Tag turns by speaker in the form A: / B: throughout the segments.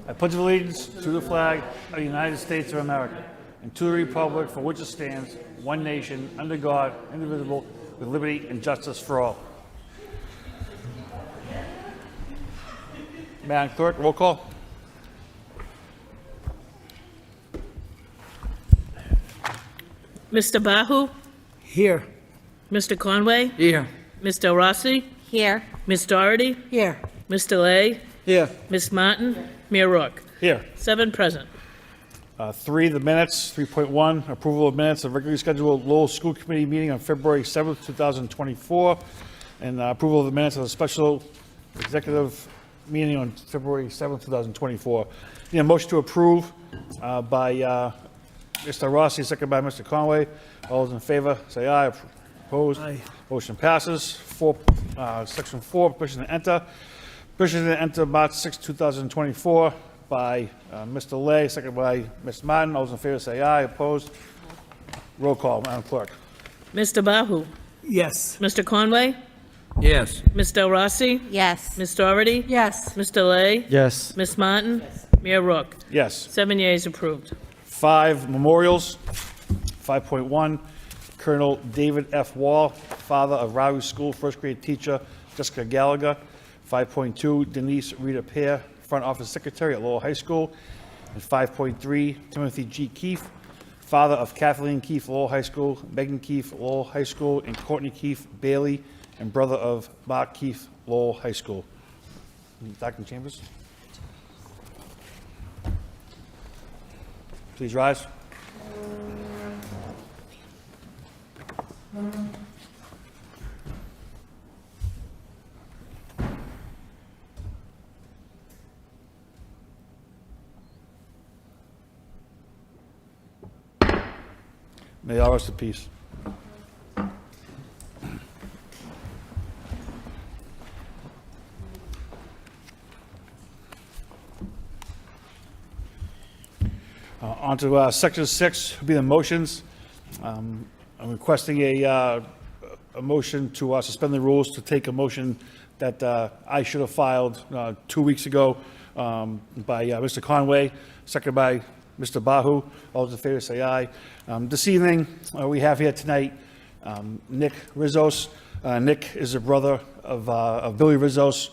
A: I pledge allegiance to the flag of the United States of America and to the republic for which it stands, one nation, under God, indivisible, with liberty and justice for all. Madam Clerk, roll call.
B: Mr. Bahu?
C: Here.
B: Mr. Conway?
C: Here.
B: Mr. Rossi?
D: Here.
B: Ms. Doherty?
D: Here.
B: Mr. Lay?
C: Here.
B: Ms. Martin? Mayor Rourke?
A: Here.
B: 7 present.
A: 3, the minutes. 3.1, approval of minutes of regularly scheduled Lowell School Committee meeting on February 7th, 2024, and approval of the minutes of the special executive meeting on February 7th, 2024. Need a motion to approve by Mr. Rossi, second by Mr. Conway. All those in favor, say aye. Opposed?
C: Aye.
A: Motion passes. Section 4, permission to enter. Permission to enter March 6, 2024 by Mr. Lay, second by Ms. Martin. All those in favor say aye. Opposed? Roll call, Madam Clerk.
B: Mr. Bahu?
C: Yes.
B: Mr. Conway?
C: Yes.
B: Mr. Rossi?
D: Yes.
B: Ms. Doherty?
D: Yes.
B: Mr. Lay?
C: Yes.
B: Ms. Martin? Mayor Rourke?
A: Yes.
B: 7 yeas approved.
A: 5, memorials. 5.1, Colonel David F. Wall, father of Rowley School first grade teacher Jessica Gallagher. 5.2, Denise Rita Pear, front office secretary at Lowell High School. And 5.3, Timothy G. Keefe, father of Kathleen Keefe, Lowell High School, Megan Keefe, Lowell High School, and Courtney Keefe Bailey, and brother of Mark Keefe, Lowell High School. Dr. Chambers. Please rise. May all rest in peace. On to Section 6, will be the motions. I'm requesting a motion to suspend the rules to take a motion that I should have filed 2 weeks ago by Mr. Conway, seconded by Mr. Bahu. All those in favor say aye. This evening, we have here tonight Nick Rizos. Nick is a brother of Billy Rizos,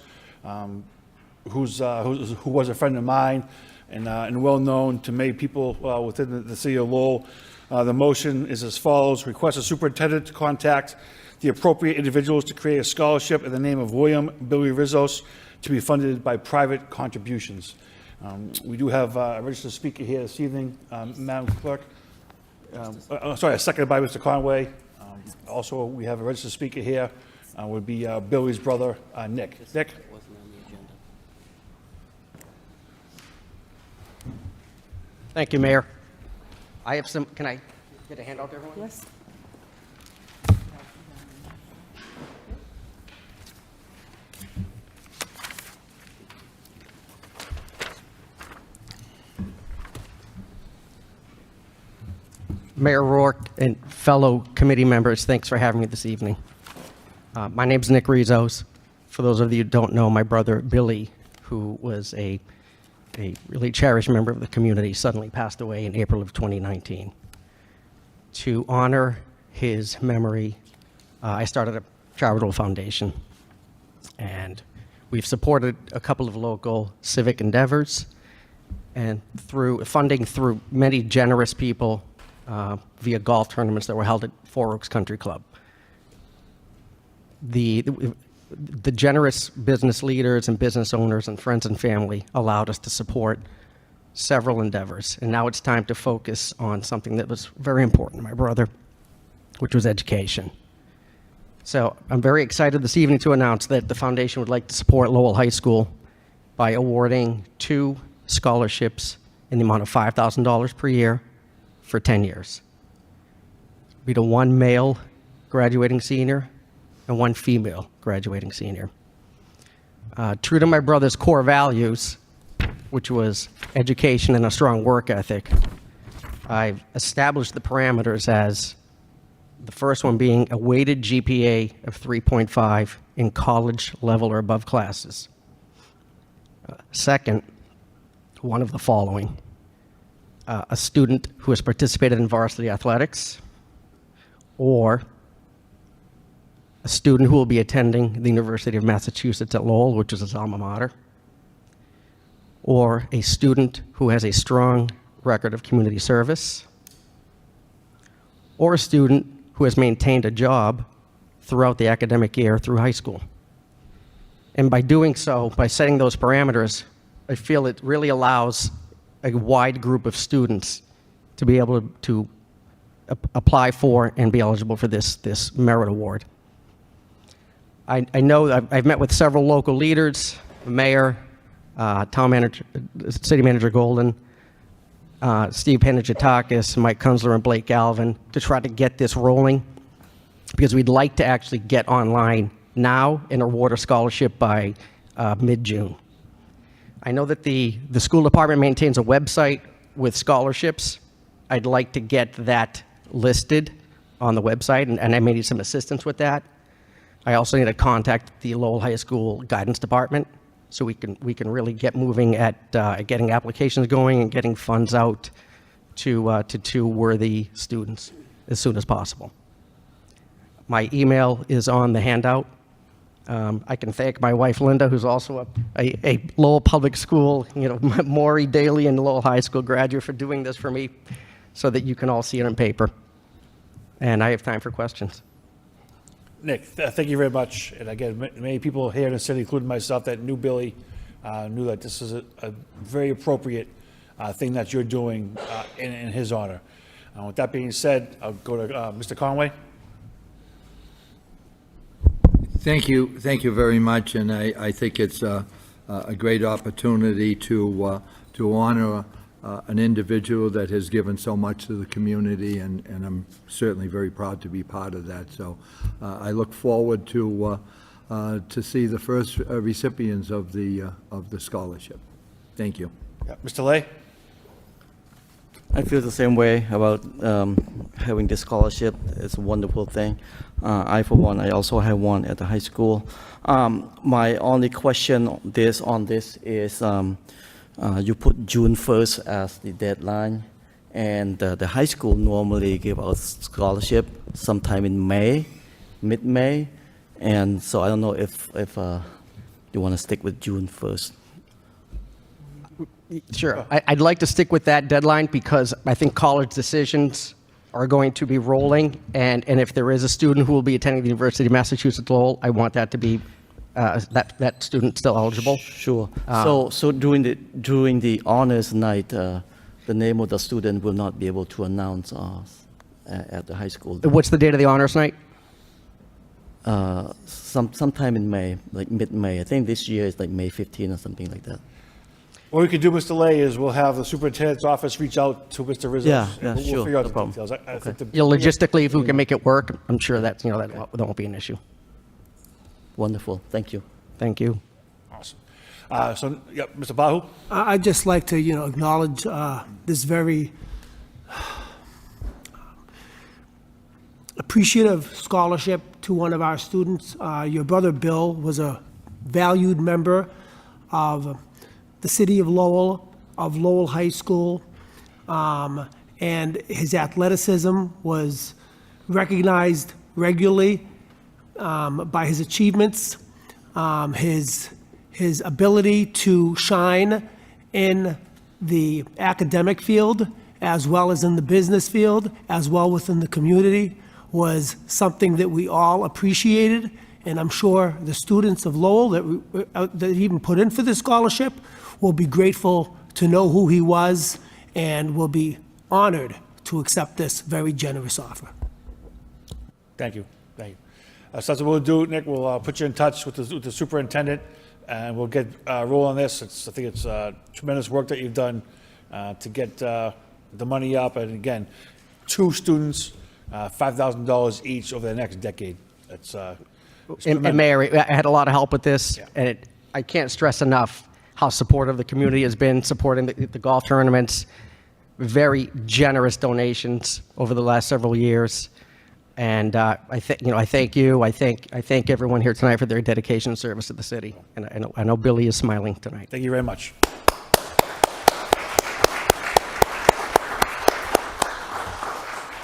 A: who was a friend of mine and well known to many people within the city of Lowell. The motion is as follows: request a superintendent to contact the appropriate individuals to create a scholarship in the name of William Billy Rizos to be funded by private contributions. We do have a registered speaker here this evening, Madam Clerk. Sorry, seconded by Mr. Conway. Also, we have a registered speaker here, would be Billy's brother, Nick. Nick?
E: Thank you, Mayor. I have some, can I get a handout to everyone?
D: Yes.
E: Mayor Rourke and fellow committee members, thanks for having me this evening. My name's Nick Rizos. For those of you who don't know, my brother Billy, who was a really cherished member of the community, suddenly passed away in April of 2019. To honor his memory, I started a charitable foundation, and we've supported a couple of local civic endeavors, and through funding through many generous people via golf tournaments that were held at Four Oaks Country Club. The generous business leaders and business owners and friends and family allowed us to support several endeavors. And now it's time to focus on something that was very important to my brother, which was education. So I'm very excited this evening to announce that the foundation would like to support Lowell High School by awarding 2 scholarships in the amount of $5,000 per year for 10 years. Be to 1 male graduating senior and 1 female graduating senior. True to my brother's core values, which was education and a strong work ethic, I've established the parameters as the first one being a weighted GPA of 3.5 in college level or above classes. Second, one of the following: a student who has participated in varsity athletics, or a student who will be attending the University of Massachusetts at Lowell, which is his alma mater, or a student who has a strong record of community service, or a student who has maintained a job throughout the academic year through high school. And by doing so, by setting those parameters, I feel it really allows a wide group of students to be able to apply for and be eligible for this merit award. I know I've met with several local leaders, the mayor, town manager, city manager Golden, Steve Panagiatakis, Mike Kunzler, and Blake Galvin to try to get this rolling, because we'd like to actually get online now and award a scholarship by mid-June. I know that the school department maintains a website with scholarships. I'd like to get that listed on the website, and I may need some assistance with that. I also need to contact the Lowell High School Guidance Department so we can really get moving at getting applications going and getting funds out to worthy students as soon as possible. My email is on the handout. I can thank my wife Linda, who's also a Lowell Public School, Maury Daly and Lowell High School graduate, for doing this for me, so that you can all see it on paper. And I have time for questions.
A: Nick, thank you very much. And again, many people here in the city, including myself, that knew Billy, knew that this is a very appropriate thing that you're doing in his honor. With that being said, I'll go to Mr. Conway.
D: Thank you very much, and I think it's a great opportunity to honor an individual that has given so much to the community, and I'm certainly very proud to be part of that. So I look forward to see the first recipients of the scholarship. Thank you.
A: Yeah. Mr. Lay?
F: I feel the same way about having this scholarship. It's a wonderful thing. I, for one, I also have one at the high school. My only question on this is you put June 1st as the deadline, and the high school normally give out scholarship sometime in May, mid-May, and so I don't know if you want to stick with June 1st.
E: Sure. I'd like to stick with that deadline because I think college decisions are going to be rolling, and if there is a student who will be attending the University of Massachusetts Lowell, I want that to be that student still eligible.
F: Sure. So during the honors night, the name of the student will not be able to announce at the high school.
E: What's the date of the honors night?
F: Sometime in May, like mid-May. I think this year is like May 15 or something like that.
A: What we could do, Mr. Lay, is we'll have the superintendent's office reach out to Mr. Rizzo.
F: Yeah,
A: We'll
F: sure,
A: figure out
F: no
A: the
F: problem.
A: details. I think
E: Logistically, if we can make it work, I'm sure that that won't be an issue.
F: Wonderful. Thank you.
E: Thank you.
A: Awesome. So, yeah, Mr. Bahu?
C: I'd just like to, acknowledge this very appreciative scholarship to one of our students. Your brother Bill was a valued member of the city of Lowell High School, and his athleticism was recognized regularly by his achievements, his ability to shine in the academic field, as well as in the business field, as well within the community, was something that we all appreciated. And I'm sure the students of Lowell that even put in for this scholarship will be grateful to know who he was and will be honored to accept this very generous offer.
A: Thank you. Thank you. So that's what we'll do, Nick. We'll put you in touch with the superintendent, and we'll get rolling on this. I think it's tremendous work that you've done to get the money up. And again, 2 students, $5,000 each over the next decade. It's
E: And Mayor, I had a lot of help with this, and I can't stress enough how supportive the community has been, supporting the golf tournaments, very generous donations over the last several years. And I thank you. I thank everyone here tonight for their dedication and service to the city. And I know Billy is smiling tonight.
A: Thank you very much.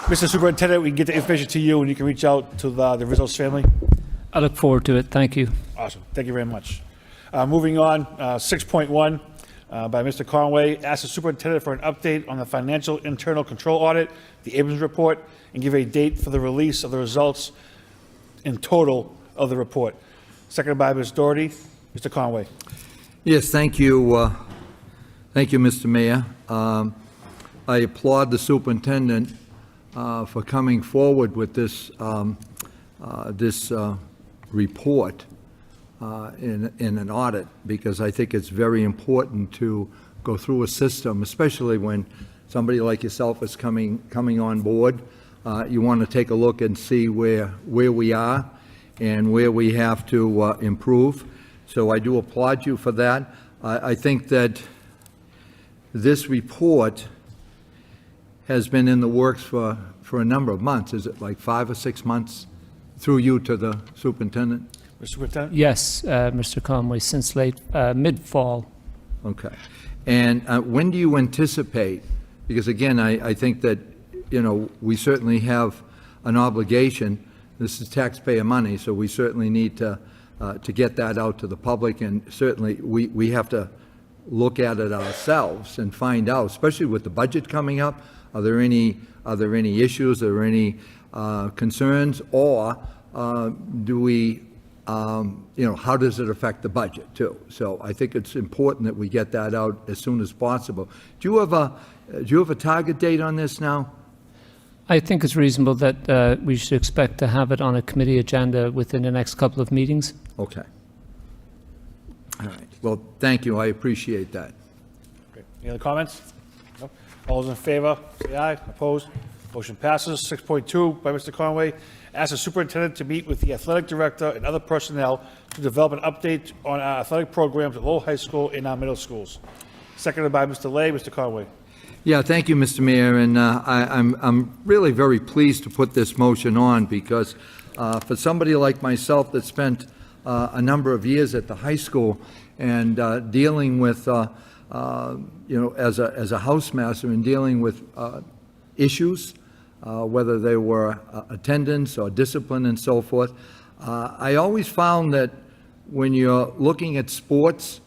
A: Mr. Superintendent, we can get the information to you and you can reach out to the Rizzo's family.
G: I look forward to it. Thank you.
A: Awesome. Thank you very much. Moving on, 6.1 by Mr. Conway, ask the superintendent for an update on the financial internal control audit, the Abrams report, and give a date for the release of the results in total of the report. Seconded by Ms. Doherty. Mr. Conway.
D: Yes, thank you. Thank you, Mr. Mayor. I applaud the superintendent for coming forward with this report in an audit, because I think it's very important to go through a system, especially when somebody like yourself is coming on board. You want to take a look and see where we are and where we have to improve. So I do applaud you for that. I think that this report has been in the works for a number of months. Is it like 5 or 6 months through you to the superintendent?
A: Mr. Superintendent?
G: Yes, Mr. Conway, since late mid-fall.
D: Okay. And when do you anticipate, because again, I think that, we certainly have an obligation. This is taxpayer money, so we certainly need to get that out to the public, and certainly we have to look at it ourselves and find out, especially with the budget coming up, are there any issues, are there any concerns, or do we, how does it affect the budget too? So I think it's important that we get that out as soon as possible. Do you have a target date on this now?
G: I think it's reasonable that we should expect to have it on a committee agenda within the next couple of meetings.
D: Okay. All right. Well, thank you. I appreciate that.
A: Great. Any other comments? No? All those in favor, say aye. Opposed? Motion passes. 6.2 by Mr. Conway, ask the superintendent to meet with the athletic director and other personnel to develop an update on our athletic programs at Lowell High School and our middle schools. Seconded by Mr. Lay. Mr. Conway.
D: Yeah, thank you, Mr. Mayor, and I'm really very pleased to put this motion on, because for somebody like myself that spent a number of years at the high school and dealing with, as a housemaster and dealing with issues, whether they were attendance or discipline and so forth, I always found that when you're looking at sports,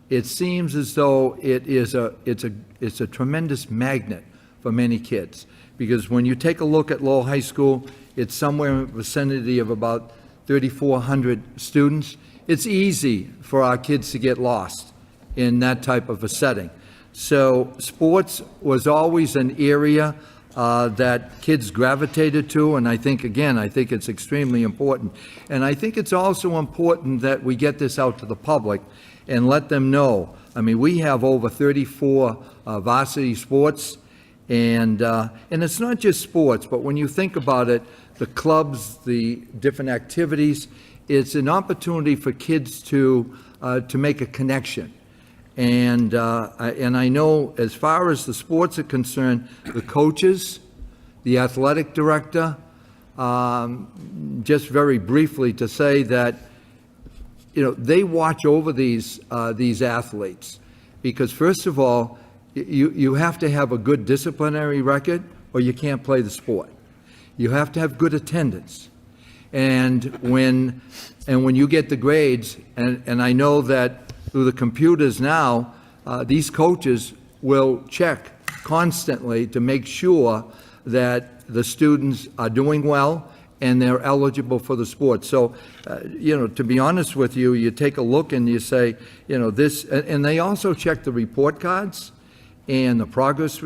D: it seems as though it's a tremendous magnet for many kids, because when you take a look at Lowell High School, it's somewhere in the vicinity of about 3,400 students. It's easy for our kids to get lost in that type of a setting. So sports was always an area that kids gravitated to, and I think it's extremely important. And I think it's also important that we get this out to the public and let them know. I mean, we have over 34 varsity sports, and it's not just sports, but when you think about it, the clubs, the different activities, it's an opportunity for kids to make a connection. And I know, as far as the sports are concerned, the coaches, the athletic director, just very briefly to say that, they watch over these athletes, because first of all, you have to have a good disciplinary record or you can't play the sport. You have to have good attendance. And when you get the grades, and I know that through the computers now, these coaches will check constantly to make sure that the students are doing well and they're eligible for the sport. So, to be honest with you, you take a look and you say, this, and they also check the report cards and the progress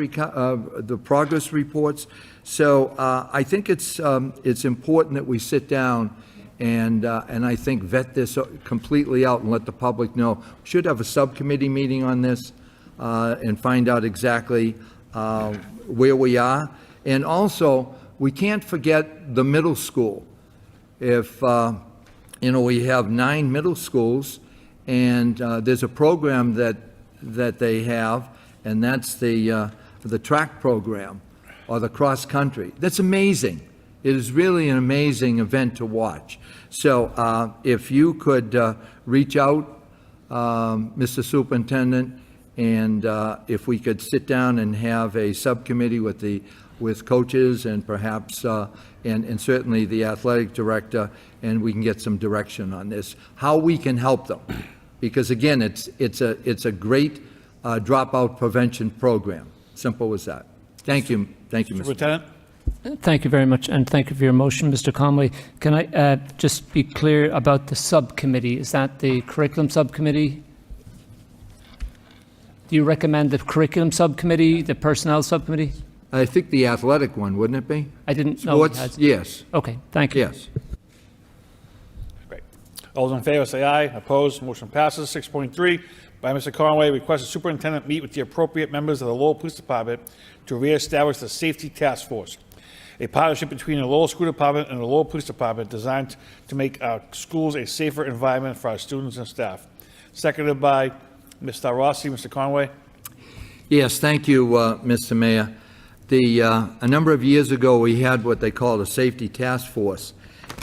D: reports. So I think it's important that we sit down and I think vet this completely out and let the public know. We should have a subcommittee meeting on this and find out exactly where we are. And also, we can't forget the middle school. If, we have 9 middle schools, and there's a program that they have, and that's the track program or the cross country. That's amazing. It is really an amazing event to watch. So if you could reach out, Mr. Superintendent, and if we could sit down and have a subcommittee with the with coaches and perhaps, and certainly the athletic director, and we can get some direction on this, how we can help them. Because again, it's a great dropout prevention program. Simple as that. Thank you, Mr.
A: Superintendent?
G: Thank you very much, and thank you for your motion, Mr. Conway. Can I just be clear about the subcommittee? Is that the curriculum subcommittee? Do you recommend the curriculum subcommittee, the personnel subcommittee?
D: I think the athletic one, wouldn't it be?
G: I didn't know. we
D: Sports,
G: had-
D: yes,
G: Okay, thank you.
D: yes.
A: Great. All those in favor say aye. Opposed? Motion passes. 6.3 by Mr. Conway, request the superintendent meet with the appropriate members of the Lowell Police Department to reestablish the Safety Task Force, a partnership between the Lowell School Department and the Lowell Police Department designed to make our schools a safer environment for our students and staff. Seconded by Mr. Rossi. Mr. Conway?
D: Yes, thank you, Mr. Mayor. A number of years ago, we had what they called a safety task force,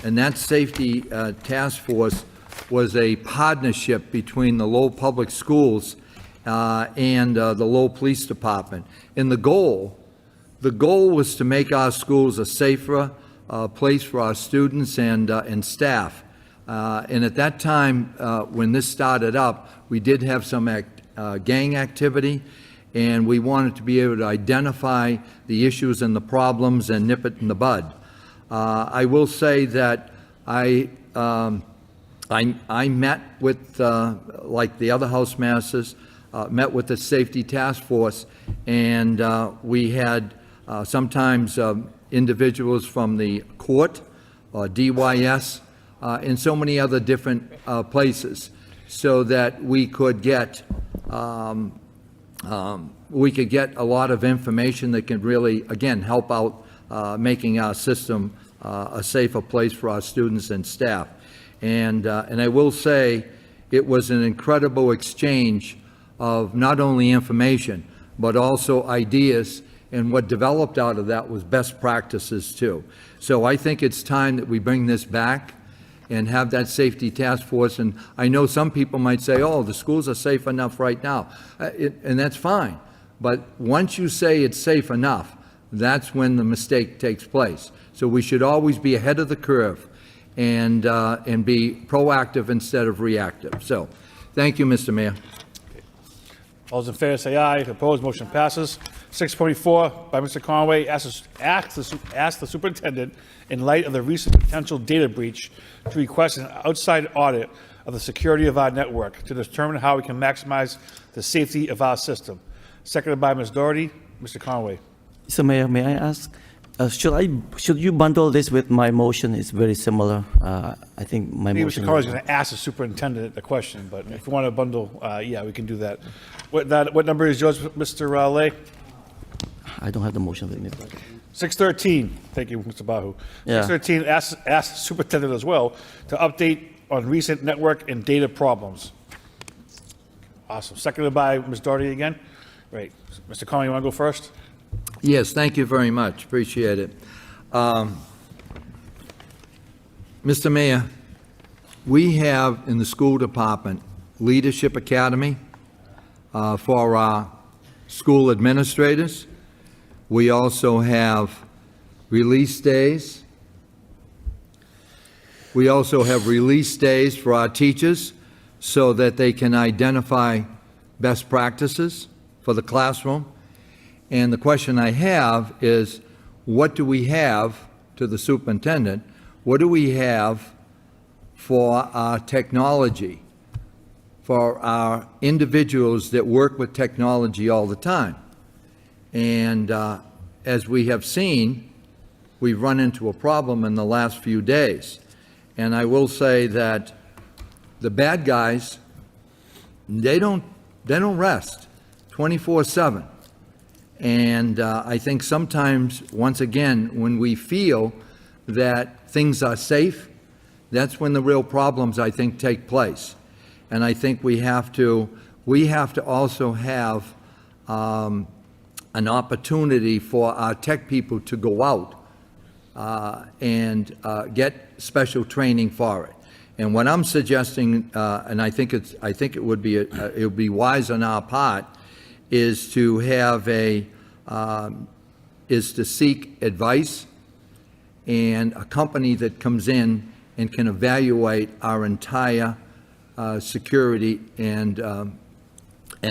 D: and that safety task force was a partnership between the Lowell Public Schools and the Lowell Police Department. And the goal was to make our schools a safer place for our students and staff. And at that time, when this started up, we did have some gang activity, and we wanted to be able to identify the issues and the problems and nip it in the bud. I will say that I met with, like the other House masters, met with the Safety Task Force, and we had sometimes individuals from the court, DYS, and so many other different places, so that we could get a lot of information that can really, again, help out making our system a safer place for our students and staff. And I will say it was an incredible exchange of not only information, but also ideas, and what developed out of that was best practices too. So I think it's time that we bring this back and have that safety task force. And I know some people might say, oh, the schools are safe enough right now, and that's fine. But once you say it's safe enough, that's when the mistake takes place. So we should always be ahead of the curve and be proactive instead of reactive. So, thank you, Mr. Mayor.
A: All those in favor say aye. Opposed? Motion passes. 6.4 by Mr. Conway, ask the superintendent, in light of the recent potential data breach, to request an outside audit of the security of our network to determine how we can maximize the safety of our system. Seconded by Ms. Doherty. Mr. Conway.
F: Mr. Mayor, may I ask, should you bundle this with my motion? It's very similar. I think my
A: Maybe
F: motion.
A: Mr. Conway's going to ask the superintendent the question, but if you want to bundle, yeah, we can do that. What number is yours, Mr. Lay?
F: I don't have the motion with me. But
A: 613, thank you, Mr. Bahu.
F: Yeah.
A: 613, ask the superintendent as well to update on recent network and data problems. Awesome. Seconded by Ms. Doherty again. Great. Mr. Conway, you want to go first?
D: Yes, thank you very much. Appreciate it. Mr. Mayor, we have in the school department Leadership Academy for our school administrators. We also have release days. We also have release days for our teachers so that they can identify best practices for the classroom. And the question I have is, what do we have, to the superintendent, what do we have for our technology, for our individuals that work with technology all the time? And as we have seen, we've run into a problem in the last few days. And I will say that the bad guys, they don't rest 24/7. And I think sometimes, once again, when we feel that things are safe, that's when the real problems, I think, take place. And I think we have to also have an opportunity for our tech people to go out and get special training for it. And what I'm suggesting, and I think it would be wise on our part, is to have is to seek advice and a company that comes in and can evaluate our entire security and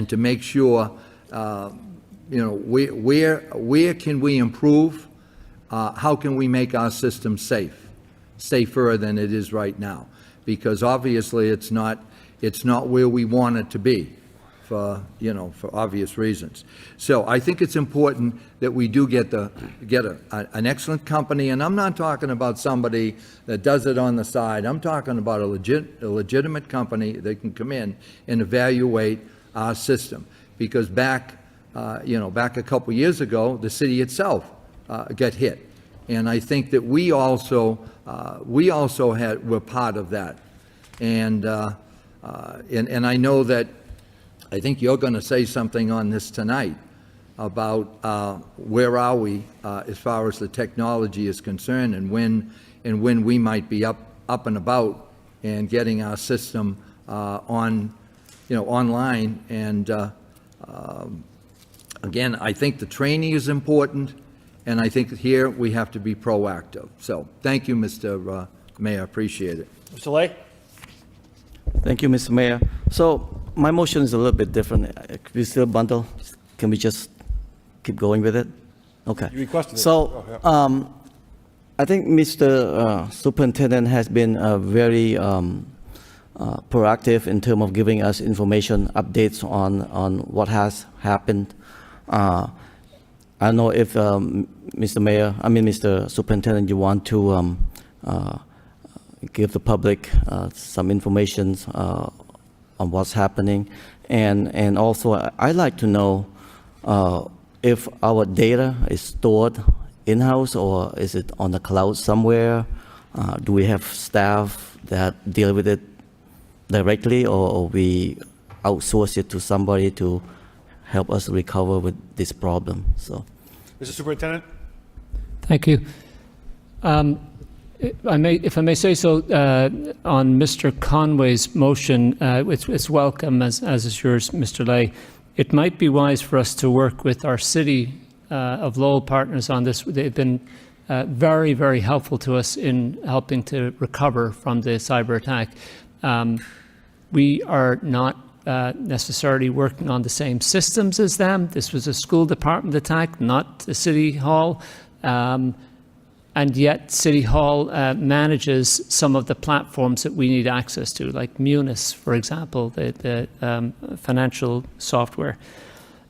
D: to make sure, where can we improve? How can we make our system safer than it is right now? Because obviously it's not where we want it to be for obvious reasons. So I think it's important that we do get an excellent company, and I'm not talking about somebody that does it on the side. I'm talking about a legitimate company that can come in and evaluate our system. Because back a couple years ago, the city itself got hit, and I think that we also were part of that, and I know that I think you're going to say something on this tonight about where are we as far as the technology is concerned, and when we might be up and about and getting our system online. And again, I think the training is important, and I think here we have to be proactive. So thank you, Mr. Mayor. Appreciate it.
A: Mr. Lay?
F: Thank you, Mr. Mayor. So my motion is a little bit different. We still bundle. Can we just keep going with it? Okay.
A: You requested it.
F: So I think Mr. Superintendent has been very proactive in terms of giving us information, updates on what has happened. I don't know if Mr. Superintendent, you want to give the public some information on what's happening, and also I'd like to know if our data is stored in-house or is it on the cloud somewhere? Do we have staff that deal with it directly, or we outsource it to somebody to help us recover with this problem? So,
A: Mr. Superintendent?
G: Thank you. If I may say so, on Mr. Conway's motion, it's welcome, as is yours, Mr. Lay. It might be wise for us to work with our City of Lowell partners on this. They've been very, very helpful to us in helping to recover from the cyber attack. We are not necessarily working on the same systems as them. This was a school department attack, not a City Hall. And yet City Hall manages some of the platforms that we need access to, like Munis, for example, the financial software.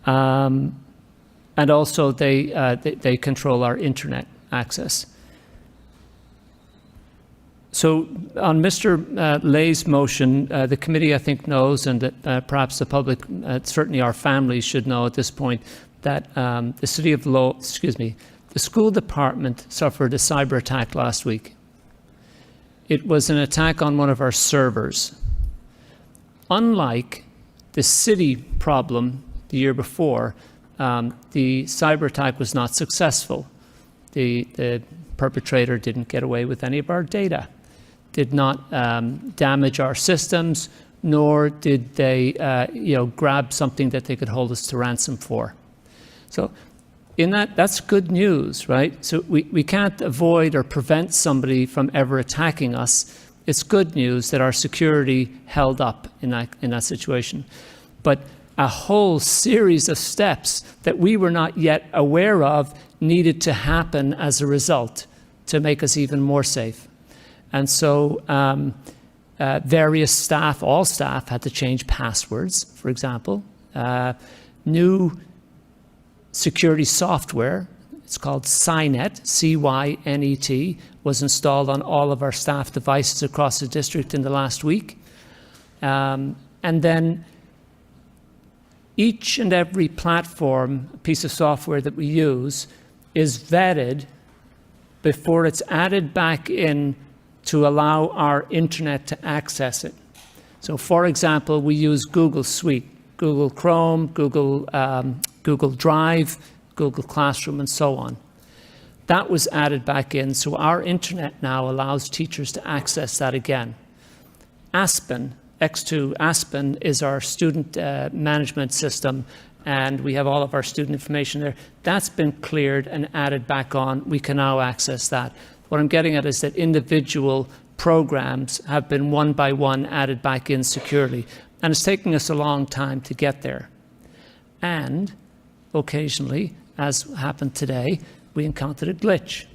G: And also they control our internet access. So on Mr. Lay's motion, the committee, I think, knows, and that perhaps the public, certainly our families should know at this point, that the City of Lowell, the school department suffered a cyber attack last week. It was an attack on one of our servers. Unlike the city problem the year before, the cyber attack was not successful. The perpetrator didn't get away with any of our data, did not damage our systems, nor did they grab something that they could hold us to ransom for. So in that's good news, right? So we can't avoid or prevent somebody from ever attacking us. It's good news that our security held up in that situation. But a whole series of steps that we were not yet aware of needed to happen as a result to make us even more safe. And so various staff, all staff, had to change passwords, for example. New security software, it's called Cynet, C-Y-N-E-T, was installed on all of our staff devices across the district in the last week. And then each and every platform, piece of software that we use, is vetted before it's added back in to allow our internet to access it. So for example, we use Google Suite, Google Chrome, Google Drive, Google Classroom, and so on. That was added back in, so our internet now allows teachers to access that again. Aspen, X2 Aspen, is our student management system, and we have all of our student information there. That's been cleared and added back on. We can now access that. What I'm getting at is that individual programs have been one by one added back in securely, and it's taking us a long time to get there. And occasionally, as happened today, we encountered a glitch.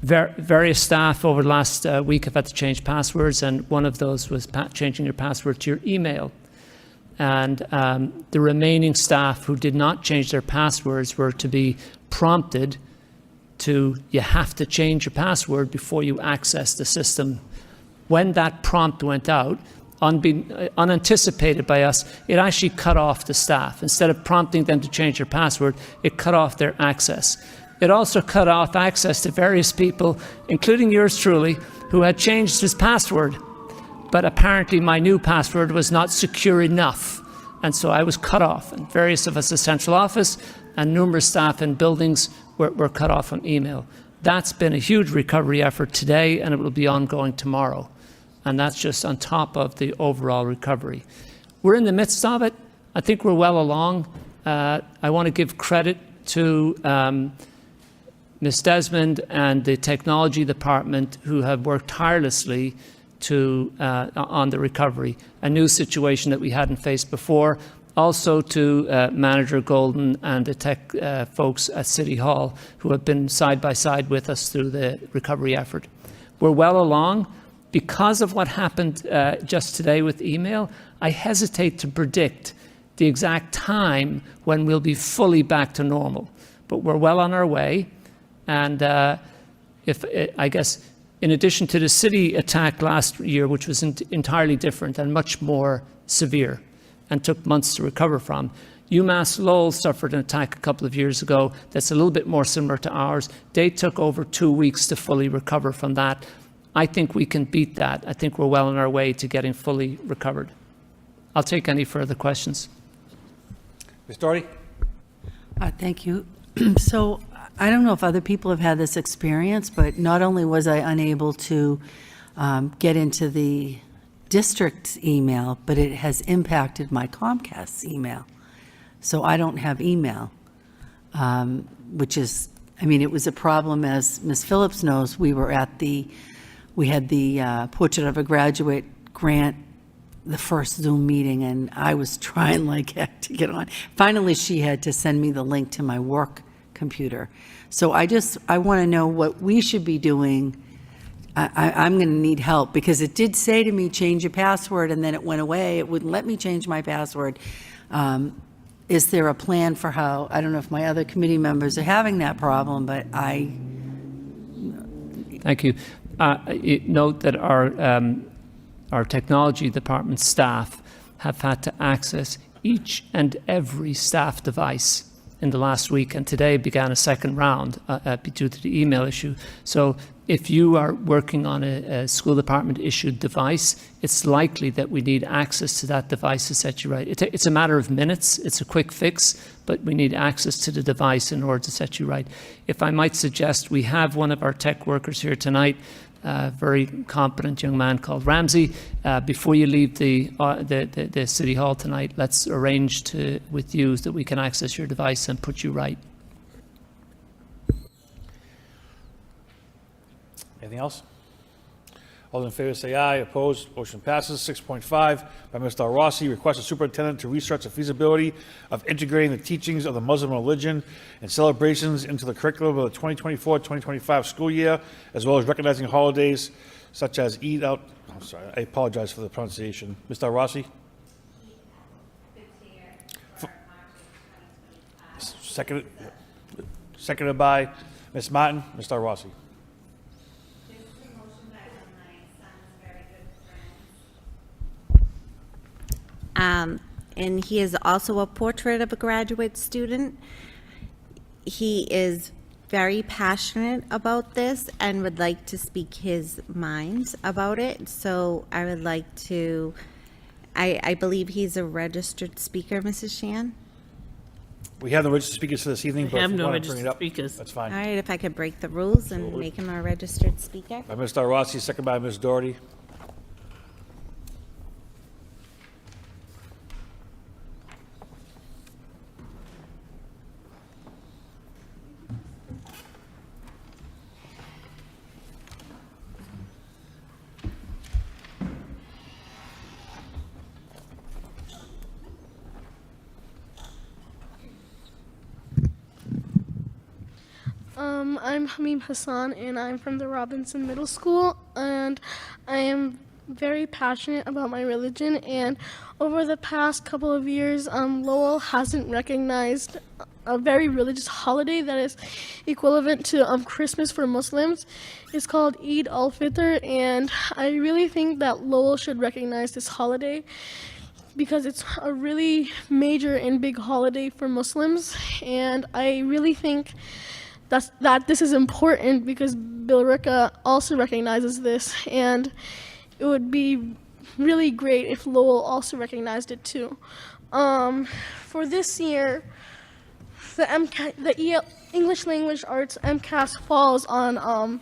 G: Various staff over the last week have had to change passwords, and one of those was changing your password to your email. And the remaining staff who did not change their passwords were to be prompted to, you have to change your password before you access the system. When that prompt went out, unanticipated by us, it actually cut off the staff. Instead of prompting them to change their password, it cut off their access. It also cut off access to various people, including yours truly, who had changed his password. But apparently my new password was not secure enough. And so I was cut off. And various of us at central office and numerous staff in buildings were cut off from email. That's been a huge recovery effort today, and it will be ongoing tomorrow. And that's just on top of the overall recovery. We're in the midst of it. I think we're well along. I want to give credit to Ms. Desmond and the technology department who have worked tirelessly on the recovery, a new situation that we hadn't faced before. Also to Manager Golden and the tech folks at City Hall who have been side by side with us through the recovery effort. We're well along. Because of what happened just today with email, I hesitate to predict the exact time when we'll be fully back to normal. But we're well on our way. And I guess, in addition to the city attack last year, which was entirely different and much more severe and took months to recover from, UMass Lowell suffered an attack a couple of years ago that's a little bit more similar to ours. They took over 2 weeks to fully recover from that. I think we can beat that. I think we're well on our way to getting fully recovered. I'll take any further questions.
A: Ms. Doherty?
H: Thank you. So I don't know if other people have had this experience, but not only was I unable to get into the district's email, but it has impacted my Comcast's email. So I don't have email, which is, I mean, it was a problem, as Ms. Phillips knows. We had the Portrait of a Graduate grant, the first Zoom meeting, and I was trying like heck to get on. Finally, she had to send me the link to my work computer. So I want to know what we should be doing. I'm going to need help, because it did say to me, change your password, and then it went away. It wouldn't let me change my password. Is there a plan for how, I don't know if my other committee members are having that problem, but
G: Thank you. Note that our technology department staff have had to access each and every staff device in the last week, and today began a second round due to the email issue. So if you are working on a school department issued device, it's likely that we need access to that device to set you right. It's a matter of minutes. It's a quick fix, but we need access to the device in order to set you right. If I might suggest, we have one of our tech workers here tonight, a very competent young man called Ramsey. Before you leave the City Hall tonight, let's arrange with you that we can access your device and put you right.
A: Anything else? All in favor say aye. Opposed? Motion passes. 6.5 by Mr. Rossi, request the superintendent to research the feasibility of integrating the teachings of the Muslim religion and celebrations into the curriculum of the 2024-2025 school year, as well as recognizing holidays such as Eid out. I'm sorry, I apologize for the pronunciation. Mr. Rossi? Seconded by Ms. Martin. Mr. Rossi.
I: And he is also a portrait of a graduate student. He is very passionate about this and would like to speak his mind about it. So I would like to, I believe he's a registered speaker, Mrs. Shan.
A: We have the registered speakers for this evening,
B: We
A: but
B: have
A: if you
B: no
A: want to bring it
B: registered
A: up,
B: speakers.
A: that's
I: All
A: fine.
I: right, if I could break the rules and make him a registered speaker.
A: By Mr. Rossi, second by Ms. Doherty.
J: I'm Hamim Hassan, and I'm from the Robinson Middle School, and I am very passionate about my religion. And over the past couple of years, Lowell hasn't recognized a very religious holiday that is equivalent to Christmas for Muslims. It's called Eid al-Fitr, and I really think that Lowell should recognize this holiday because it's a really major and big holiday for Muslims. And I really think that this is important because Billerica also recognizes this, and it would be really great if Lowell also recognized it too. For this year, the English Language Arts MCAS falls on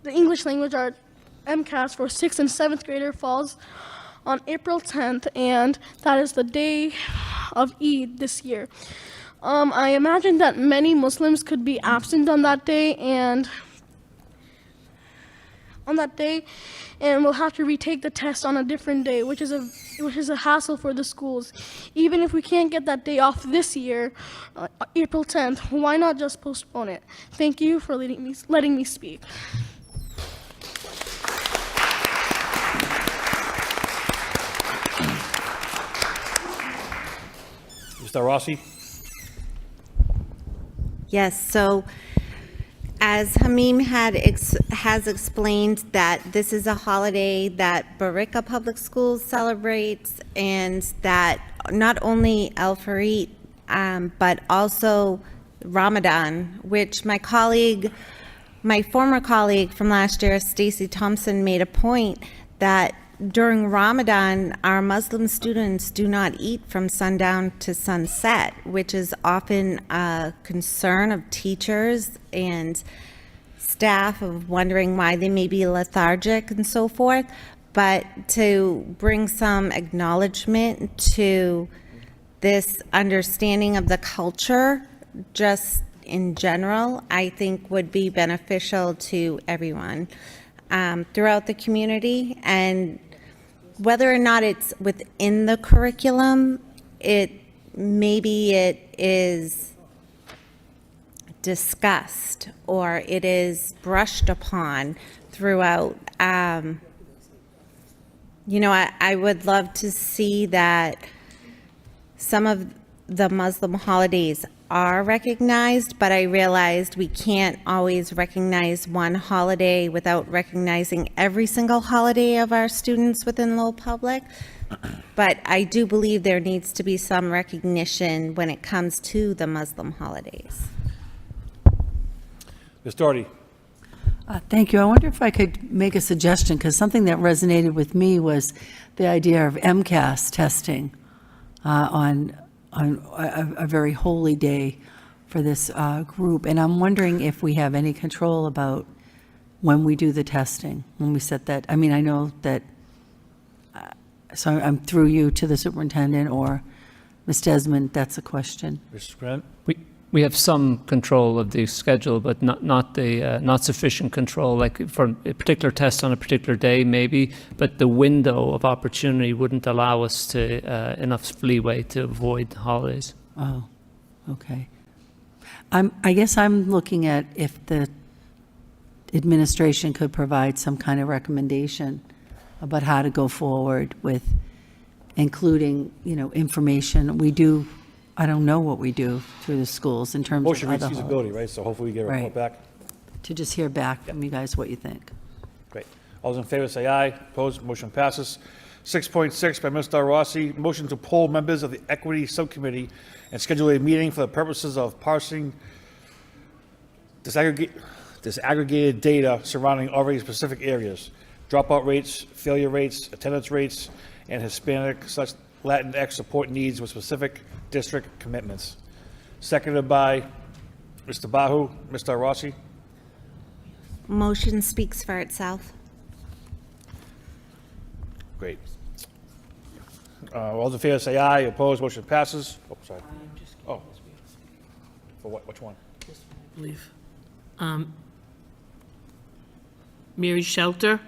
J: the English Language Arts MCAS for 6th and 7th grader falls on April 10th, and that is the day of Eid this year. I imagine that many Muslims could be absent on that day, and we'll have to retake the test on a different day, which is a hassle for the schools. Even if we can't get that day off this year, April 10th, why not just postpone it? Thank you for letting me speak.
A: Mr. Rossi?
I: Yes, so as Hamim has explained, that this is a holiday that Billerica Public Schools celebrates, and that not only El-Farid, but also Ramadan, which my former colleague from last year, Stacy Thompson, made a point that during Ramadan, our Muslim students do not eat from sundown to sunset, which is often a concern of teachers and staff of wondering why they may be lethargic and so forth. But to bring some acknowledgement to this understanding of the culture, just in general, I think would be beneficial to everyone throughout the community. And whether or not it's within the curriculum, maybe it is discussed or it is brushed upon throughout. I would love to see that some of the Muslim holidays are recognized, but I realized we can't always recognize one holiday without recognizing every single holiday of our students within Lowell Public. But I do believe there needs to be some recognition when it comes to the Muslim holidays.
A: Ms. Doherty?
H: Thank you. I wonder if I could make a suggestion, because something that resonated with me was the idea of MCAS testing on a very holy day for this group. And I'm wondering if we have any control about when we do the testing, when we set that. I mean, I know that, so I'm through you to the superintendent or Ms. Desmond, that's a question.
A: Mr. Grant?
G: We have some control of the schedule, but not sufficient control. Like for a particular test on a particular day, maybe, but the window of opportunity wouldn't allow us to enough leeway to avoid holidays.
H: Oh, okay. I guess I'm looking at if the administration could provide some kind of recommendation about how to go forward with including, information. I don't know what we do through the schools in terms
A: Motion
H: of
A: reads
H: other
A: feasibility, right? So hopefully we get a report
H: Right.
A: back.
H: to just hear back from you guys what you think.
A: Great. All those in favor say aye. Opposed, motion passes. 6.6 by Mr. Rossi, motion to poll members of the Equity Subcommittee and schedule a meeting for the purposes of parsing disaggregated data surrounding already specific areas, dropout rates, failure rates, attendance rates, and Hispanic/Latinx support needs with specific district commitments. Seconded by Mr. Bahu. Mr. Rossi?
I: Motion speaks for itself.
A: Great. All those in favor say aye. Opposed, motion passes. Oh, sorry. Oh. For what, which one?
B: I believe. Mary Shelter.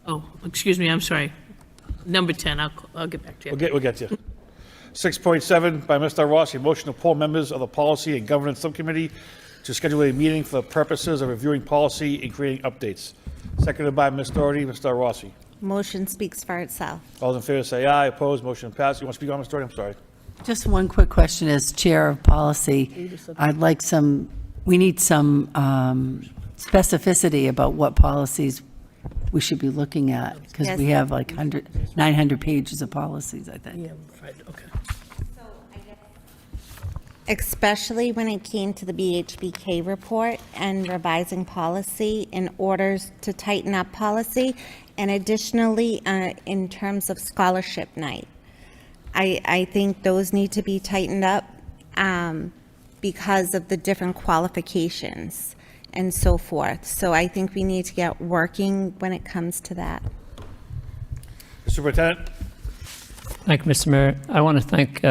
B: Oh, excuse me, I'm sorry. Number 10, I'll get back to you.
A: We'll get to you. 6.7 by Mr. Rossi, motion to poll members of the Policy and Governance Subcommittee to schedule a meeting for the purposes of reviewing policy and creating updates. Seconded by Ms. Doherty. Mr. Rossi.
I: Motion speaks for itself.
A: All those in favor say aye. Opposed, motion passed. You want to speak on, Ms. Doherty? I'm sorry.
H: Just one quick question as Chair of Policy. I'd like we need some specificity about what policies we should be looking at, because we
I: Yes.
H: have like 900 pages of policies, I think.
B: Yeah, right, okay.
I: Especially when it came to the BHBK report and revising policy in order to tighten up policy, and additionally, in terms of scholarship night. I think those need to be tightened up because of the different qualifications and so forth. So I think we need to get working when it comes to that.
A: Superintendent?
G: Thank you, Mr. Mayor. I want to thank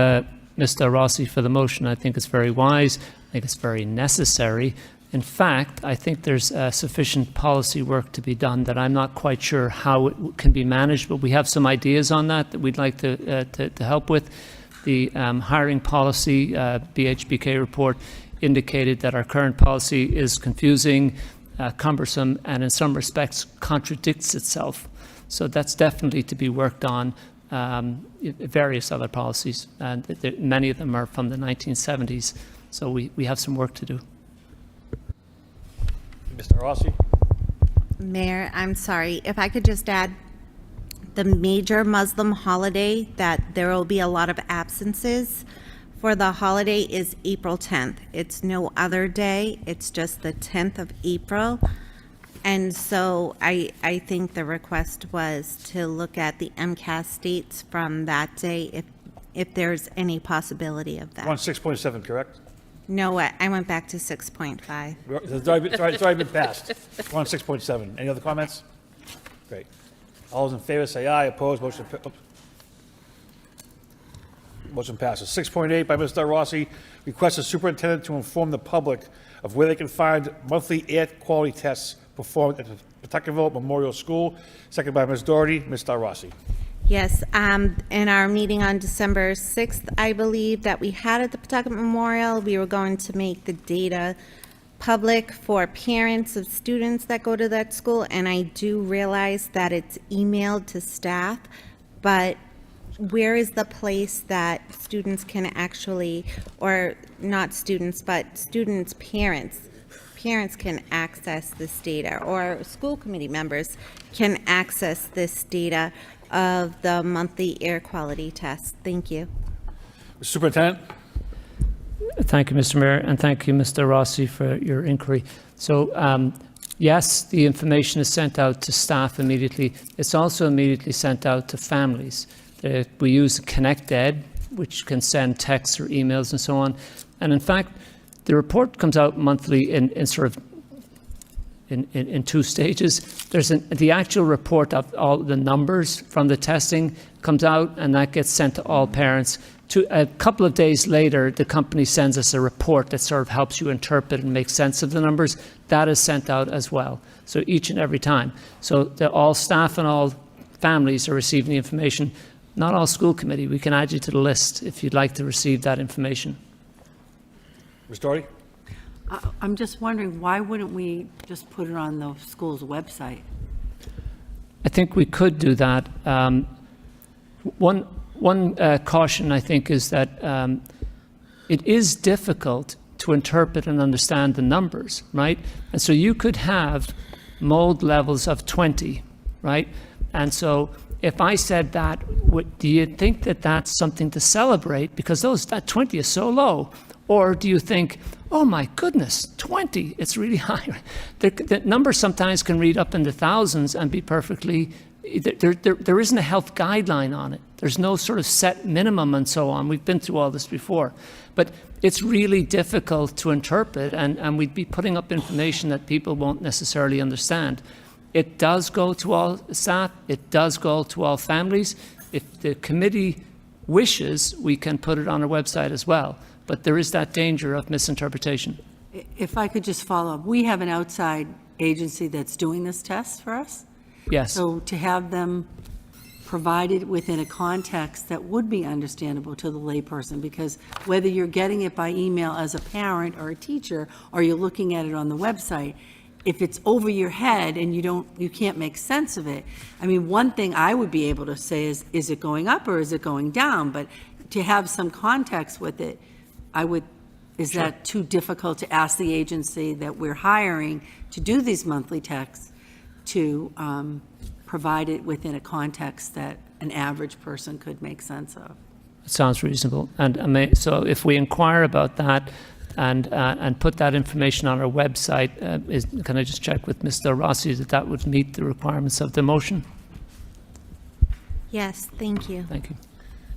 G: Mr. Rossi for the motion. I think it's very wise. I think it's very necessary. In fact, I think there's sufficient policy work to be done that I'm not quite sure how it can be managed, but we have some ideas on that we'd like to help with. The hiring policy BHBK report indicated that our current policy is confusing, cumbersome, and in some respects contradicts itself. So that's definitely to be worked on. Various other policies, and many of them are from the 1970s. So we have some work to do.
A: Mr. Rossi?
I: Mayor, I'm sorry, if I could just add, the major Muslim holiday that there will be a lot of absences for the holiday is April 10th. It's no other day, it's just the 10th of April. And so I think the request was to look at the MCAS dates from that day, if there's any possibility of
A: We're on
I: that.
A: 6.7, correct?
I: No, I went back to 6.5.
A: It's already been passed. We're on 6.7. Any other comments? Great. All those in favor say aye. Opposed, motion passes. 6.8 by Mr. Rossi, request the superintendent to inform the public of where they can find monthly air quality tests performed at the Pawtuckaville Memorial School. Second by Ms. Doherty. Mr. Rossi.
I: Yes, in our meeting on December 6th, I believe, that we had at the Pawtucket Memorial, we were going to make the data public for parents of students that go to that school, and I do realize that it's emailed to staff, but where is the place that students can actually, or not students, but students' parents can access this data, or school committee members can access this data of the monthly air quality test? Thank you.
A: Superintendent?
G: Thank you, Mr. Mayor, and thank you, Mr. Rossi, for your inquiry. So, yes, the information is sent out to staff immediately. It's also immediately sent out to families. We use Connect Ed, which can send texts or emails and so on. And in fact, the report comes out monthly in sort of in two stages. There's the actual report of all the numbers from the testing comes out, and that gets sent to all parents. A couple of days later, the company sends us a report that sort of helps you interpret and make sense of the numbers. That is sent out as well. So each and every time. So all staff and all families are receiving the information. Not all school committee. We can add you to the list if you'd like to receive that information.
A: Ms. Doherty?
H: I'm just wondering, why wouldn't we just put it on the school's website?
G: I think we could do that. One caution, I think, is that it is difficult to interpret and understand the numbers, right? And so you could have mold levels of 20, right? And so if I said that, do you think that that's something to celebrate because that 20 is so low? Or do you think, oh my goodness, 20, it's really high. The numbers sometimes can read up in the thousands and be perfectly, there isn't a health guideline on it. There's no sort of set minimum and so on. We've been through all this before. But it's really difficult to interpret, and we'd be putting up information that people won't necessarily understand. It does go to all staff. It does go to all families. If the committee wishes, we can put it on our website as well. But there is that danger of misinterpretation.
H: If I could just follow up, we have an outside agency that's doing this test for us.
G: Yes.
H: So to have them provided within a context that would be understandable to the layperson, because whether you're getting it by email as a parent or a teacher, or you're looking at it on the website, if it's over your head and you can't make sense of it, I mean, one thing I would be able to say is it going up or is it going down? But to have some context with it, is that too difficult to ask the agency that we're hiring to do these monthly texts to provide it within a context that an average person could make sense of?
G: It sounds reasonable. So if we inquire about that and put that information on our website, can I just check with Mr. Rossi that would meet the requirements of the motion?
I: Yes, thank you.
G: Thank you.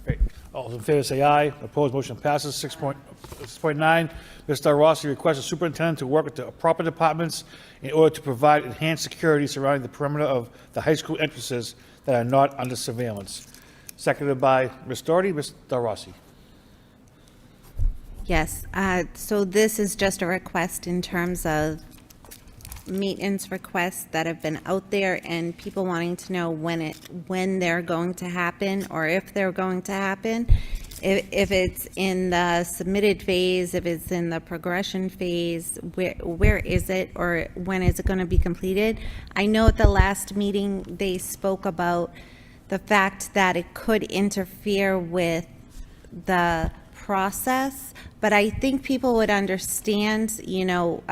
A: Great. All those in favor say aye. Opposed, motion passes. 6.9, Mr. Rossi requests the superintendent to work with the proper departments in order to provide enhanced security surrounding the perimeter of the high school entrances that are not under surveillance. Seconded by Ms. Doherty. Mr. Rossi.
I: Yes, so this is just a request in terms of maintenance requests that have been out there and people wanting to know when they're going to happen or if they're going to happen. If it's in the submitted phase, if it's in the progression phase, where is it, or when is it going to be completed? I know at the last meeting, they spoke about the fact that it could interfere with the process, but I think people would understand, you know,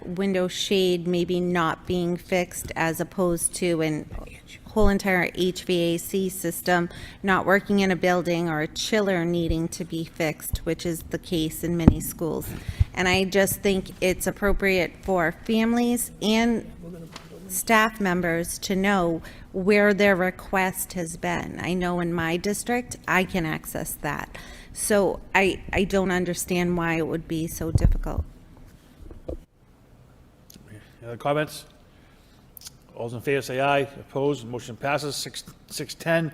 I: window shade maybe not being fixed as opposed to an whole entire HVAC system not working in a building, or a chiller needing to be fixed, which is the case in many schools. And I just think it's appropriate for families and staff members to know where their request has been. I know in my district, I can access that. So I don't understand why it would be so difficult.
A: Any other comments? All those in favor say aye. Opposed, motion passes. 6.10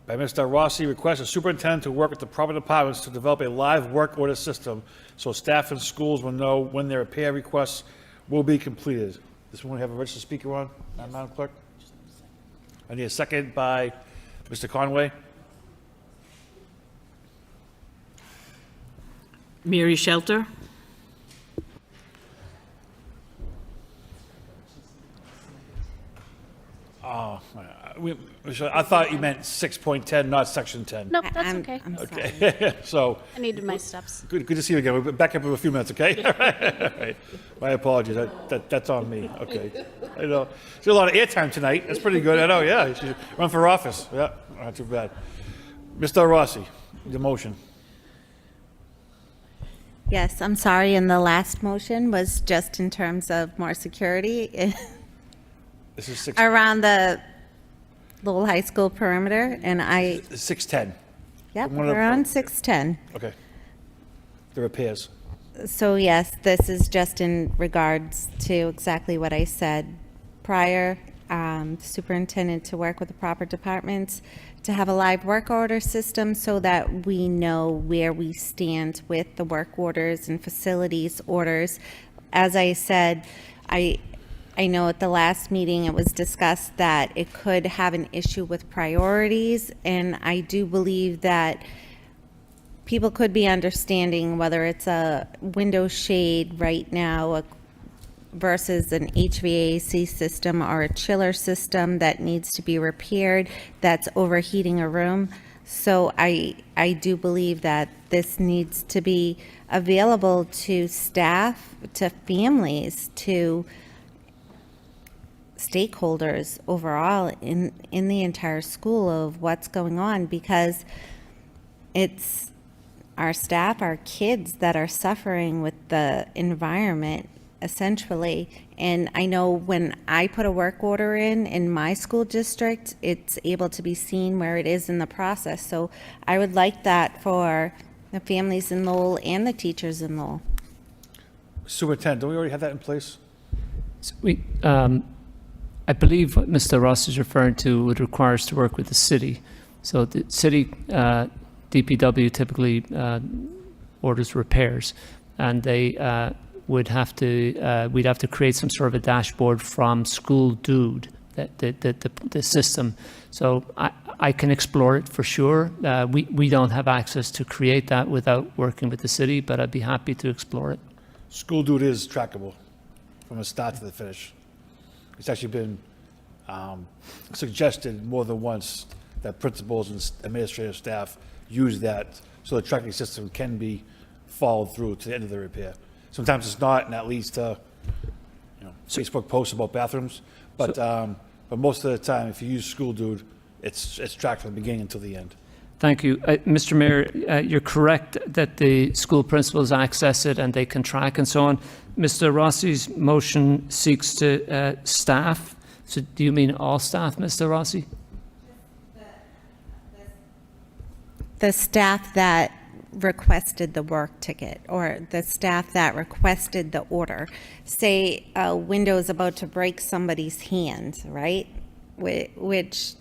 A: by Mr. Rossi requests the superintendent to work with the proper departments to develop a live work order system so staff and schools will know when their repair requests will be completed. This one we have a registered speaker on, Madam Clerk. I need a second by Mr. Conway.
B: Mary Shelter.
A: I thought you meant 6.10, not section 10.
J: Nope, that's okay.
I: I'm sorry.
A: Okay, so,
J: I needed my steps.
A: good to see you again. We'll be back up in a few minutes, okay? All right. My apologies, that's on me, okay. I know, there's a lot of airtime tonight, that's pretty good, I know, yeah, you should run for office, yeah, not too bad. Mr. Rossi, the motion.
I: Yes, I'm sorry, and the last motion was just in terms of more security
A: This is
I: around the Lowell High School perimeter, and
A: 610,
I: yep,
A: One of the-
I: we're on 610.
A: okay. The repairs.
I: So yes, this is just in regards to exactly what I said prior. Superintendent to work with the proper departments to have a live work order system so that we know where we stand with the work orders and facilities orders. As I said, I know at the last meeting it was discussed that it could have an issue with priorities, and I do believe that people could be understanding whether it's a window shade right now versus an HVAC system or a chiller system that needs to be repaired that's overheating a room. So I do believe that this needs to be available to staff, to families, to stakeholders overall in the entire school of what's going on, because it's our staff, our kids that are suffering with the environment essentially. And I know when I put a work order in my school district, it's able to be seen where it is in the process. So I would like that for the families in Lowell and the teachers in Lowell.
A: Superintendent, don't we already have that in place?
G: So I believe what Mr. Ross is referring to would require us to work with the city. So the city DPW typically orders repairs, and they we'd have to create some sort of a dashboard from School Dude the system. So I can explore it for sure. We don't have access to create that without working with the city, but I'd be happy to explore it.
A: School Dude is trackable from the start to the finish. It's actually been suggested more than once that principals and administrative staff use that so the tracking system can be followed through to the end of the repair. Sometimes it's not, and that leads to Facebook posts about bathrooms. But most of the time, if you use School Dude, it's tracked from the beginning until the end.
G: Thank you. Mr. Mayor, you're correct that the school principals access it and they can track and so on. Mr. Rossi's motion seeks to staff. So do you mean all staff, Mr. Rossi?
I: The staff that requested the work ticket or the staff that requested the order. Say a window is about to break somebody's hand, right? Which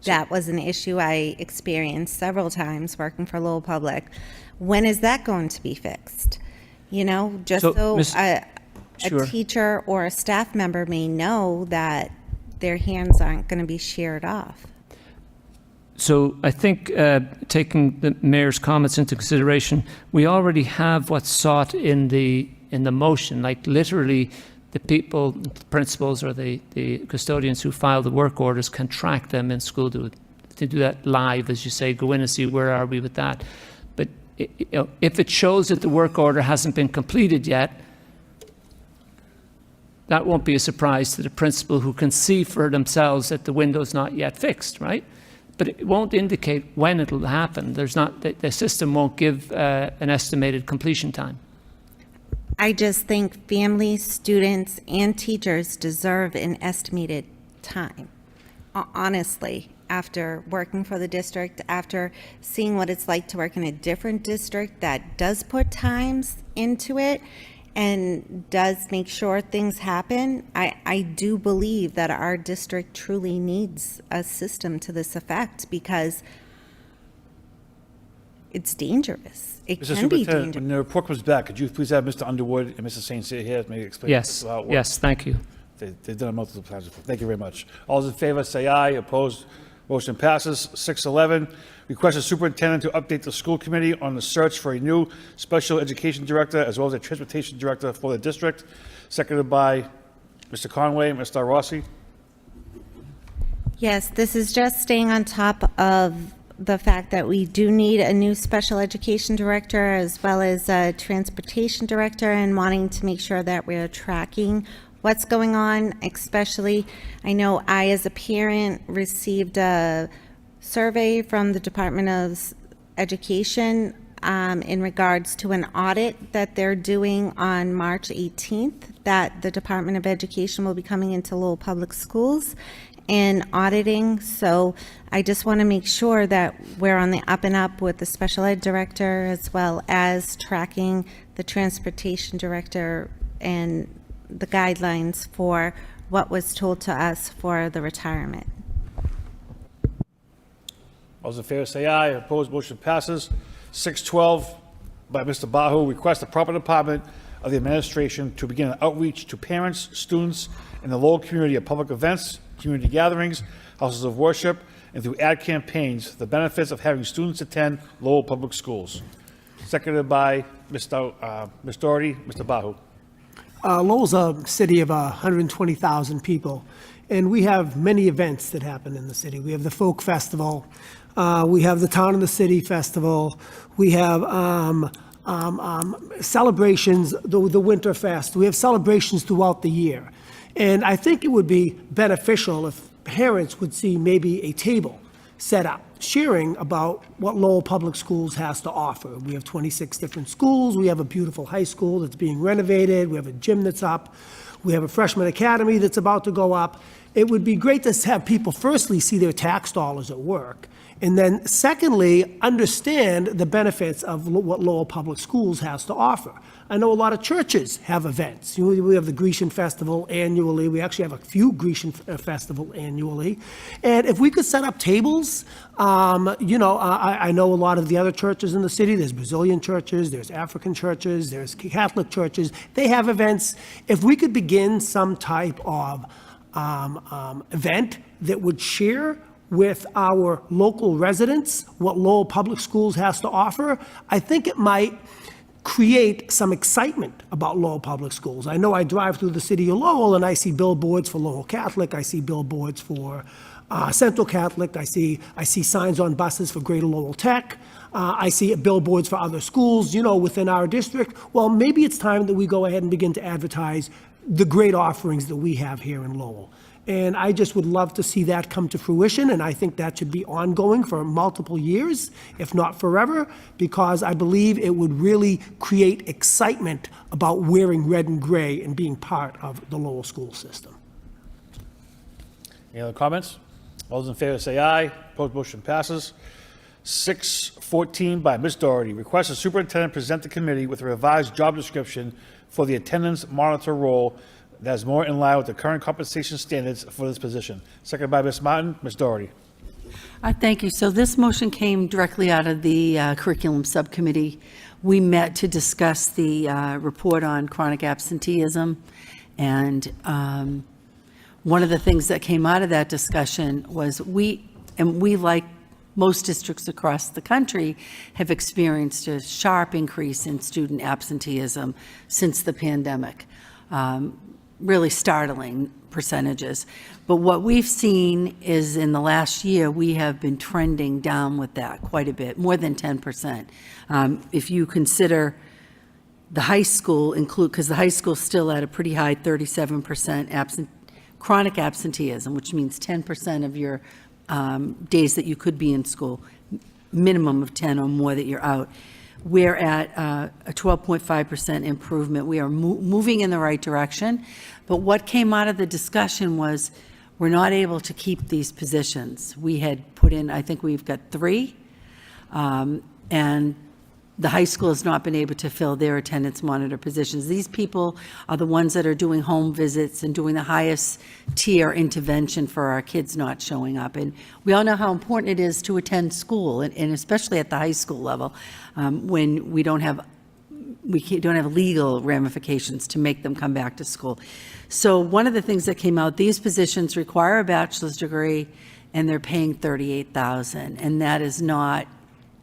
I: that was an issue I experienced several times working for Lowell Public. When is that going to be fixed? Just so a
G: Sure.
I: teacher or a staff member may know that their hands aren't going to be sheared off.
G: So I think taking the mayor's comments into consideration, we already have what's sought in the motion. Like literally, the people, the principals or the custodians who file the work orders can track them in School Dude. To do that live, as you say, go in and see where are we with that. But if it shows that the work order hasn't been completed yet, that won't be a surprise to the principal who can see for themselves that the window's not yet fixed, right? But it won't indicate when it'll happen. The system won't give an estimated completion time.
I: I just think families, students, and teachers deserve an estimated time. Honestly, after working for the district, after seeing what it's like to work in a different district that does put times into it and does make sure things happen, I do believe that our district truly needs a system to this effect because it's dangerous. It
A: Mr.
I: can be
A: Superintendent,
I: dangerous.
A: when the report comes back, could you please have Mr. Underwood and Mr. St. Cyr here, maybe explain
G: Yes,
A: how it works?
G: yes, thank you.
A: They've done it multiple times before. Thank you very much. All those in favor say aye. Opposed? Motion passes. 611, request the superintendent to update the school committee on the search for a new special education director as well as a transportation director for the district. Seconded by Mr. Conway and Mr. Rossi.
I: Yes, this is just staying on top of the fact that we do need a new special education director as well as a transportation director and wanting to make sure that we're tracking what's going on, especially I know I as a parent received a survey from the Department of Education in regards to an audit that they're doing on March 18th that the Department of Education will be coming into Lowell Public Schools and auditing. So I just want to make sure that we're on the up and up with the special ed director as well as tracking the transportation director and the guidelines for what was told to us for the retirement.
A: All those in favor say aye. Opposed? Motion passes. 612 by Mr. Bahu, request the proper department of the administration to begin an outreach to parents, students, and the Lowell community at public events, community gatherings, houses of worship, and through ad campaigns, the benefits of having students attend Lowell Public Schools. Seconded by Mr. Doherty, Mr. Bahu.
C: Lowell's a city of 120,000 people, and we have many events that happen in the city. We have the Folk Festival, we have the Town and the City Festival, we have celebrations, the Winter Fest, we have celebrations throughout the year. And I think it would be beneficial if parents would see maybe a table set up, sharing about what Lowell Public Schools has to offer. We have 26 different schools. We have a beautiful high school that's being renovated. We have a gym that's up. We have a freshman academy that's about to go up. It would be great to have people firstly see their tax dollars at work, and then secondly, understand the benefits of what Lowell Public Schools has to offer. I know a lot of churches have events. We have the Grecian Festival annually. We actually have a few Grecian Festival annually. And if we could set up tables, I know a lot of the other churches in the city. There's Brazilian churches, there's African churches, there's Catholic churches. They have events. If we could begin some type of event that would share with our local residents what Lowell Public Schools has to offer, I think it might create some excitement about Lowell Public Schools. I know I drive through the city of Lowell and I see billboards for Lowell Catholic, I see billboards for Central Catholic, I see signs on buses for Greater Lowell Tech, I see billboards for other schools, within our district. Well, maybe it's time that we go ahead and begin to advertise the great offerings that we have here in Lowell. And I just would love to see that come to fruition, and I think that should be ongoing for multiple years, if not forever, because I believe it would really create excitement about wearing red and gray and being part of the Lowell school system.
A: Any other comments? All those in favor say aye. Opposed, motion passes. 614 by Ms. Doherty. Request the superintendent present the committee with a revised job description for the attendance monitor role that is more in line with the current compensation standards for this position. Seconded by Ms. Martin. Ms. Doherty.
H: Thank you. So this motion came directly out of the curriculum subcommittee. We met to discuss the report on chronic absenteeism, and one of the things that came out of that discussion was we, like most districts across the country, have experienced a sharp increase in student absenteeism since the pandemic. Really startling percentages. But what we've seen is in the last year, we have been trending down with that quite a bit, more than 10%. If you consider the high school because the high school's still at a pretty high 37% chronic absenteeism, which means 10% of your days that you could be in school, minimum of 10 or more that you're out. We're at a 12.5% improvement. We are moving in the right direction. But what came out of the discussion was we're not able to keep these positions. We had put in, I think we've got 3, and the high school has not been able to fill their attendance monitor positions. These people are the ones that are doing home visits and doing the highest tier intervention for our kids not showing up. And we all know how important it is to attend school, and especially at the high school level, when we don't have legal ramifications to make them come back to school. So one of the things that came out, these positions require a bachelor's degree, and they're paying $38,000, and that is not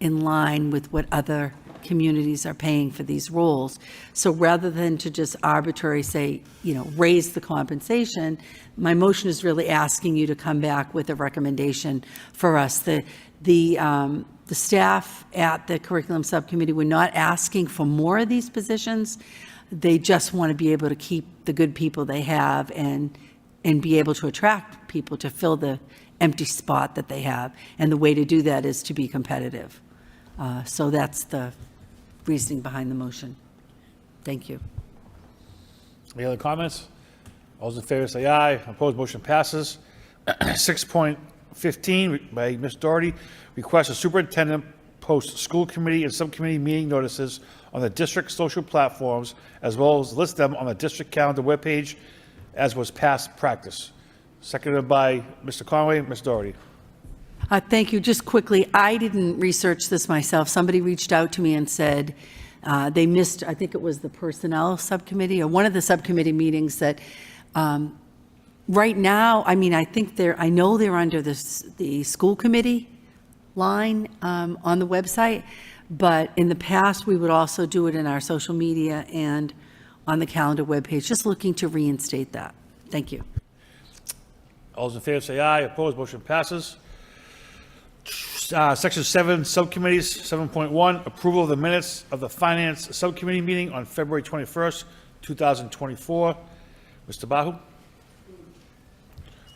H: in line with what other communities are paying for these roles. So rather than to just arbitrarily say, raise the compensation, my motion is really asking you to come back with a recommendation for us. The staff at the curriculum subcommittee were not asking for more of these positions. They just want to be able to keep the good people they have and be able to attract people to fill the empty spot that they have. And the way to do that is to be competitive. So that's the reasoning behind the motion. Thank you.
A: Any other comments? All those in favor say aye. Opposed, motion passes. 6.15 by Ms. Doherty. Request a superintendent post school committee and subcommittee meeting notices on the district social platforms, as well as list them on the district calendar webpage, as was past practice. Seconded by Mr. Conway. Ms. Doherty.
H: Thank you. Just quickly, I didn't research this myself. Somebody reached out to me and said they missed, I think it was the personnel subcommittee or one of the subcommittee meetings that right now, I know they're under the school committee line on the website, but in the past, we would also do it in our social media and on the calendar webpage, just looking to reinstate that. Thank you.
A: All those in favor say aye. Opposed, motion passes. Section 7, subcommittees. 7.1, approval of the minutes of the Finance Subcommittee meeting on February 21st, 2024. Mr. Bahu?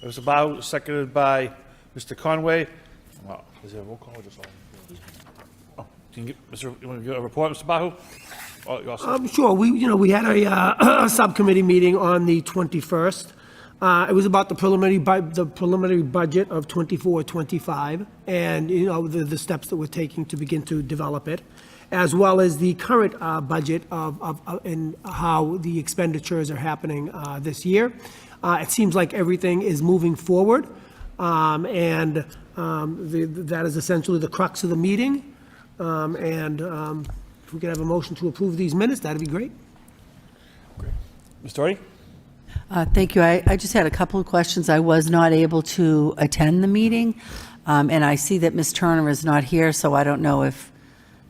A: Mr. Bahu, seconded by Mr. Conway. Well, is there a roll call or just all? Oh, you want to give a report, Mr. Bahu? Oh, you also.
C: Sure. We had a subcommittee meeting on the 21st. It was about the preliminary budget of 24-25, and the steps that we're taking to begin to develop it, as well as the current budget and how the expenditures are happening this year. It seems like everything is moving forward, and that is essentially the crux of the meeting. If we could have a motion to approve these minutes, that'd be great.
A: Ms. Doherty?
H: Thank you. I just had a couple of questions. I was not able to attend the meeting, and I see that Ms. Turner is not here, so I don't know if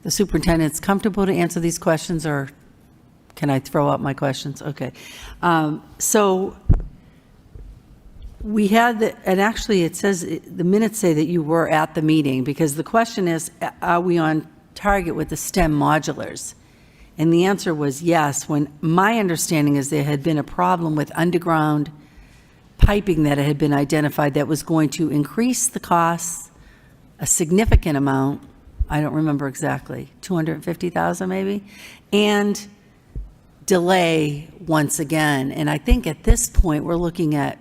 H: the superintendent's comfortable to answer these questions, or can I throw out my questions? Okay. So we had, and actually it says, the minutes say that you were at the meeting, because the question is, are we on target with the STEM modulars? And the answer was yes, when my understanding is there had been a problem with underground piping that had been identified that was going to increase the costs a significant amount. I don't remember exactly, 250,000 maybe, and delay once again. And I think at this point, we're looking at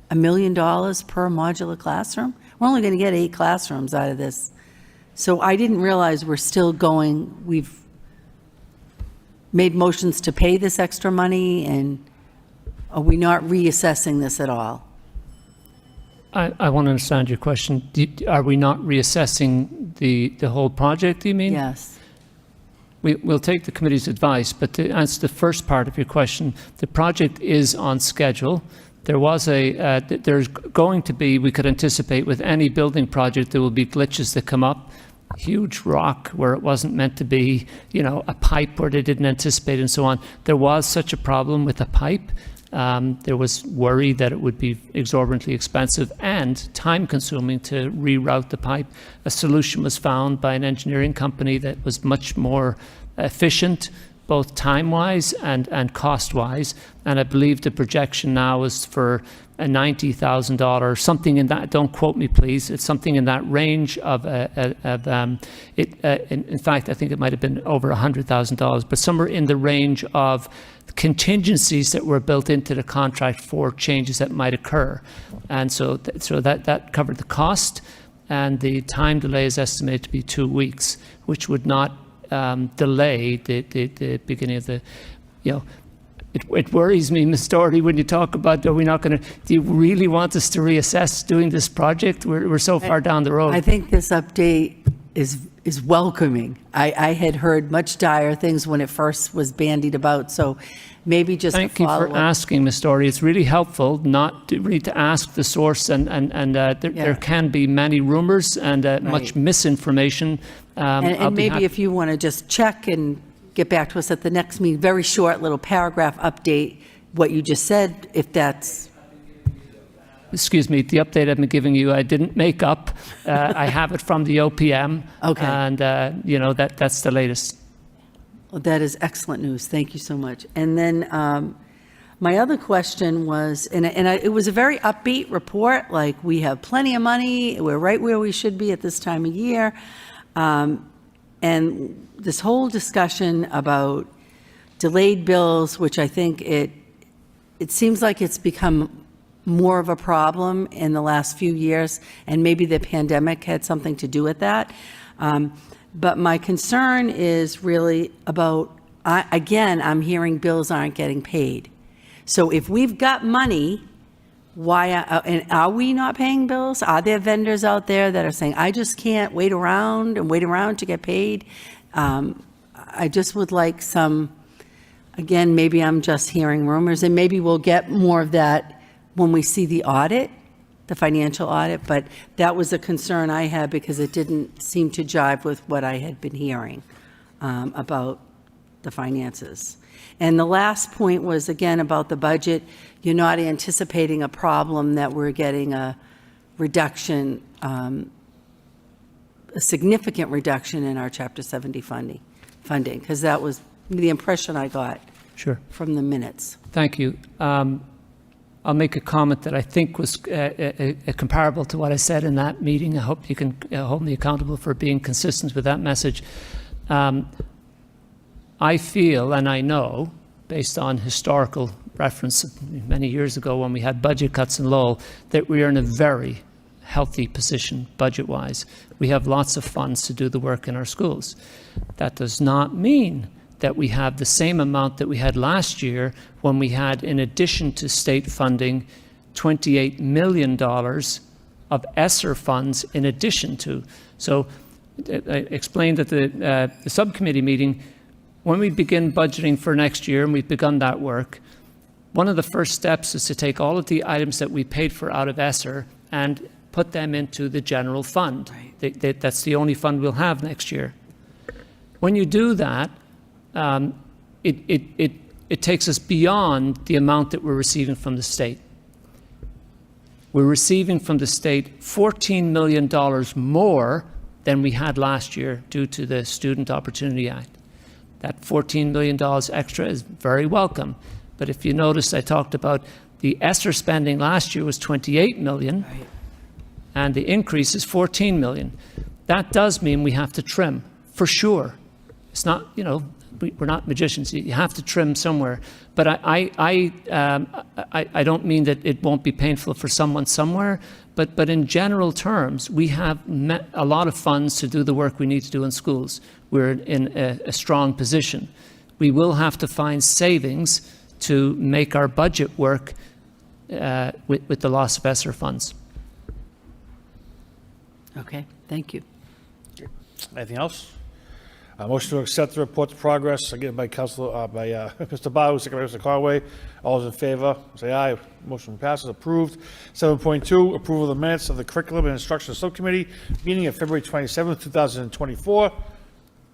H: $1 million per modular classroom. We're only going to get 8 classrooms out of this. So I didn't realize we're still going, we've made motions to pay this extra money, and are we not reassessing this at all?
G: I want to understand your question. Are we not reassessing the whole project, do you mean?
H: Yes.
G: We'll take the committee's advice, but to answer the first part of your question, the project is on schedule. There was there's going to be, we could anticipate with any building project, there will be glitches that come up. Huge rock where it wasn't meant to be, a pipe where they didn't anticipate, and so on. There was such a problem with the pipe. There was worry that it would be exorbitantly expensive and time-consuming to reroute the pipe. A solution was found by an engineering company that was much more efficient, both time-wise and cost-wise. And I believe the projection now is for a $90,000, something in that. Don't quote me, please. It's something in that range of. In fact, I think it might have been over $100,000, but somewhere in the range of contingencies that were built into the contract for changes that might occur. And so that covered the cost, and the time delay is estimated to be 2 weeks, which would not delay the beginning of the, It worries me, Ms. Doherty, when you talk about, do you really want us to reassess doing this project? We're so far down the road.
H: I think this update is welcoming. I had heard much dire things when it first was bandied about, so maybe just
G: Thank you for asking, Ms. Doherty. It's really helpful not to really to ask the source, and there can be many rumors and much misinformation.
H: And maybe if you want to just check and get back to us at the next meeting, very short little paragraph update, what you just said, if that's...
G: Excuse me, the update I've been giving you, I didn't make up. I have it from the OPM. Okay. And, that's the latest.
H: Well, that is excellent news. Thank you so much. And then my other question was, it was a very upbeat report, like we have plenty of money, we're right where we should be at this time of year. And this whole discussion about delayed bills, which I think it seems like it's become more of a problem in the last few years, and maybe the pandemic had something to do with that. But my concern is really about, again, I'm hearing bills aren't getting paid. So if we've got money, and are we not paying bills? Are there vendors out there that are saying, I just can't wait around to get paid? I just would like some, again, maybe I'm just hearing rumors, and maybe we'll get more of that when we see the audit, the financial audit, but that was a concern I had because it didn't seem to jive with what I had been hearing about the finances. And the last point was, again, about the budget. You're not anticipating a problem that we're getting a reduction, a significant reduction in our Chapter 70 funding, because that was the impression I got from the minutes.
G: Thank you. I'll make a comment that I think was comparable to what I said in that meeting. I hope you can hold me accountable for being consistent with that message. I feel, and I know, based on historical reference many years ago when we had budget cuts in Lowell, that we are in a very healthy position budget-wise. We have lots of funds to do the work in our schools. That does not mean that we have the same amount that we had last year when we had, in addition to state funding, $28 million of ESSER funds in addition to. So I explained at the subcommittee meeting, when we begin budgeting for next year, and we've begun that work, one of the first steps is to take all of the items that we paid for out of ESSER and put them into the general fund. That's the only fund we'll have next year. When you do that, it takes us beyond the amount that we're receiving from the state. We're receiving from the state $14 million more than we had last year due to the Student Opportunity Act. That $14 million extra is very welcome. But if you notice, I talked about the ESSER spending last year was $28 million, and the increase is $14 million. That does mean we have to trim, for sure. It's not, we're not magicians. You have to trim somewhere. But I don't mean that it won't be painful for someone somewhere. But in general terms, we have a lot of funds to do the work we need to do in schools. We're in a strong position. We will have to find savings to make our budget work with the loss of ESSER funds.
H: Okay, thank you.
A: Anything else? Motion to accept the report of progress, again by Mr. Bahu, second by Mr. Conway. All those in favor, say aye. Motion passes, approved. 7.2, approval of the minutes of the Curriculum and Instruction Subcommittee meeting of February 27th, 2024.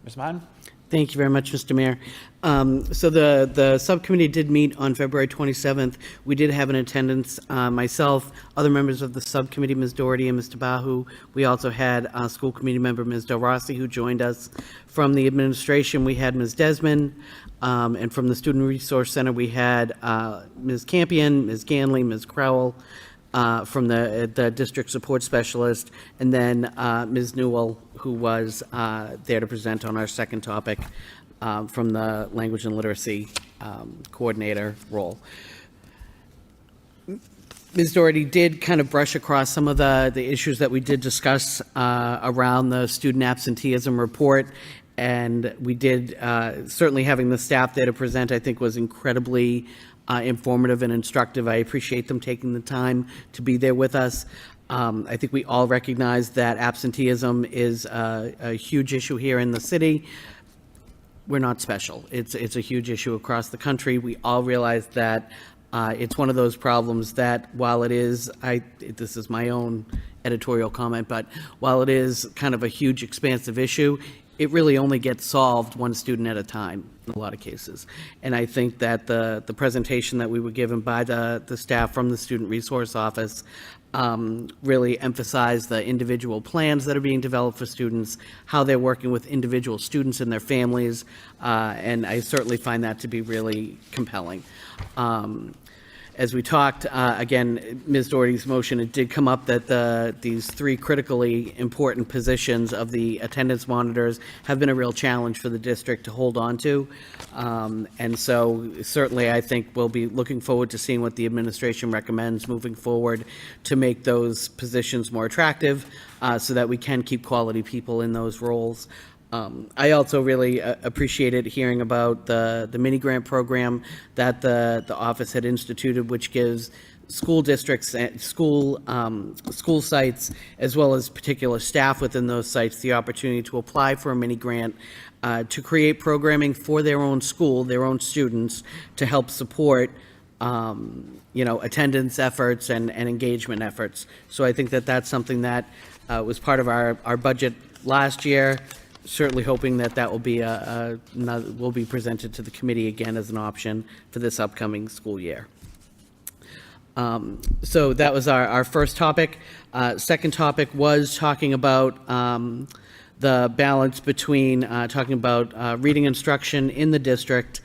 A: Ms. Martin?
K: Thank you very much, Mr. Mayor. So the subcommittee did meet on February 27th. We did have an attendance, myself, other members of the subcommittee, Ms. Doherty and Mr. Bahu. We also had school committee member Ms. Del Rossi, who joined us. From the administration, we had Ms. Desmond, and from the Student Resource Center, we had Ms. Campion, Ms. Ganley, Ms. Crowell, from the district support specialist, and then Ms. Newell, who was there to present on our second topic from the language and literacy coordinator role. Ms. Doherty did kind of brush across some of the issues that we did discuss around the student absenteeism report, and we did, certainly having the staff there to present, I think was incredibly informative and instructive. I appreciate them taking the time to be there with us. I think we all recognize that absenteeism is a huge issue here in the city. We're not special. It's a huge issue across the country. We all realize that it's one of those problems that while it is, this is my own editorial comment, but while it is kind of a huge expansive issue, it really only gets solved one student at a time in a lot of cases. And I think that the presentation that we were given by the staff from the Student Resource Office really emphasized the individual plans that are being developed for students, how they're working with individual students and their families, and I certainly find that to be really compelling. As we talked, again, Ms. Doherty's motion, it did come up that these three critically important positions of the attendance monitors have been a real challenge for the district to hold on to. And so certainly I think we'll be looking forward to seeing what the administration recommends moving forward to make those positions more attractive so that we can keep quality people in those roles. I also really appreciated hearing about the mini grant program that the office had instituted, which gives school districts and school sites, as well as particular staff within those sites, the opportunity to apply for a mini grant to create programming for their own school, their own students, to help support attendance efforts and engagement efforts. So I think that that's something that was part of our budget last year. Certainly hoping that will be will be presented to the committee again as an option for this upcoming school year. So that was our first topic. Second topic was talking about the balance between talking about reading instruction in the district.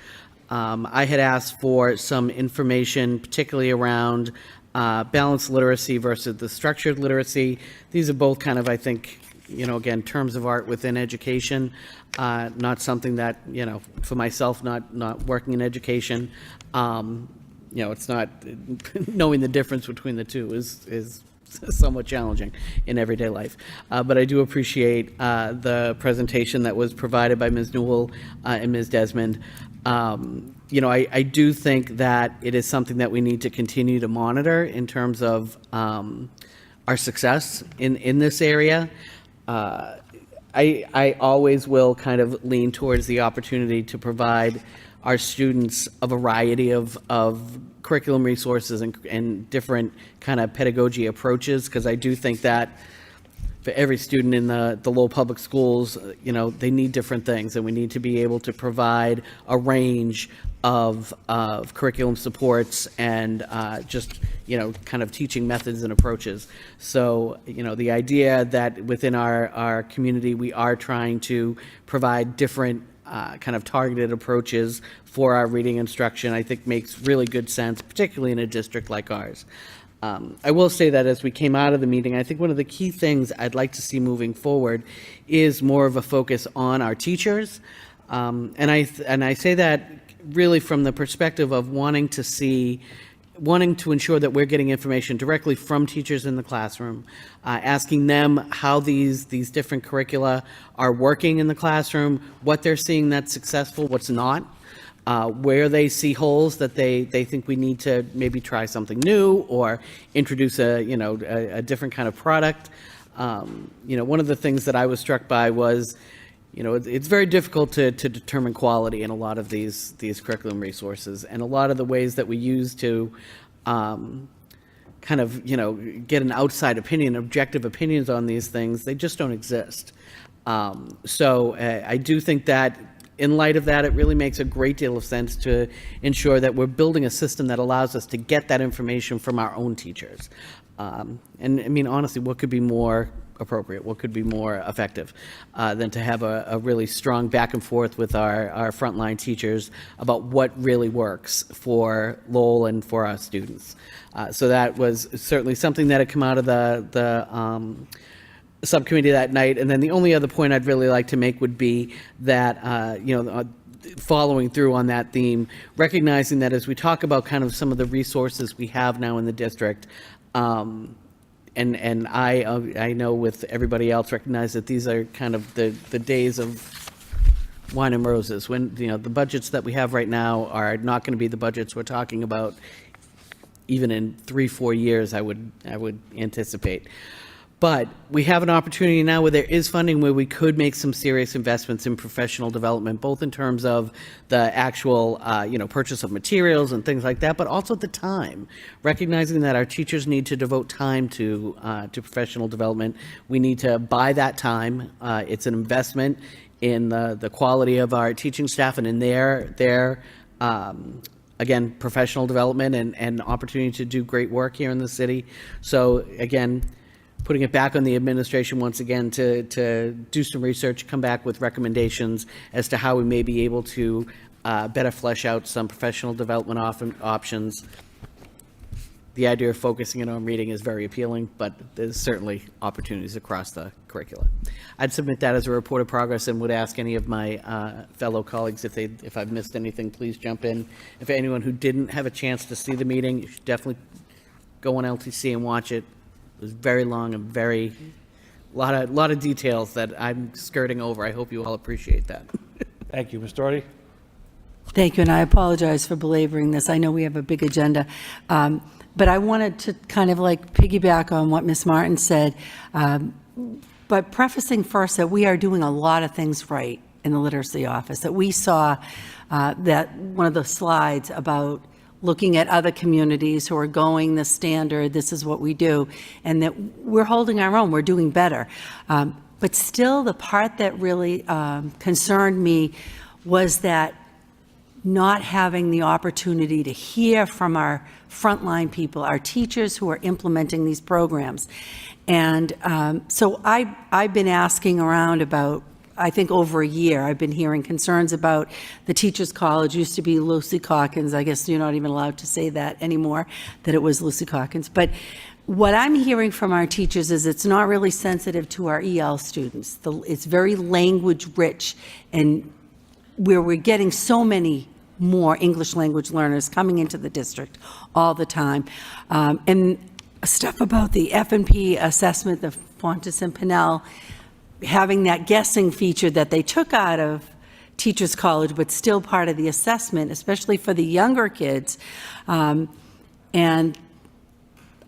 K: I had asked for some information, particularly around balanced literacy versus the structured literacy. These are both kind of, I think, again, terms of art within education, not something that, for myself, not working in education, it's not, knowing the difference between the two is somewhat challenging in everyday life. But I do appreciate the presentation that was provided by Ms. Newell and Ms. Desmond. I do think that it is something that we need to continue to monitor in terms of our success in this area. I always will kind of lean towards the opportunity to provide our students a variety of curriculum resources and different kind of pedagogy approaches, because I do think that for every student in the Lowell Public Schools, they need different things, and we need to be able to provide a range of curriculum supports and just, kind of teaching methods and approaches. So, the idea that within our community, we are trying to provide different kind of targeted approaches for our reading instruction, I think makes really good sense, particularly in a district like ours. I will say that as we came out of the meeting, I think one of the key things I'd like to see moving forward is more of a focus on our teachers. And I say that really from the perspective of wanting to ensure that we're getting information directly from teachers in the classroom, asking them how these different curricula are working in the classroom, what they're seeing that's successful, what's not, where they see holes that they think we need to maybe try something new or introduce a different kind of product. One of the things that I was struck by was, it's very difficult to determine quality in a lot of these curriculum resources, and a lot of the ways that we use to kind of, get an outside opinion, objective opinions on these things, they just don't exist. So I do think that in light of that, it really makes a great deal of sense to ensure that we're building a system that allows us to get that information from our own teachers. And I mean, honestly, what could be more appropriate, what could be more effective than to have a really strong back and forth with our frontline teachers about what really works for Lowell and for our students. So that was certainly something that had come out of the subcommittee that night. And then the only other point I'd really like to make would be that, following through on that theme, recognizing that as we talk about kind of some of the resources we have now in the district, and I know with everybody else recognize that these are kind of the days of wine and roses, when the budgets that we have right now are not going to be the budgets we're talking about even in 3-4 years, I would anticipate. But we have an opportunity now where there is funding where we could make some serious investments in professional development, both in terms of the actual, purchase of materials and things like that, but also the time. Recognizing that our teachers need to devote time to professional development, we need to buy that time. It's an investment in the quality of our teaching staff and in their again, professional development and opportunity to do great work here in the city. So again, putting it back on the administration once again to do some research, come back with recommendations as to how we may be able to better flesh out some professional development options. The idea of focusing in on reading is very appealing, but there's certainly opportunities across the curricula. I'd submit that as a report of progress and would ask any of my fellow colleagues if I've missed anything, please jump in. If anyone who didn't have a chance to see the meeting, you should definitely go on LTC and watch it. It was very long and a lot of details that I'm skirting over. I hope you all appreciate that.
A: Thank you. Ms. Doherty?
H: Thank you, and I apologize for belaboring this. I know we have a big agenda. But I wanted to kind of like piggyback on what Ms. Martin said, but prefacing first that we are doing a lot of things right in the literacy office, that we saw that one of the slides about looking at other communities who are going the standard, this is what we do, and that we're holding our own, we're doing better. But still, the part that really concerned me was that not having the opportunity to hear from our frontline people, our teachers who are implementing these programs. And so I've been asking around about, I think over a year, I've been hearing concerns about the Teachers College, used to be Lucy Calkins. I guess you're not even allowed to say that anymore, that it was Lucy Calkins. But what I'm hearing from our teachers is it's not really sensitive to our EL students. It's very language rich, and where we're getting so many more English language learners coming into the district all the time. And stuff about the F&P assessment, the Fontes and Pinnell, having that guessing feature that they took out of Teachers College, but still part of the assessment, especially for the younger kids. And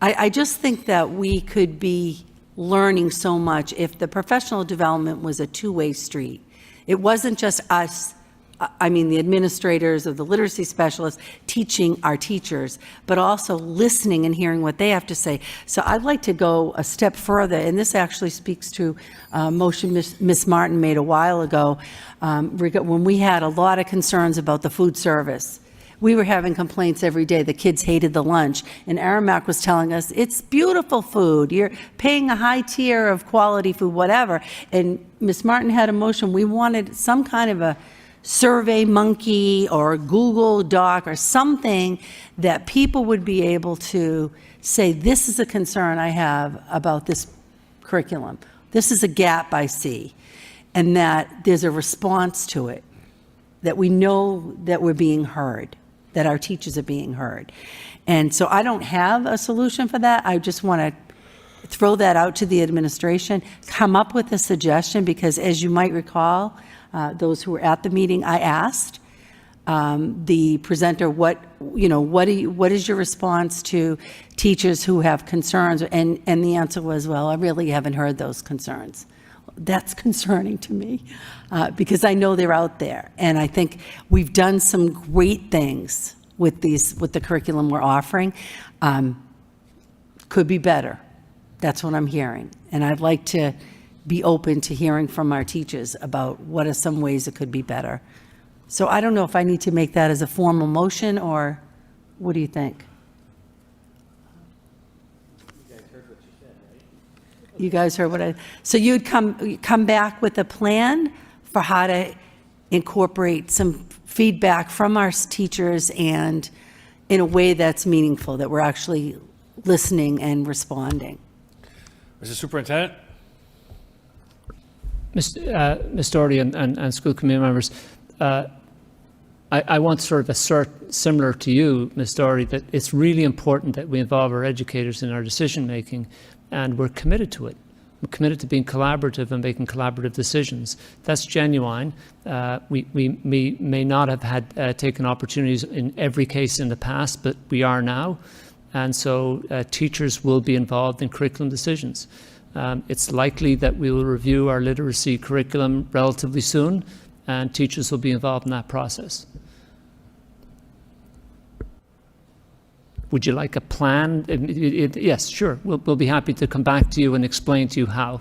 H: I just think that we could be learning so much if the professional development was a two-way street. It wasn't just us the administrators of the literacy specialists teaching our teachers, but also listening and hearing what they have to say. So I'd like to go a step further, and this actually speaks to a motion Ms. Martin made a while ago, when we had a lot of concerns about the food service. We were having complaints every day. The kids hated the lunch. And Aramac was telling us, it's beautiful food. You're paying a high tier of quality food, whatever. And Ms. Martin had a motion. We wanted some kind of a Survey Monkey or Google Doc or something that people would be able to say, this is a concern I have about this curriculum. This is a gap I see. And that there's a response to it, that we know that we're being heard, that our teachers are being heard. And so I don't have a solution for that. I just want to throw that out to the administration, come up with a suggestion, because as you might recall, those who were at the meeting, I asked the presenter, what is your response to teachers who have concerns? And the answer was, well, I really haven't heard those concerns. That's concerning to me because I know they're out there. And I think we've done some great things with the curriculum we're offering. Could be better. That's what I'm hearing. And I'd like to be open to hearing from our teachers about what are some ways it could be better. So I don't know if I need to make that as a formal motion, or what do you think? You guys heard what I, so you'd come back with a plan for how to incorporate some feedback from our teachers and in a way that's meaningful, that we're actually listening and responding.
A: Mr. Superintendent?
G: Ms. Doherty and school committee members, I want to sort of assert, similar to you, Ms. Doherty, that it's really important that we involve our educators in our decision making, and we're committed to it. We're committed to being collaborative and making collaborative decisions. That's genuine. We may not have had taken opportunities in every case in the past, but we are now. And so teachers will be involved in curriculum decisions. It's likely that we will review our literacy curriculum relatively soon, and teachers will be involved in that process. Would you like a plan? Yes, sure. We'll be happy to come back to you and explain to you how.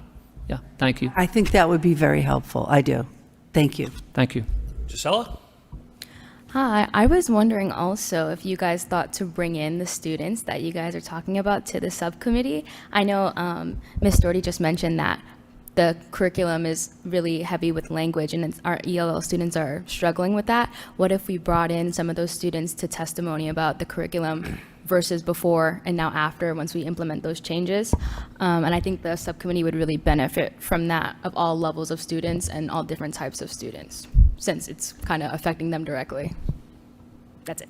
G: Yeah, thank you.
H: I think that would be very helpful. I do. Thank you.
G: Thank you.
A: Gisela?
L: Hi, I was wondering also if you guys thought to bring in the students that you guys are talking about to the subcommittee. I know Ms. Doherty just mentioned that the curriculum is really heavy with language and our ELL students are struggling with that. What if we brought in some of those students to testimony about the curriculum versus before and now after, once we implement those changes? And I think the subcommittee would really benefit from that, of all levels of students and all different types of students, since it's kind of affecting them directly. That's it.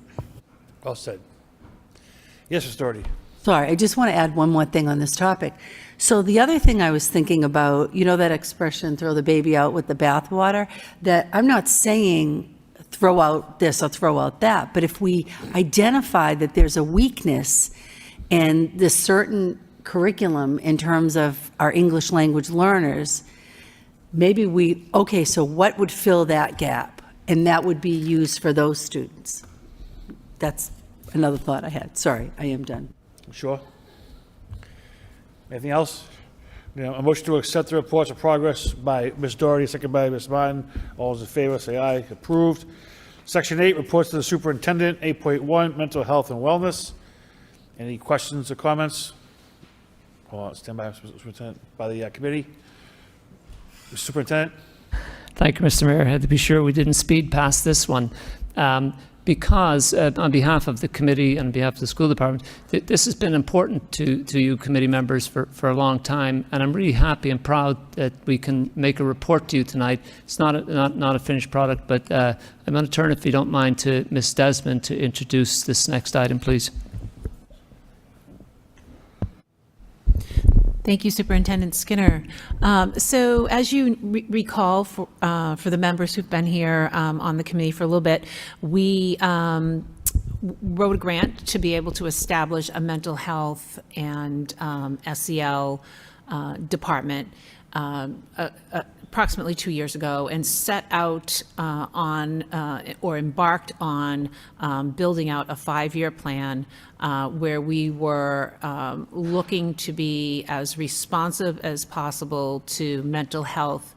A: Well said. Yes, Mr. Doherty?
H: Sorry, I just want to add one more thing on this topic. So the other thing I was thinking about, you know that expression, throw the baby out with the bathwater, that I'm not saying throw out this or throw out that, but if we identify that there's a weakness in this certain curriculum in terms of our English language learners, maybe okay, so what would fill that gap? And that would be used for those students. That's another thought I had. Sorry, I am done.
A: Sure. Anything else? A motion to accept the reports of progress by Ms. Doherty, second by Ms. Martin. All those in favor, say aye. Approved. Section 8, reports to the superintendent. 8.1, mental health and wellness. Any questions or comments? Hold on, stand by, Superintendent, by the committee. Mr. Superintendent?
G: Thank you, Mr. Mayor. I had to be sure we didn't speed past this one. Because on behalf of the committee and on behalf of the school department, this has been important to you committee members for a long time, and I'm really happy and proud that we can make a report to you tonight. It's not a finished product, but I'm going to turn, if you don't mind, to Ms. Desmond to introduce this next item, please.
M: Thank you, Superintendent Skinner. So as you recall, for the members who've been here on the committee for a little bit, we wrote a grant to be able to establish a mental health and SEL department approximately 2 years ago and set out or embarked on building out a 5-year plan where we were looking to be as responsive as possible to mental health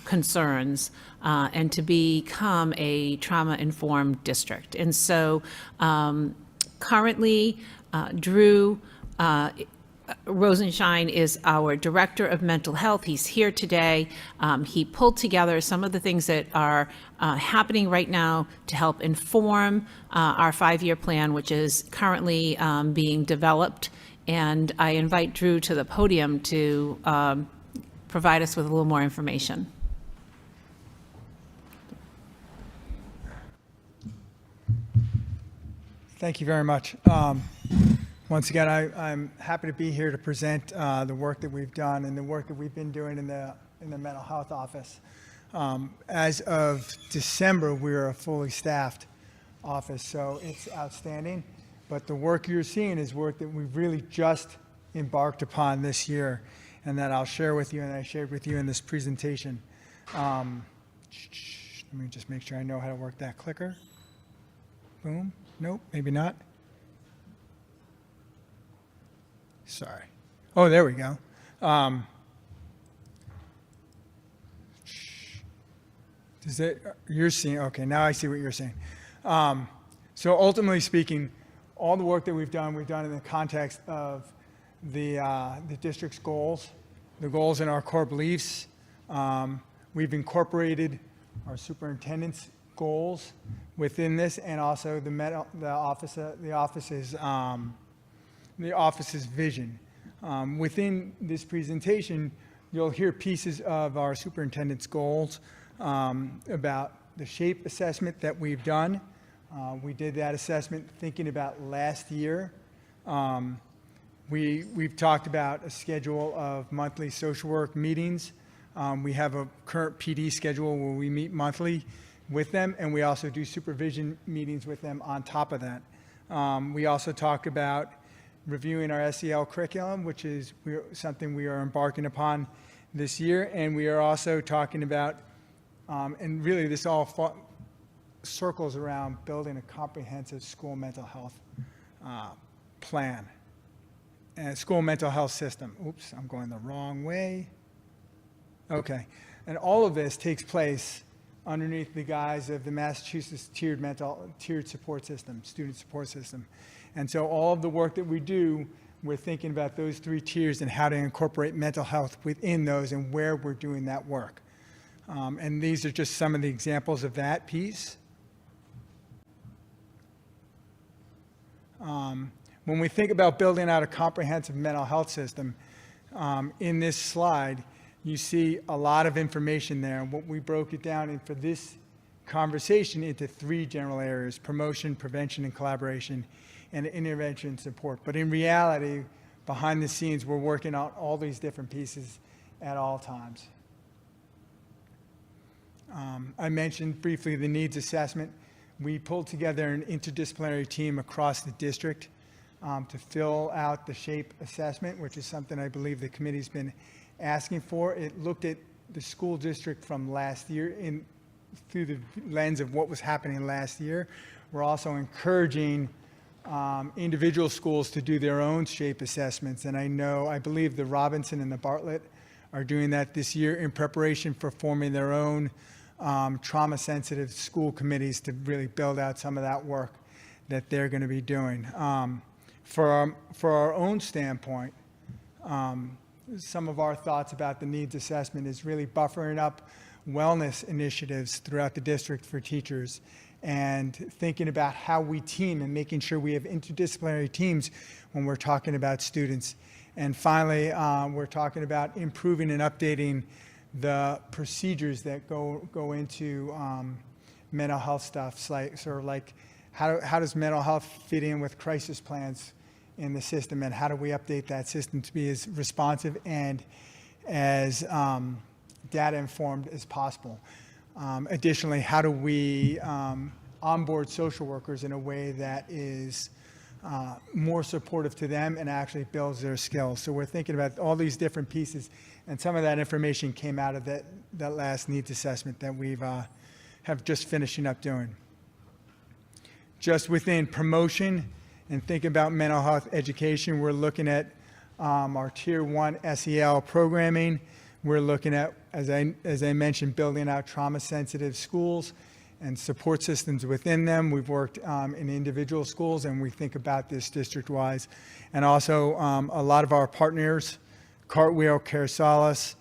M: concerns and to become a trauma-informed district. And so currently, Drew Rosenshine is our Director of Mental Health. He's here today. He pulled together some of the things that are happening right now to help inform our 5-year plan, which is currently being developed. And I invite Drew to the podium to provide us with a little more information.
N: Thank you very much. Once again, I'm happy to be here to present the work that we've done and the work that we've been doing in the mental health office. As of December, we are a fully staffed office, so it's outstanding. But the work you're seeing is work that we've really just embarked upon this year, and that I'll share with you, and I shared with you in this presentation. Let me just make sure I know how to work that clicker. Boom. Nope, maybe not. Sorry. Oh, there we go. Does it, you're seeing, okay, now I see what you're saying. So ultimately speaking, all the work that we've done in the context of the district's goals, the goals in our core beliefs. We've incorporated our superintendent's goals within this, and also the office's vision. Within this presentation, you'll hear pieces of our superintendent's goals about the SHAPE assessment that we've done. We did that assessment thinking about last year. We've talked about a schedule of monthly social work meetings. We have a current PD schedule where we meet monthly with them, and we also do supervision meetings with them on top of that. We also talk about reviewing our SEL curriculum, which is something we are embarking upon this year, and we are also talking about, and really this all circles around building a comprehensive school mental health plan and school mental health system. Oops, I'm going the wrong way. Okay, and all of this takes place underneath the guise of the Massachusetts tiered support system, student support system. And so all of the work that we do, we're thinking about those 3 tiers and how to incorporate mental health within those and where we're doing that work. And these are just some of the examples of that piece. When we think about building out a comprehensive mental health system, in this slide, you see a lot of information there. And what we broke it down in for this conversation into 3 general areas: promotion, prevention, and collaboration, and intervention and support. But in reality, behind the scenes, we're working on all these different pieces at all times. I mentioned briefly the needs assessment. We pulled together an interdisciplinary team across the district to fill out the SHAPE assessment, which is something I believe the committee's been asking for. It looked at the school district from last year through the lens of what was happening last year. We're also encouraging individual schools to do their own SHAPE assessments, and I believe the Robinson and the Bartlett are doing that this year in preparation for forming their own trauma-sensitive school committees to really build out some of that work that they're going to be doing. For our own standpoint, some of our thoughts about the needs assessment is really buffering up wellness initiatives throughout the district for teachers, and thinking about how we team and making sure we have interdisciplinary teams when we're talking about students. And finally, we're talking about improving and updating the procedures that go into mental health stuff, like how does mental health fit in with crisis plans in the system, and how do we update that system to be as responsive and as data informed as possible. Additionally, how do we onboard social workers in a way that is more supportive to them and actually builds their skills. So we're thinking about all these different pieces, and some of that information came out of last needs assessment that we've have just finishing up doing. Just within promotion and thinking about mental health education, we're looking at our Tier 1 SEL programming. We're looking at, as I mentioned, building out trauma-sensitive schools and support systems within them. We've worked in individual schools, and we think about this district-wise. And also, a lot of our partners, Cartwheel, Care Solace,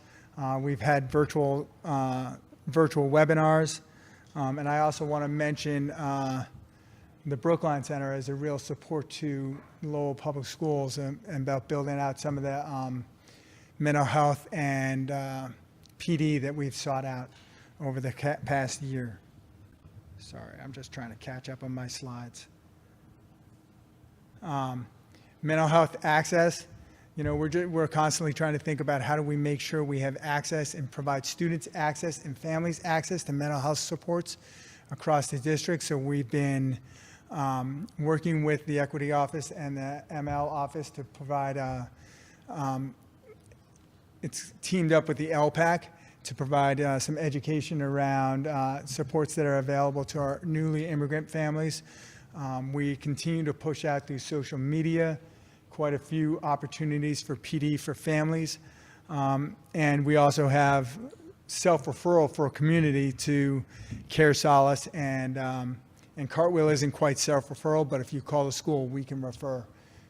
N: we've had virtual webinars. And I also want to mention the Brookline Center as a real support to Lowell Public Schools and about building out some of the mental health and PD that we've sought out over the past year. Sorry, I'm just trying to catch up on my slides. Mental health access, you know, we're constantly trying to think about how do we make sure we have access and provide students access and families access to mental health supports across the district. So we've been working with the Equity Office and the ML Office to provide it's teamed up with the LPAC to provide some education around supports that are available to our newly immigrant families. We continue to push out through social media, quite a few opportunities for PD for families. And we also have self-referral for a community to Care Solace, and Cartwheel isn't quite self-referral, but if you call the school, we can refer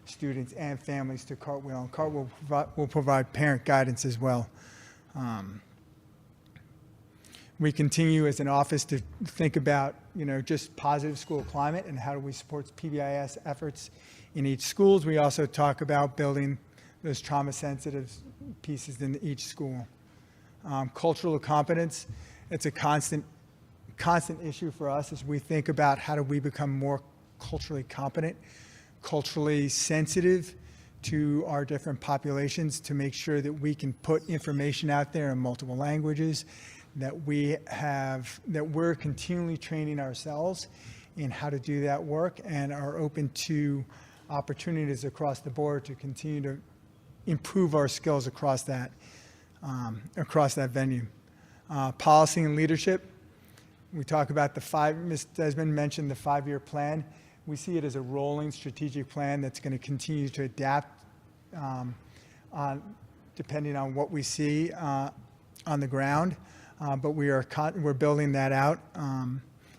N: students and families to Cartwheel, and Cartwheel will provide parent guidance as well. We continue as an office to think about, you know, just positive school climate and how do we support PBIS efforts in each schools. We also talk about building those trauma-sensitive pieces in each school. Cultural competence, it's a constant issue for us as we think about how do we become more culturally competent, culturally sensitive to our different populations to make sure that we can put information out there in multiple languages, that we're continually training ourselves in how to do that work and are open to opportunities across the board to continue to improve our skills across that venue. Policy and leadership. We talk about Ms. Desmond mentioned the 5-year plan. We see it as a rolling strategic plan that's going to continue to adapt depending on what we see on the ground. But we're building that out.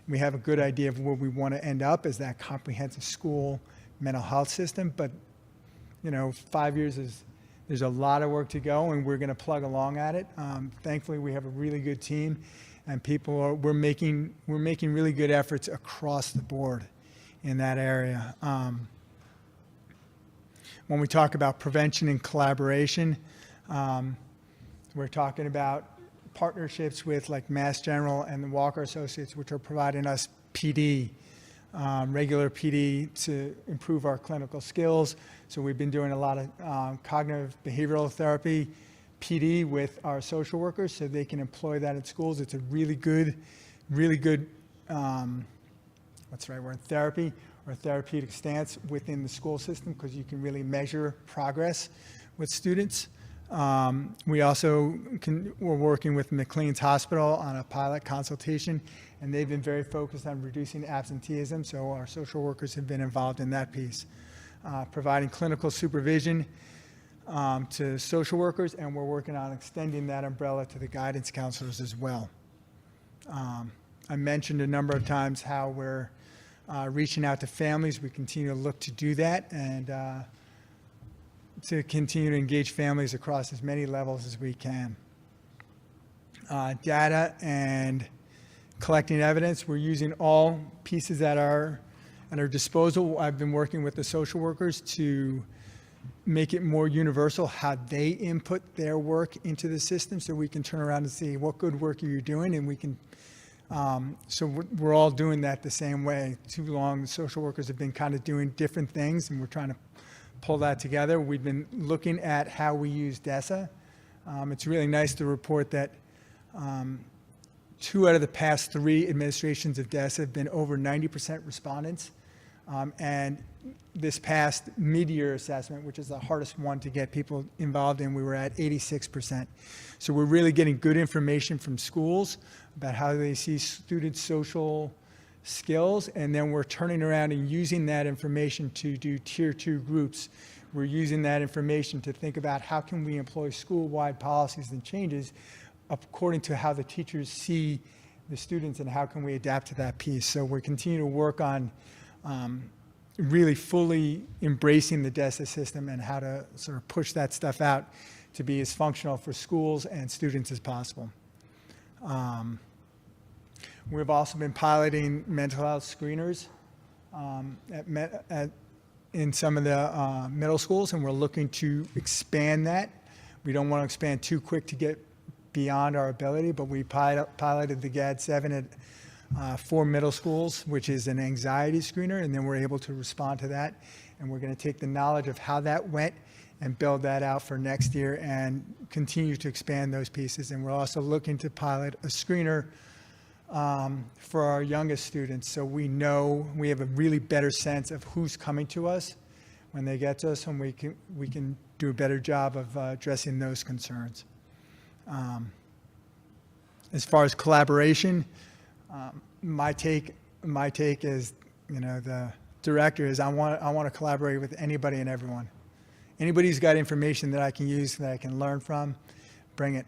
N: We have a good idea of where we want to end up as that comprehensive school mental health system. But, you know, 5 years there's a lot of work to go, and we're going to plug along at it. Thankfully, we have a really good team, and we're making really good efforts across the board in that area. When we talk about prevention and collaboration, we're talking about partnerships with like Mass General and the Walker Associates, which are providing us PD, regular PD to improve our clinical skills. So we've been doing a lot of cognitive behavioral therapy PD with our social workers so they can employ that at schools. It's a really good, what's the right word, therapy or therapeutic stance within the school system because you can really measure progress with students. We're working with McLean's Hospital on a pilot consultation, and they've been very focused on reducing absenteeism, so our social workers have been involved in that piece. Providing clinical supervision to social workers, and we're working on extending that umbrella to the guidance counselors as well. I mentioned a number of times how we're reaching out to families. We continue to look to do that and to continue to engage families across as many levels as we can. Data and collecting evidence. We're using all pieces at our disposal. I've been working with the social workers to make it more universal how they input their work into the system so we can turn around and see what good work are you doing, and we can so we're all doing that the same way. Too long the social workers have been kind of doing different things, and we're trying to pull that together. We've been looking at how we use DESA. It's really nice to report that 2 out of the past 3 administrations of DESA have been over 90% respondents And this past mid-year assessment, which is the hardest one to get people involved in, we were at 86%. So we're really getting good information from schools about how they see students' social skills, and then we're turning around and using that information to do tier 2 groups. We're using that information to think about how can we employ school-wide policies and changes according to how the teachers see the students and how can we adapt to that piece. So we're continuing to work on really fully embracing the DESA system and how to sort of push that stuff out to be as functional for schools and students as possible. We've also been piloting mental health screeners in some of the middle schools, and we're looking to expand that. We don't want to expand too quick to get beyond our ability, but we piloted the GAD-7 at 4 middle schools, which is an anxiety screener, and then we're able to respond to that. And we're going to take the knowledge of how that went and build that out for next year and continue to expand those pieces. And we're also looking to pilot a screener for our youngest students, so we know we have a really better sense of who's coming to us when they get to us, and we can do a better job of addressing those concerns. As far as collaboration, my take is, the director is I want to collaborate with anybody and everyone. Anybody who's got information that I can use, that I can learn from, bring it.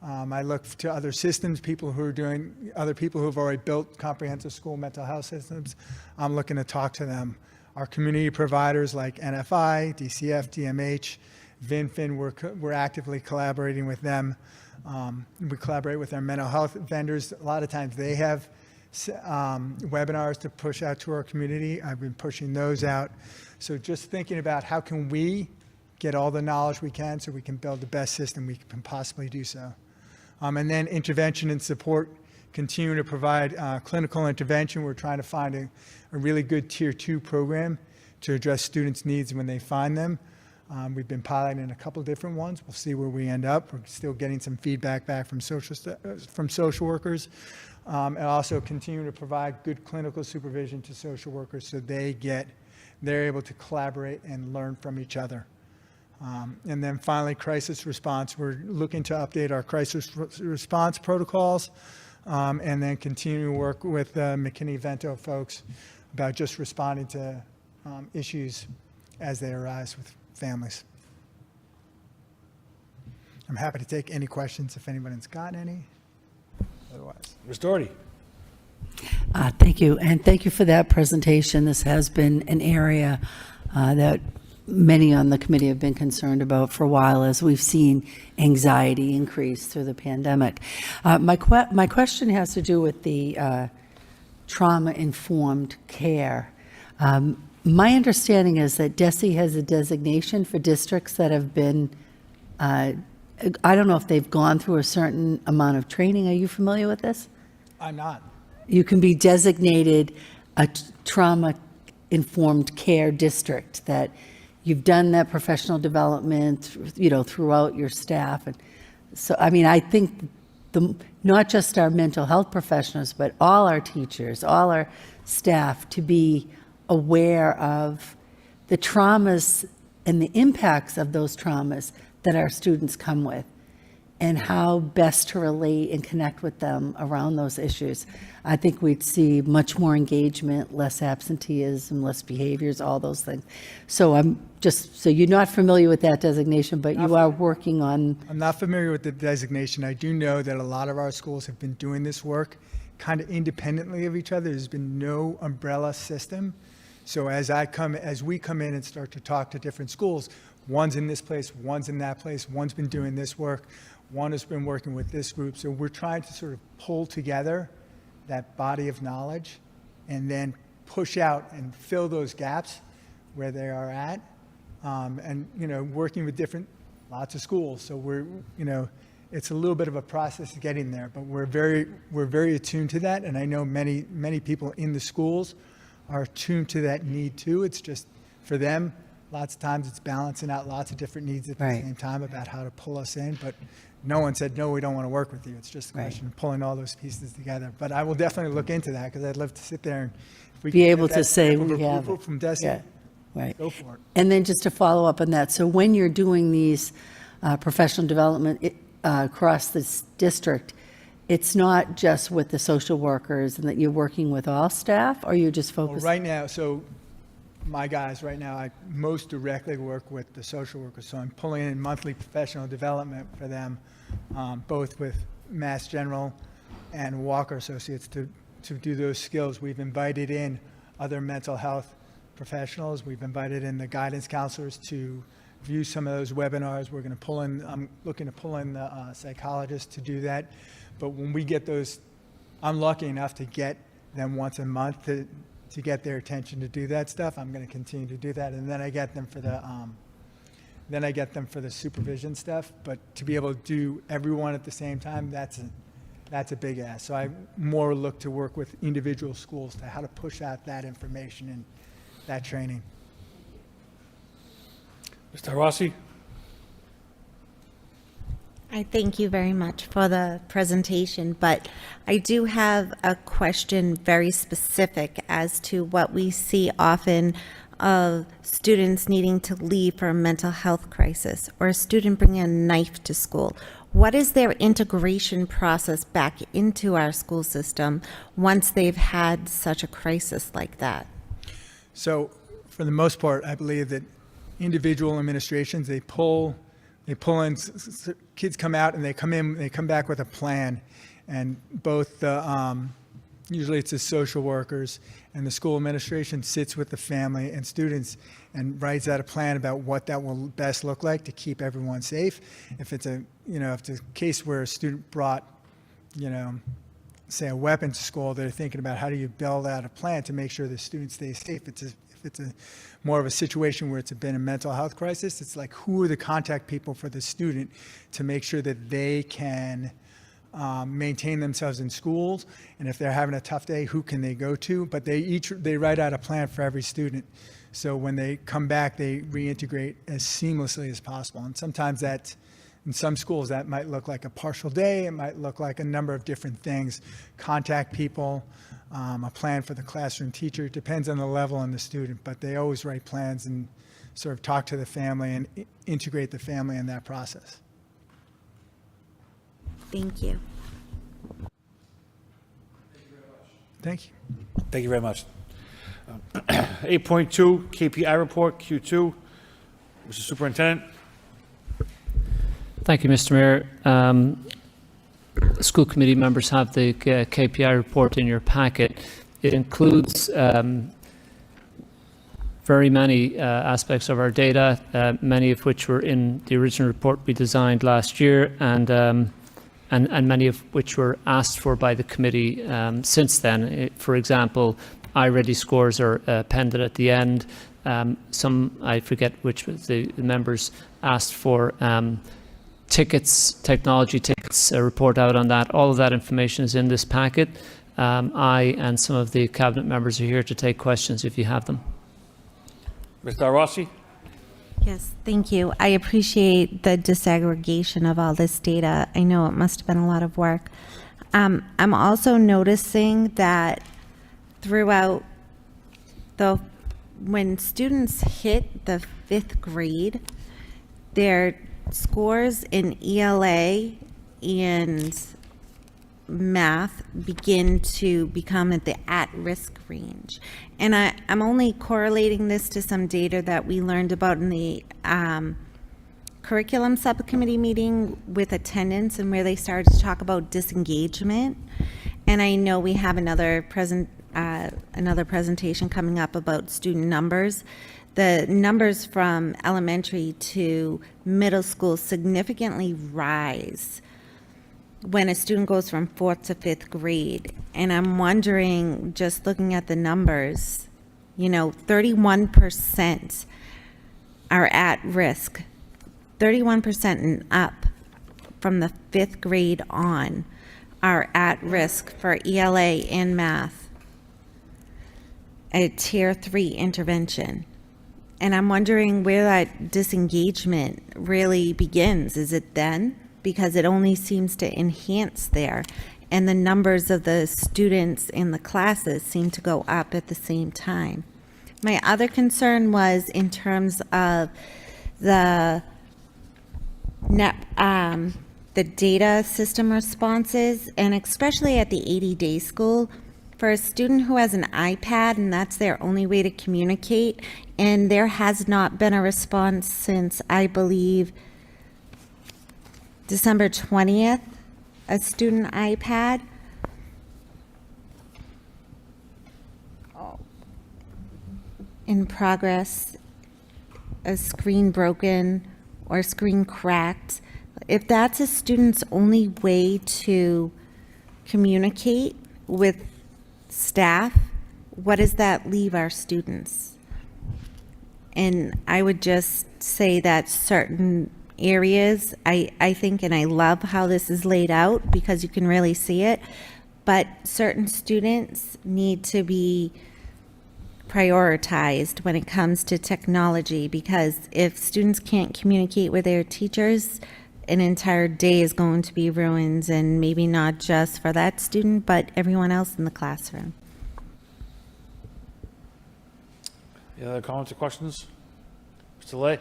N: I look to other systems, other people who have already built comprehensive school mental health systems. I'm looking to talk to them. Our community providers like NFI, DCF, DMH, VinFin, we're actively collaborating with them. We collaborate with our mental health vendors. A lot of times they have webinars to push out to our community. I've been pushing those out. So just thinking about how can we get all the knowledge we can so we can build the best system we can possibly do so. And then intervention and support, continue to provide clinical intervention. We're trying to find a really good tier 2 program to address students' needs when they find them. We've been piloting a couple different ones. We'll see where we end up. We're still getting some feedback back from social workers, and also continue to provide good clinical supervision to social workers so they're able to collaborate and learn from each other. And then finally, crisis response. We're looking to update our crisis response protocols, and then continue to work with McKinney-Vento folks about just responding to issues as they arise with families. I'm happy to take any questions if anybody's got any. Otherwise,
A: Ms. Doherty.
H: Thank you, and thank you for that presentation. This has been an area that many on the committee have been concerned about for a while as we've seen anxiety increase through the pandemic. My question has to do with the trauma-informed care. My understanding is that DESE has a designation for districts that have been, I don't know if they've gone through a certain amount of training. Are you familiar with this?
N: I'm not.
H: You can be designated a trauma-informed care district, that you've done that professional development, throughout your staff. And so, I think not just our mental health professionals, but all our teachers, all our staff, to be aware of the traumas and the impacts of those traumas that our students come with, and how best to relate and connect with them around those issues. I think we'd see much more engagement, less absenteeism, less behaviors, all those things. So so you're not familiar with that designation, but you are working on.
N: I'm not familiar with the designation. I do know that a lot of our schools have been doing this work kind of independently of each other. There's been no umbrella system. So as we come in and start to talk to different schools, one's in this place, one's in that place, one's been doing this work, one has been working with this group. So we're trying to sort of pull together that body of knowledge and then push out and fill those gaps where they are at, and working with lots of schools. So it's a little bit of a process getting there, but we're very attuned to that, and I know many people in the schools are attuned to that need too. It's just for them, Lots of times it's balancing out lots of different needs at the
H: Right.
N: same time about how to pull us in, but no one said, no, we don't want to work with you. It's just a
H: Right.
N: question of pulling all those pieces together. But I will definitely look into that, because I'd love to sit there and if we
H: Be
N: can get
H: able to
N: that
H: say
N: stamp of
H: we have
N: approval
H: it.
N: from Desi,
H: Yeah, right.
N: go for it.
H: And then just to follow up on that, so when you're doing these professional development across this district, it's not just with the social workers and that you're working with all staff, or you're just
N: Well,
H: focused?
N: right now, so my guys, right now, I most directly work with the social workers. So I'm pulling in monthly professional development for them, both with Mass General and Walker Associates to do those skills. We've invited in other mental health professionals. We've invited in the guidance counselors to view some of those webinars. We're going to pull in, I'm looking to pull in the psychologists to do that. But when we get those, I'm lucky enough to get them once a month to get their attention to do that stuff. I'm going to continue to do that, and then I get them for the supervision stuff. But to be able to do everyone at the same time, that's a big ask. So I more look to work with individual schools to how to push out that information and that training.
A: Mr. Rossi?
I: I thank you very much for the presentation, but I do have a question very specific as to what we see often of students needing to leave for a mental health crisis, or a student bringing a knife to school. What is their integration process back into our school system once they've had such a crisis like that?
N: So for the most part, I believe that individual administrations, they pull in, kids come out and they come back with a plan. And both usually it's the social workers and the school administration sits with the family and students and writes out a plan about what that will best look like to keep everyone safe. If it's if it's a case where a student brought, say a weapon to school, they're thinking about how do you build out a plan to make sure the student stays safe. If it's a more of a situation where it's been a mental health crisis, it's like, who are the contact people for the student to make sure that they can maintain themselves in schools, and if they're having a tough day, who can they go to? But they write out a plan for every student, so when they come back, they reintegrate as seamlessly as possible. And sometimes that, in some schools, that might look like a partial day. It might look like a number of different things. Contact people, a plan for the classroom teacher. It depends on the level and the student, but they always write plans and sort of talk to the family and integrate the family in that process.
I: Thank you.
N: Thank you.
A: Thank you very much. 8.2, KPI report, Q2. Mr. Superintendent?
G: Thank you, Mr. Mayor. School committee members have the KPI report in your packet. It includes very many aspects of our data, many of which were in the original report we designed last year, and many of which were asked for by the committee since then. For example, iReady scores are appended at the end. Some, I forget which the members asked for tickets, technology tickets, a report out on that. All of that information is in this packet. I and some of the cabinet members are here to take questions if you have them.
A: Mr. Rossi?
I: Yes, thank you. I appreciate the disaggregation of all this data. I know it must have been a lot of work. I'm also noticing that throughout when students hit the 5th grade, their scores in ELA and math begin to become at the at-risk range. And I'm only correlating this to some data that we learned about in the curriculum subcommittee meeting with attendance, and where they started to talk about disengagement. And I know we have another presentation coming up about student numbers. The numbers from elementary to middle school significantly rise when a student goes from 4th to 5th grade. And I'm wondering, just looking at the numbers, 31% are at risk. 31% and up from the 5th grade on are at risk for ELA and math, a Tier 3 intervention. And I'm wondering where that disengagement really begins. Is it then? Because it only seems to enhance there. And the numbers of the students in the classes seem to go up at the same time. My other concern was in terms of the the data system responses, and especially at the 80-day school, for a student who has an iPad and that's their only way to communicate, and there has not been a response since, I believe, December 20th, a student iPad. In progress, a screen broken or screen cracked. If that's a student's only way to communicate with staff, what does that leave our students? And I would just say that certain areas, I think, and I love how this is laid out because you can really see it, but certain students need to be prioritized when it comes to technology, because if students can't communicate with their teachers, an entire day is going to be ruined, and maybe not just for that student, but everyone else in the classroom.
A: Any other comments or questions? Mr. Lay?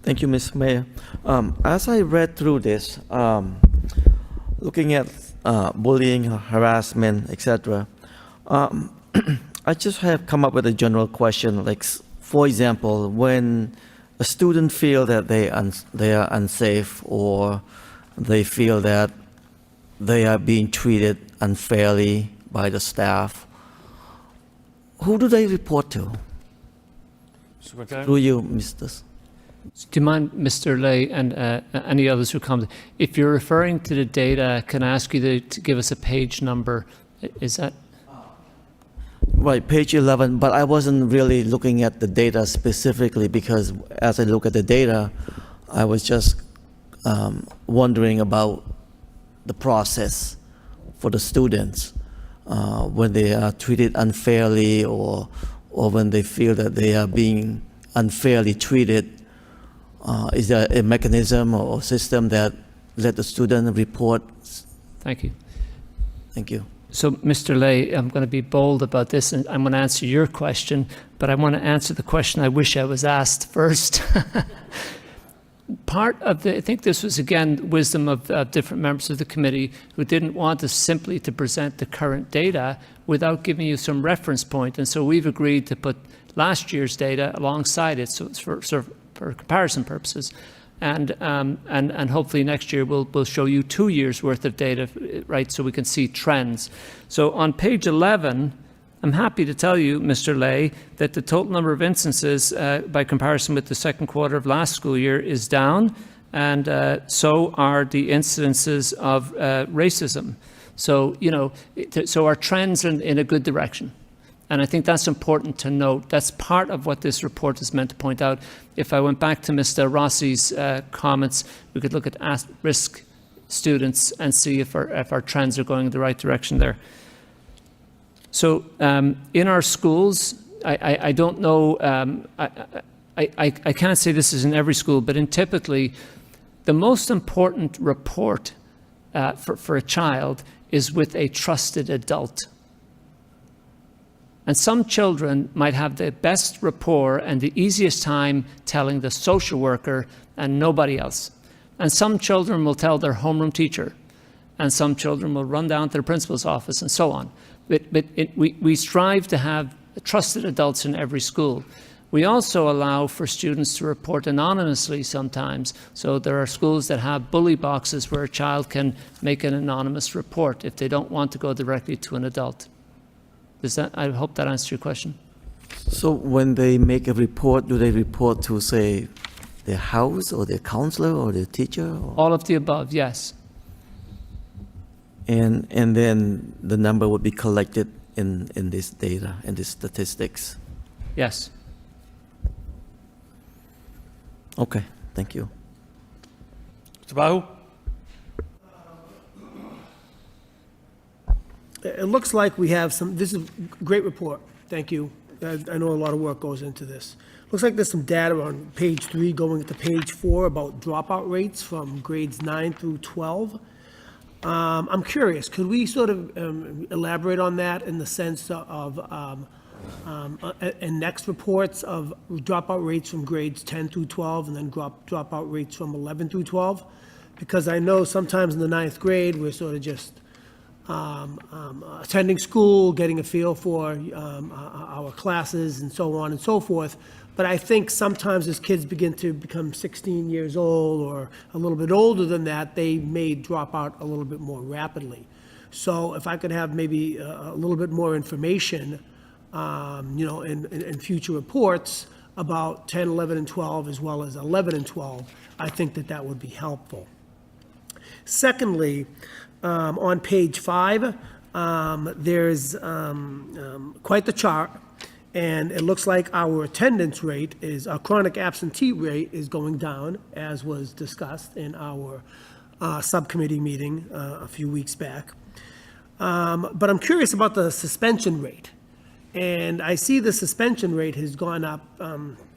F: Thank you, Ms. Mayor. As I read through this, looking at bullying, harassment, etc., I just have come up with a general question, like, for example, when a student feel that they are unsafe, or they feel that they are being treated unfairly by the staff, who do they report to?
A: Superintendent?
F: Through you, Mr.
G: Do you mind, Mr. Lay, and any others who come? If you're referring to the data, can I ask you to give us a page number? Is that?
F: Right, page 11, but I wasn't really looking at the data specifically, because as I look at the data, I was just wondering about the process for the students when they are treated unfairly, or when they feel that they are being unfairly treated. Is there a mechanism or system that let the student report?
G: Thank you.
F: Thank you.
G: So, Mr. Lay, I'm going to be bold about this, and I'm going to answer your question, but I want to answer the question I wish I was asked first. Part of I think this was, again, wisdom of different members of the committee who didn't want us simply to present the current data without giving you some reference point. And so we've agreed to put last year's data alongside it, so it's for comparison purposes. And hopefully next year we'll show you 2 years worth of data, right, so we can see trends. So on page 11, I'm happy to tell you, Mr. Lay, that the total number of instances by comparison with the second quarter of last school year is down, and so are the incidences of racism. So, you know, so our trends are in a good direction. And I think that's important to note. That's part of what this report is meant to point out. If I went back to Mr. Rossi's comments, we could look at at-risk students and see if our trends are going in the right direction there. So in our schools, I don't know, I can't say this is in every school, but in typically, the most important report for a child is with a trusted adult. And some children might have the best rapport and the easiest time telling the social worker and nobody else. And some children will tell their homeroom teacher, and some children will run down to the principal's office, and so on. But we strive to have trusted adults in every school. We also allow for students to report anonymously sometimes. So there are schools that have bully boxes where a child can make an anonymous report if they don't want to go directly to an adult. I hope that answers your question.
F: So when they make a report, do they report to, say, their house or their counselor or their teacher? Or?
G: All of the above, yes.
F: And then the number would be collected in this data, in these statistics?
G: Yes.
F: Okay, thank you.
A: Mr. Bahu?
C: It looks like we have this is a great report. Thank you I know a lot of work goes into this. Looks like there's some data on page 3 going to page 4 about dropout rates from grades 9 through 12. I'm curious, could we sort of elaborate on that in the sense of, in next reports of dropout rates from grades 10 through 12 and then dropout rates from 11 through 12? Because I know sometimes in the 9th grade, we're sort of just attending school, getting a feel for our classes and so on and so forth. But I think sometimes as kids begin to become 16 years old or a little bit older than that, they may drop out a little bit more rapidly. So if I could have maybe a little bit more information, in future reports about 10, 11, and 12, as well as 11 and 12, I think that would be helpful. Secondly, on page 5, there's quite the chart, and it looks like our attendance rate our chronic absentee rate is going down, as was discussed in our subcommittee meeting a few weeks back. But I'm curious about the suspension rate. And I see the suspension rate has gone up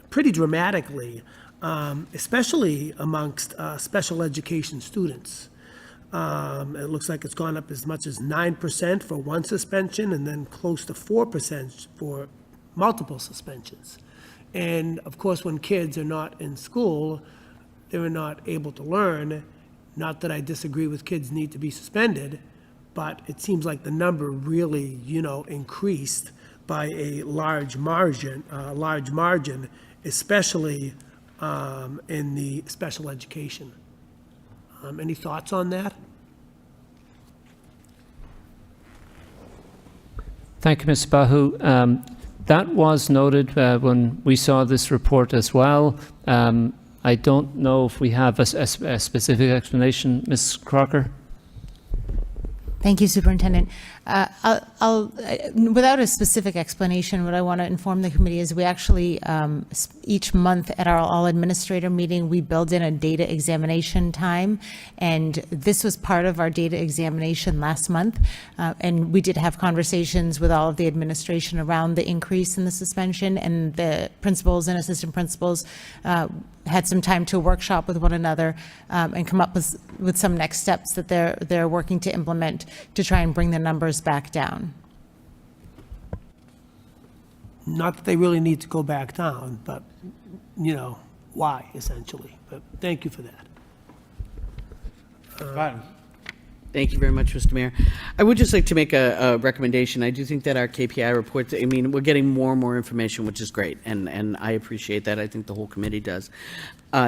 C: pretty dramatically, especially amongst special education students. It looks like it's gone up as much as 9% for one suspension and then close to 4% for multiple suspensions. And of course, when kids are not in school, they're not able to learn. Not that I disagree with kids need to be suspended, but it seems like the number really, increased by a large margin, especially in the special education. Any thoughts on that?
G: Thank you, Mr. Bahu. That was noted when we saw this report as well. I don't know if we have a specific explanation. Ms. Crocker?
M: Thank you, Superintendent. Without a specific explanation, what I want to inform the committee is we actually, each month at our all-administrator meeting, we build in a data examination time, and this was part of our data examination last month, and we did have conversations with all of the administration around the increase in the suspension, and the principals and assistant principals had some time to workshop with one another and come up with some next steps that they're working to implement to try and bring the numbers back down.
C: Not that they really need to go back down, but, why, essentially. But thank you for that.
A: Fine.
K: Thank you very much, Mr. Mayor. I would just like to make a recommendation. I do think that our KPI reports, we're getting more and more information, which is great, and I appreciate that. I think the whole committee does.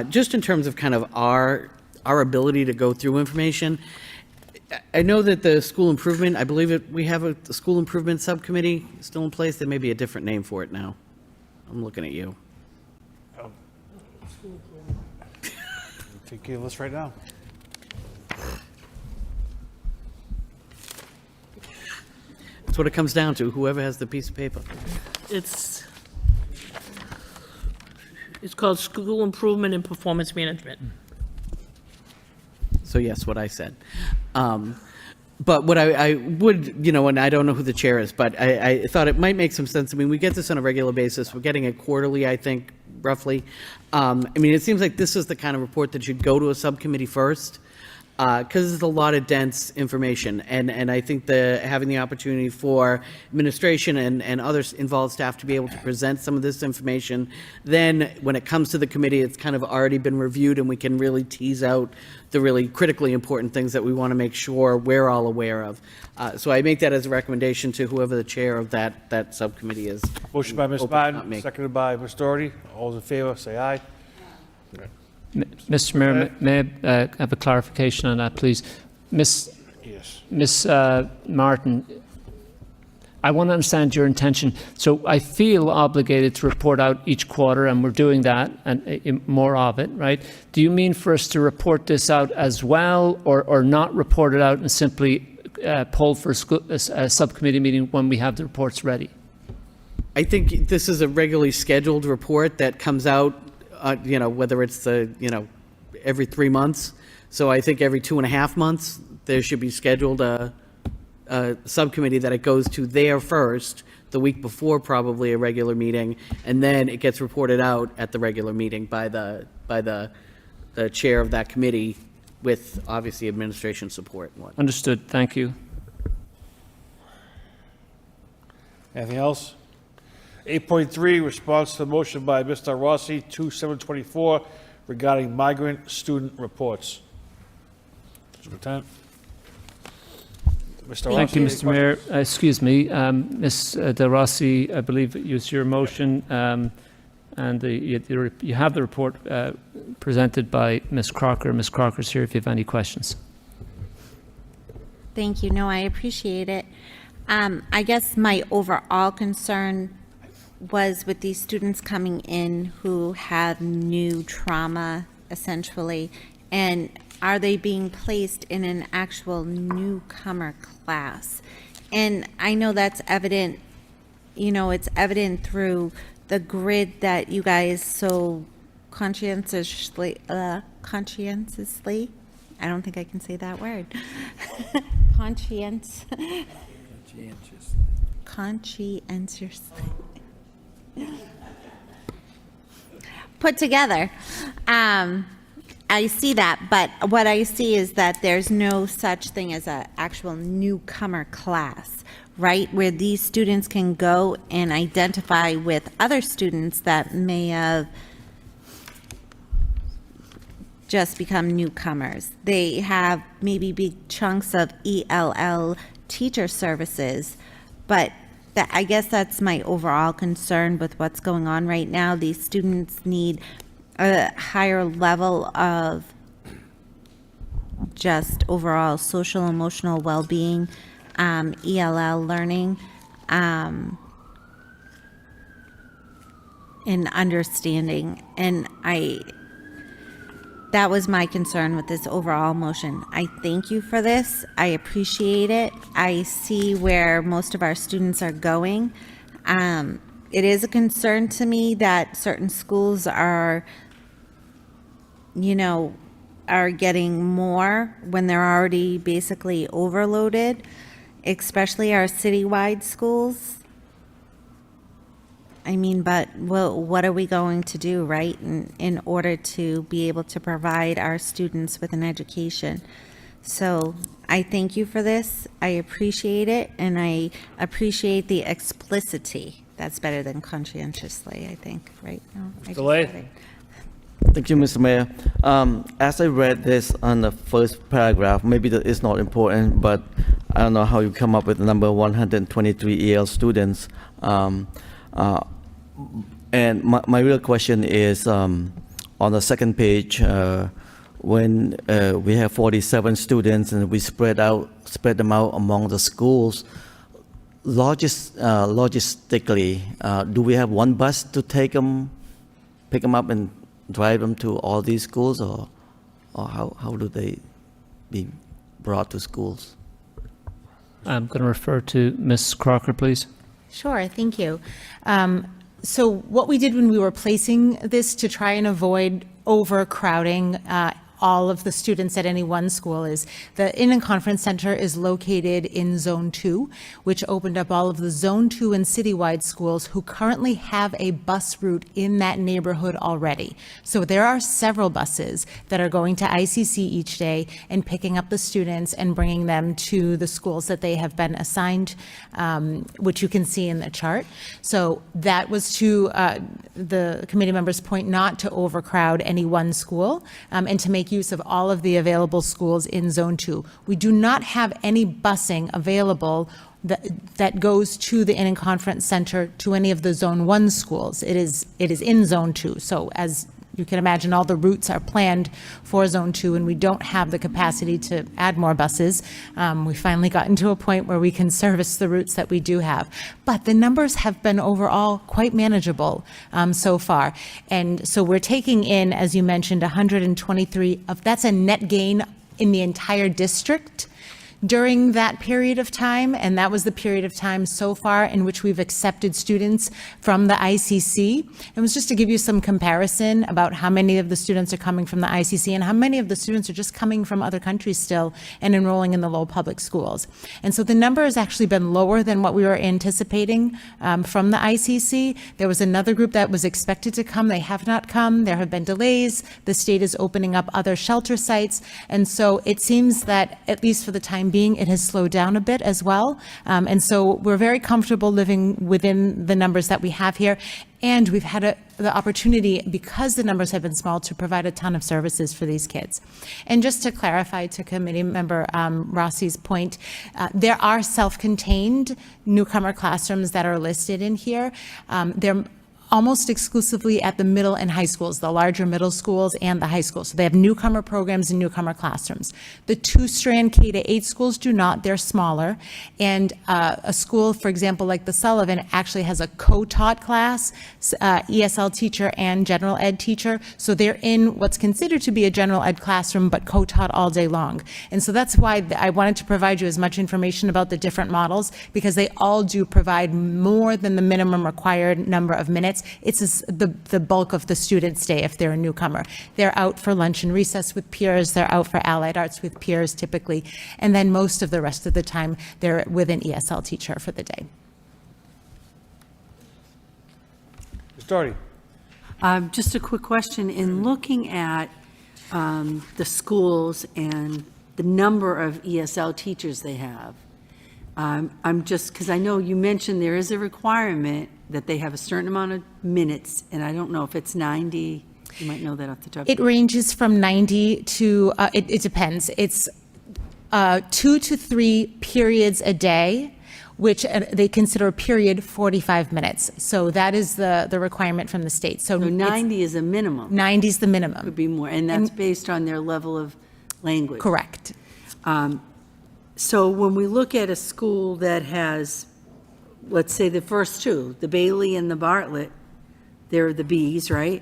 K: Just in terms of kind of our ability to go through information, I know that the school improvement, I believe we have a school improvement subcommittee still in place. There may be a different name for it now. I'm looking at you.
A: Take your list right now.
K: That's what it comes down to, whoever has the piece of paper.
B: It's called School Improvement and Performance Management.
K: So yes, what I said. But what I would, and I don't know who the chair is, but I thought it might make some sense. We get this on a regular basis. We're getting it quarterly, I think, roughly. It seems like this is the kind of report that should go to a subcommittee first, because there's a lot of dense information. And I think having the opportunity for administration and other involved staff to be able to present some of this information, then when it comes to the committee, it's kind of already been reviewed and we can really tease out the really critically important things that we want to make sure we're all aware of. So I make that as a recommendation to whoever the chair of that subcommittee is.
A: Motion by Ms.
K: Hope it's not
A: Biden,
K: me.
A: seconded by Ms. Doherty. All those in favor, say aye.
G: Mr. Mayor, may I have a clarification on that, please? Ms. Martin, I want to understand your intention. So I feel obligated to report out each quarter, and we're doing that, and more of it, right? Do you mean for us to report this out as well, or not report it out and simply poll for a subcommittee meeting when we have the reports ready?
K: I think this is a regularly scheduled report that comes out, whether it's every 3 months. So I think every 2.5 months, there should be scheduled a subcommittee that it goes to there first, the week before probably a regular meeting, and then it gets reported out at the regular meeting by the chair of that committee with obviously administration support and whatnot.
G: Understood, thank you.
A: Anything else? 8.3, response to the motion by Mr. Rossi, 2/7/24, regarding migrant student reports. Mr. Lieutenant? Mr. Rossi?
G: Thank you,
A: any
G: Mr. Mayor. Excuse me, Ms. De Rossi, I believe it was your motion, and you have the report presented by Ms. Crocker. Ms. Crocker's here if you have any questions.
I: Thank you. No, I appreciate it. I guess my overall concern was with these students coming in who have new trauma, essentially, and are they being placed in an actual newcomer class? And I know that's evident, it's evident through the grid that you guys so conscientiously, I don't think I can say that word. Conscientiously put together. I see that, but what I see is that there's no such thing as an actual newcomer class, right? Where these students can go and identify with other students that may have just become newcomers. They have maybe big chunks of ELL teacher services, but I guess that's my overall concern with what's going on right now. These students need a higher level of just overall social emotional well-being, ELL learning, and understanding. And that was my concern with this overall motion. I thank you for this. I appreciate it. I see where most of our students are going. It is a concern to me that certain schools are getting more when they're already basically overloaded, especially our citywide schools. I mean, but what are we going to do, right, in order to be able to provide our students with an education? So I thank you for this. I appreciate it, and I appreciate the explicitity. That's better than conscientiously, I think, right? No, I just
A: Delay.
I: said it.
F: Thank you, Mr. Mayor. As I read this on the first paragraph, maybe that is not important, but I don't know how you come up with the number 123 EL students. And my real question is, on the second page, when we have 47 students and we spread them out among the schools, logistically, do we have one bus to pick them up and drive them to all these schools, or how do they be brought to schools?
G: I'm going to refer to Ms. Crocker, please.
M: Sure, thank you. So what we did when we were placing this to try and avoid overcrowding all of the students at any one school is the Inn and Conference Center is located in Zone 2, which opened up all of the Zone 2 and citywide schools who currently have a bus route in that neighborhood already. So there are several buses that are going to ICC each day and picking up the students and bringing them to the schools that they have been assigned, which you can see in the chart. So that was to the committee members' point, not to overcrowd any one school, and to make use of all of the available schools in Zone 2. We do not have any busing available that goes to the Inn and Conference Center to any of the Zone 1 schools. It is in Zone 2. So as you can imagine, all the routes are planned for Zone 2, and we don't have the capacity to add more buses. We finally gotten to a point where we can service the routes that we do have. But the numbers have been overall quite manageable so far. And so we're taking in, as you mentioned, 123 that's a net gain in the entire district. during that period of time, and that was the period of time so far in which we've accepted students from the ICC. It was just to give you some comparison about how many of the students are coming from the ICC and how many of the students are just coming from other countries still and enrolling in the Lowell Public Schools. And so the number has actually been lower than what we were anticipating from the ICC. There was another group that was expected to come. They have not come. There have been delays. The state is opening up other shelter sites. And so it seems that, at least for the time being, it has slowed down a bit as well. And so we're very comfortable living within the numbers that we have here. And we've had the opportunity, because the numbers have been small, to provide a ton of services for these kids. And just to clarify to committee member Rossi's point, there are self-contained newcomer classrooms that are listed in here. They're almost exclusively at the middle and high schools, the larger middle schools and the high schools. So they have newcomer programs and newcomer classrooms. The two-strand K-8 schools do not, they're smaller. And a school, for example, like the Sullivan, actually has a co-taught class, ESL teacher and general ed teacher. So they're in what's considered to be a general ed classroom, but co-taught all day long. And so that's why I wanted to provide you as much information about the different models, because they all do provide more than the minimum required number of minutes. It's the bulk of the student's day if they're a newcomer. They're out for lunch and recess with peers. They're out for allied arts with peers typically. And then most of the rest of the time, they're with an ESL teacher for the day.
A: Ms. Doherty?
H: Just a quick question. In looking at the schools and the number of ESL teachers they have, I'm just, because I know you mentioned there is a requirement that they have a certain amount of minutes, and I don't know if it's 90. You might know that off the top.
M: It ranges from 90 to, it depends. It's 2 to 3 periods a day, which they consider a period 45 minutes. So that is the requirement from the state. So
H: 90 is a minimum.
M: 90 is the minimum.
H: Could be more, and that's based on their level of language.
M: Correct.
H: So when we look at a school that has, let's say the first two, the Bailey and the Bartlett, they're the Bs, right?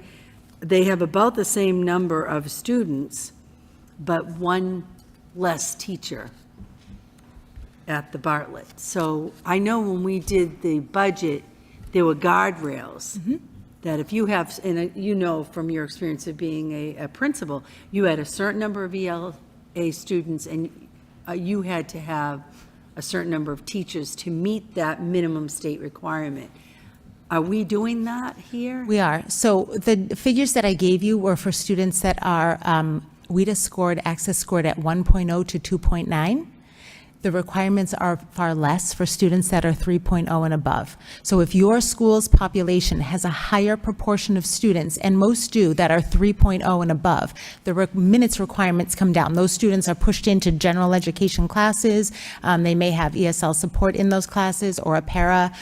H: They have about the same number of students, but one less teacher at the Bartlett. So I know when we did the budget, there were guardrails that if you have, and you know from your experience of being a principal, you had a certain number of ELA students and you had to have a certain number of teachers to meet that minimum state requirement. Are we doing that here?
M: We are. So the figures that I gave you were for students that are WIDA scored, access scored at 1.0 to 2.9. The requirements are far less for students that are 3.0 and above. So if your school's population has a higher proportion of students, and most do, that are 3.0 and above, the minutes requirements come down. Those students are pushed into general education classes. They may have ESL support in those classes or a para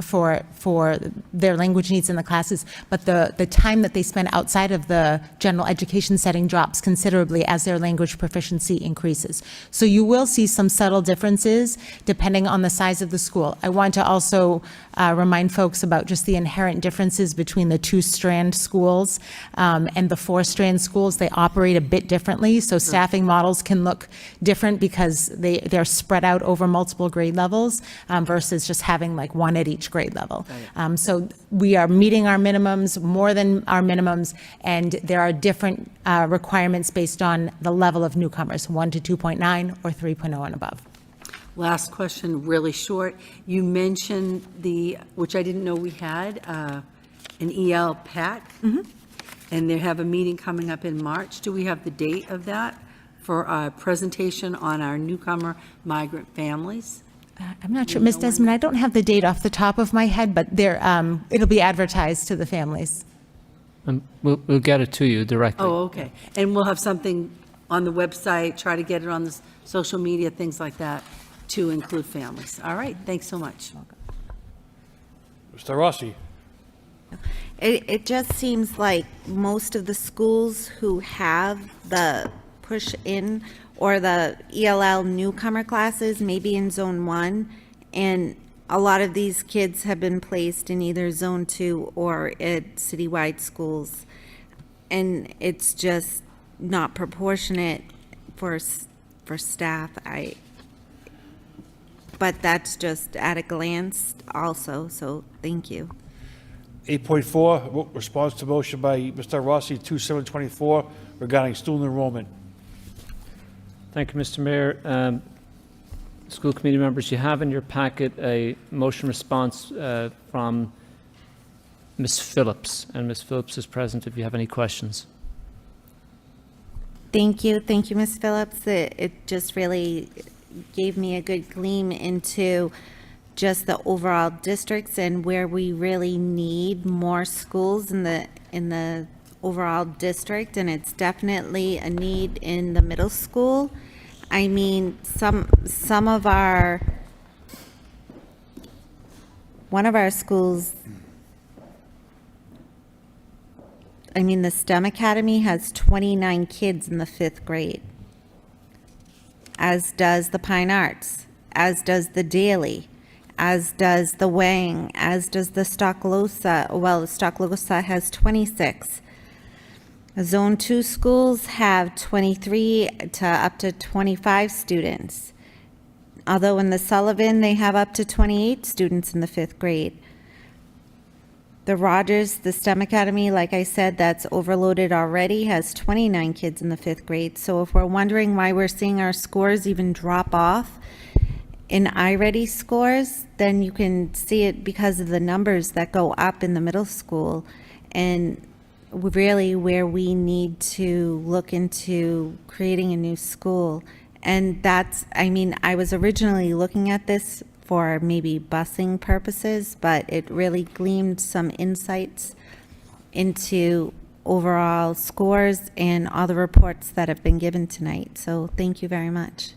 M: for their language needs in the classes. But the time that they spend outside of the general education setting drops considerably as their language proficiency increases. So you will see some subtle differences depending on the size of the school. I want to also remind folks about just the inherent differences between the two-strand schools and the four-strand schools. They operate a bit differently, so staffing models can look different because they're spread out over multiple grade levels versus just having like one at each grade level. So we are meeting our minimums, more than our minimums, and there are different requirements based on the level of newcomers, 1 to 2.9 or 3.0 and above.
H: Last question, really short. You mentioned which I didn't know we had, an EL PAC, and they have a meeting coming up in March. Do we have the date of that for a presentation on our newcomer migrant families?
M: I'm not sure, Ms. Desmond, I don't have the date off the top of my head, but it'll be advertised to the families.
G: We'll get it to you directly.
H: Oh, okay. And we'll have something on the website, try to get it on the social media, things like that, to include families. All right, thanks so much.
A: Mr. Rossi?
I: It just seems like most of the schools who have the push-in or the ELL newcomer classes, maybe in Zone 1, and a lot of these kids have been placed in either Zone 2 or at citywide schools, and it's just not proportionate for staff. but that's just at a glance also, so thank you.
A: 8.4, response to motion by Mr. Rossi, 2724, regarding student enrollment.
G: Thank you, Mr. Mayor. School committee members, you have in your packet a motion response from Ms. Phillips, and Ms. Phillips is present if you have any questions.
I: Thank you, Ms. Phillips. It just really gave me a good gleam into just the overall districts and where we really need more schools in the overall district, and it's definitely a need in the middle school. I mean, one of our schools, I mean, the STEM Academy has 29 kids in the 5th grade, as does the Pine Arts, as does the Daily, as does the Wang, as does the Stocklosa. Well, the Stocklosa has 26. Zone 2 schools have 23 to up to 25 students. Although in the Sullivan, they have up to 28 students in the 5th grade. The Rogers, the STEM Academy, like I said, that's overloaded already, has 29 kids in the 5th grade. So if we're wondering why we're seeing our scores even drop off in iReady scores, then you can see it because of the numbers that go up in the middle school. And really where we need to look into creating a new school. And that's, I mean, I was originally looking at this for maybe busing purposes, but it really gleamed some insights into overall scores and all the reports that have been given tonight. So thank you very much.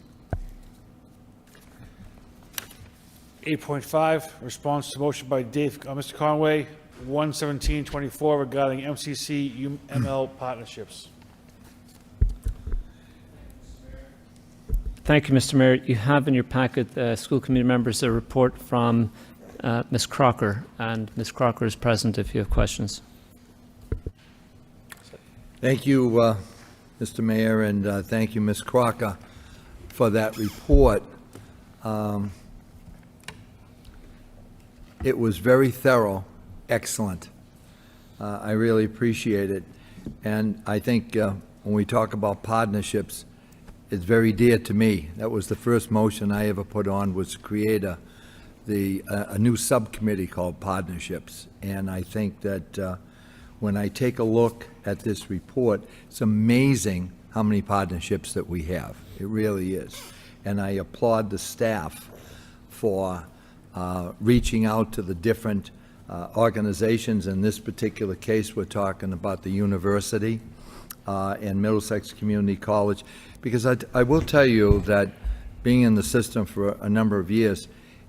A: 8.5, response to motion by Mr. Conway, 11724, regarding MCC UML partnerships.
G: Thank you, Mr. Mayor. You have in your packet, school committee members, a report from Ms. Crocker, and Ms. Crocker is present if you have questions.
D: Thank you, Mr. Mayor, and thank you, Ms. Crocker, for that report. It was very thorough, excellent. I really appreciate it. And I think when we talk about partnerships, it's very dear to me. That was the first motion I ever put on, was to create a new subcommittee called Partnerships. And I think that when I take a look at this report, it's amazing how many partnerships that we have. It really is. And I applaud the staff for reaching out to the different organizations. In this particular case, we're talking about the university and Middlesex Community College, because I will tell you that being in the system for a number of years,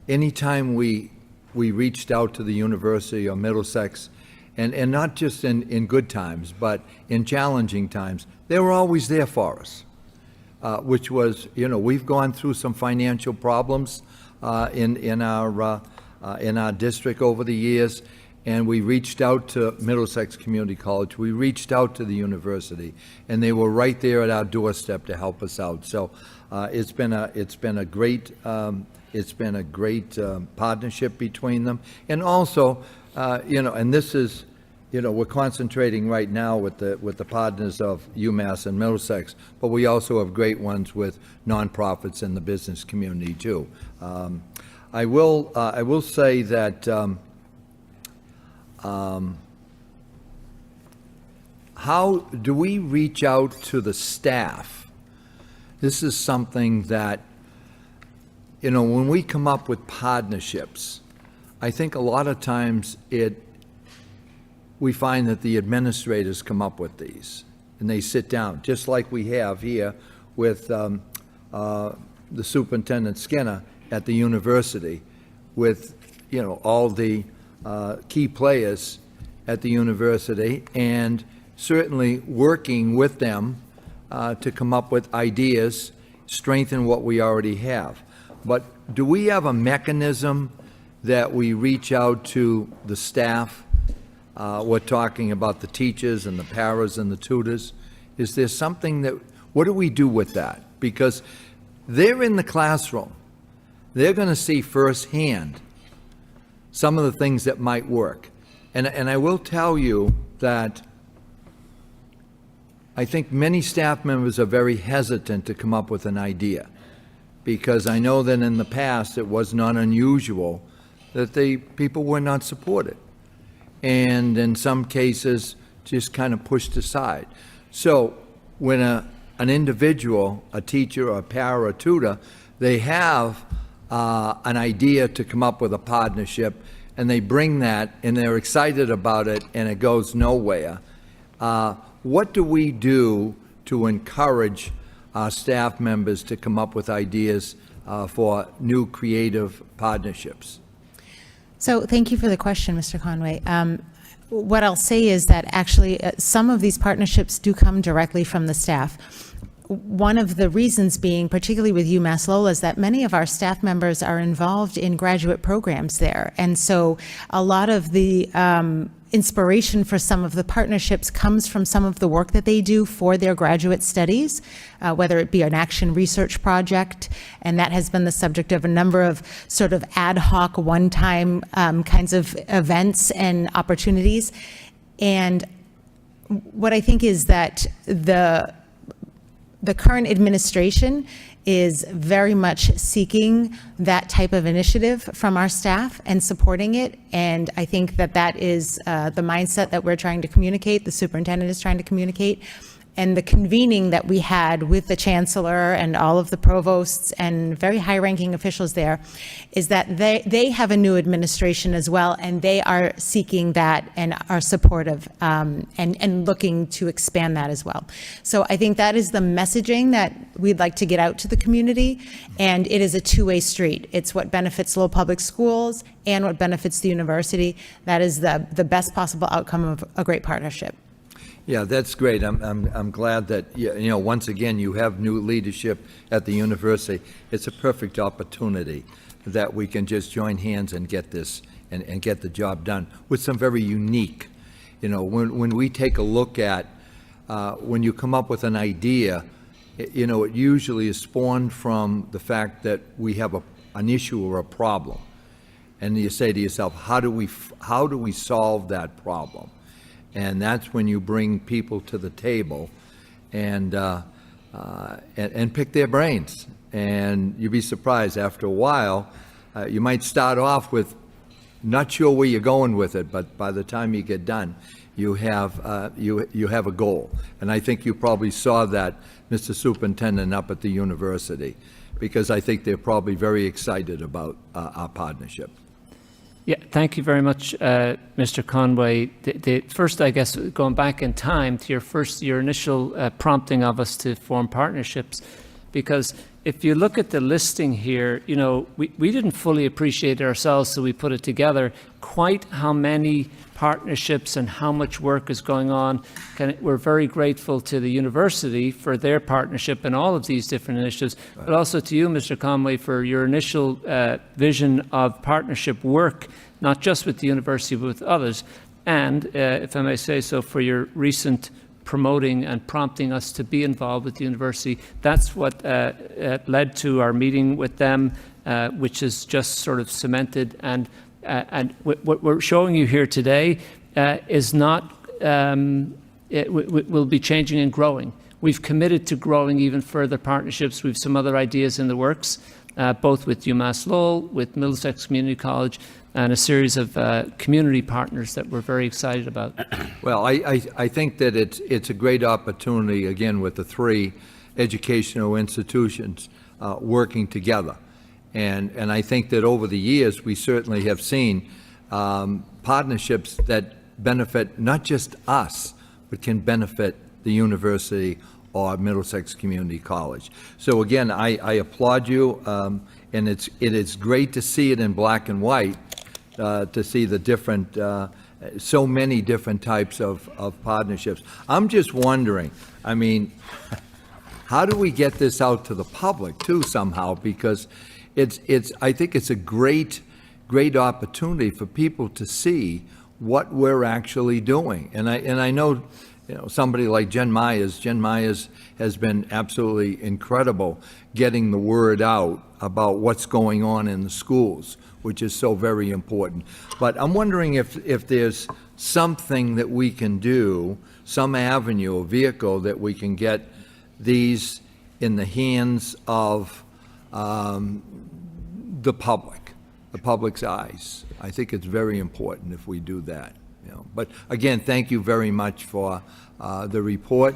D: anytime we reached out to the university or Middlesex, and not just in good times, but in challenging times, they were always there for us, which was, you know, we've gone through some financial problems in our district over the years, and we reached out to Middlesex Community College. We reached out to the university, and they were right there at our doorstep to help us out. So it's been a great partnership between them, and also, you know, and this is, you know, we're concentrating right now with the partners of UMass and Middlesex, but we also have great ones with nonprofits in the business community too. I will say that how do we reach out to the staff? This is something that, you know, when we come up with partnerships, I think a lot of times we find that the administrators come up with these, and they sit down, just like we have here with the Superintendent Skinner at the university, with, you know, all the key players at the university, and certainly working with them to come up with ideas, strengthen what we already have. But do we have a mechanism that we reach out to the staff? We're talking about the teachers and the paras and the tutors. Is there something that, what do we do with that? Because they're in the classroom. they're going to see firsthand some of the things that might work. And I will tell you that I think many staff members are very hesitant to come up with an idea, because I know that in the past it was not unusual that people were not supported, and in some cases just kind of pushed aside. So when an individual, a teacher or a para or tutor, they have an idea to come up with a partnership, and they bring that and they're excited about it and it goes nowhere, what do we do to encourage our staff members to come up with ideas for new creative partnerships?
M: So thank you for the question, Mr. Conway. What I'll say is that actually some of these partnerships do come directly from the staff. One of the reasons being, particularly with UMass Lowell, is that many of our staff members are involved in graduate programs there. And so a lot of the inspiration for some of the partnerships comes from some of the work that they do for their graduate studies, whether it be an action research project, and that has been the subject of a number of sort of ad hoc, one-time kinds of events and opportunities. And what I think is that the current administration is very much seeking that type of initiative from our staff and supporting it. And I think that that is the mindset that we're trying to communicate, the superintendent is trying to communicate. And the convening that we had with the chancellor and all of the provosts and very high-ranking officials there is that they have a new administration as well, and they are seeking that and are supportive and looking to expand that as well. So I think that is the messaging that we'd like to get out to the community, and it is a two-way street. It's what benefits Lowell Public Schools and what benefits the university. That is the best possible outcome of a great partnership.
D: Yeah, that's great. I'm glad that, you know, once again, you have new leadership at the university. It's a perfect opportunity that we can just join hands and get this and get the job done with some very unique, you know, when we take a look at, when you come up with an idea, you know, it usually is spawned from the fact that we have an issue or a problem. And you say to yourself, how do we solve that problem? And that's when you bring people to the table and pick their brains. And you'd be surprised, after a while, you might start off with not sure where you're going with it, but by the time you get done, you have a goal. And I think you probably saw that, Mr. Superintendent, up at the university, because I think they're probably very excited about our partnership.
G: Yeah, thank you very much, Mr. Conway. First, I guess, going back in time to your initial prompting of us to form partnerships, because if you look at the listing here, you know, we didn't fully appreciate it ourselves, so we put it together, quite how many partnerships and how much work is going on. We're very grateful to the university for their partnership in all of these different initiatives, but also to you, Mr. Conway, for your initial vision of partnership work, not just with the university, but with others. And, if I may say so, for your recent promoting and prompting us to be involved with the university. That's what led to our meeting with them, which is just sort of cemented. And what we're showing you here today is not, it will be changing and growing. We've committed to growing even further partnerships. We've some other ideas in the works, both with UMass Lowell, with Middlesex Community College, and a series of community partners that we're very excited about.
D: Well, I think that it's a great opportunity, again, with the three educational institutions working together. And I think that over the years, we certainly have seen partnerships that benefit not just us, but can benefit the university or Middlesex Community College. So again, I applaud you, and it is great to see it in black and white, to see the different, so many different types of partnerships. I'm just wondering, I mean, how do we get this out to the public too somehow? Because I think it's a great opportunity for people to see what we're actually doing. And I know, you know, somebody like Jen Myers has been absolutely incredible getting the word out about what's going on in the schools, which is so very important. But I'm wondering if there's something that we can do, some avenue or vehicle that we can get these in the hands of the public's eyes. I think it's very important if we do that. But again, thank you very much for the report.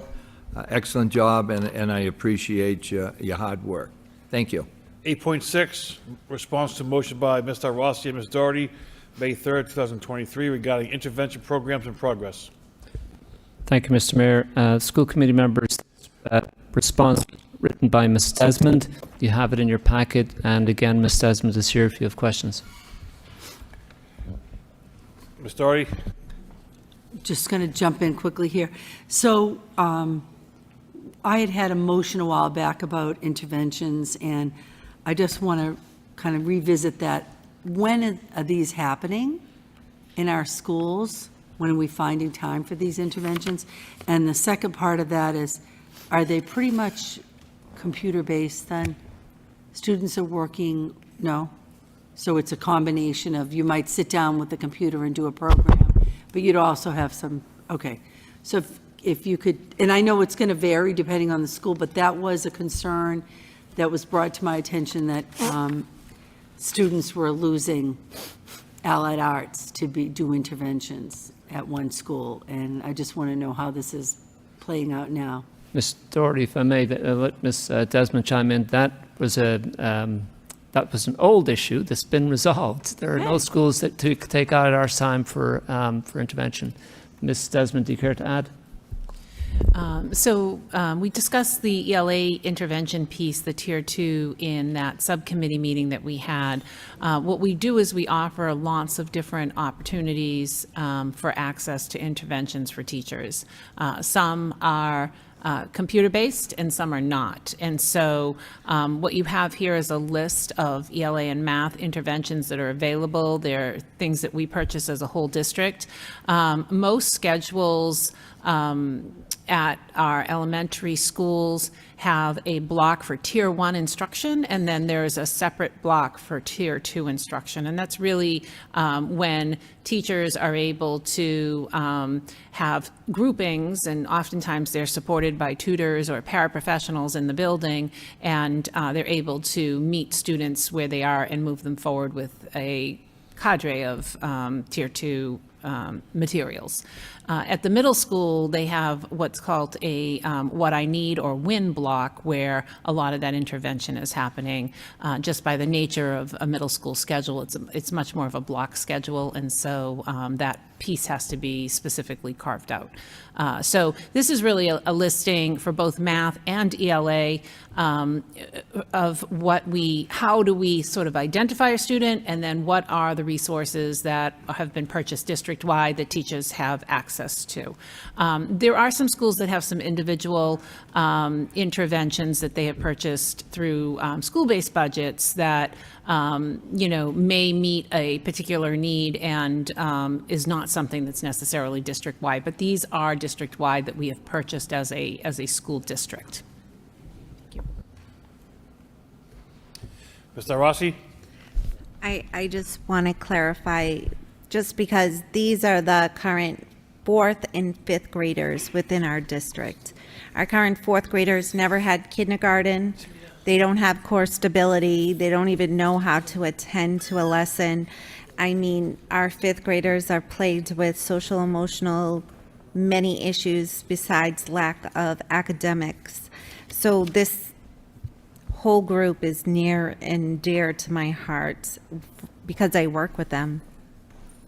D: Excellent job, and I appreciate your hard work. Thank you.
A: 8.6, response to motion by Mr. Rossi and Ms. Doherty, May 3rd, 2023, regarding intervention programs in progress.
G: Thank you, Mr. Mayor. School committee members, response written by Ms. Desmond. You have it in your packet, and again, Ms. Desmond is here if you have questions.
A: Ms. Doherty?
H: Just going to jump in quickly here. So I had a motion a while back about interventions, and I just want to kind of revisit that. When are these happening in our schools? When are we finding time for these interventions? And the second part of that is, are they pretty much computer-based then? Students are working, no? So it's a combination of, you might sit down with the computer and do a program, but you'd also have some, okay. So if you could, and I know it's going to vary depending on the school, but that was a concern that was brought to my attention, that students were losing allied arts to do interventions at one school, and I just want to know how this is playing out now.
G: Ms. Doherty, if I may, let Ms. Desmond chime in. That was an old issue that's been resolved. There are no schools that take out our time for intervention. Ms. Desmond, do you care to add?
M: We discussed the ELA intervention piece, the Tier 2, in that subcommittee meeting that we had. What we do is we offer lots of different opportunities for access to interventions for teachers. Some are computer-based and some are not. And so what you have here is a list of ELA and math interventions that are available. They're things that we purchase as a whole district. Most schedules at our elementary schools have a block for Tier 1 instruction, and then there's a separate block for Tier 2 instruction. And that's really when teachers are able to have groupings, and oftentimes they're supported by tutors or paraprofessionals in the building, and they're able to meet students where they are and move them forward with a cadre of Tier 2 materials. At the middle school, they have what's called a what I need or win block, where a lot of that intervention is happening. Just by the nature of a middle school schedule, it's much more of a block schedule, and so that piece has to be specifically carved out. So this is really a listing for both math and ELA of how do we sort of identify a student, and then what are the resources that have been purchased district-wide that teachers have access to. There are some schools that have some individual interventions that they have purchased through school-based budgets that may meet a particular need and is not something that's necessarily district-wide, but these are district-wide that we have purchased as a school district. Thank you.
A: Mr. Rossi?
I: I just want to clarify, just because these are the current 4th and 5th graders within our district. Our current 4th graders never had kindergarten. They don't have core stability. They don't even know how to attend to a lesson. I mean, our 5th graders are plagued with social, emotional, many issues besides lack of academics. So this whole group is near and dear to my heart because I work with them.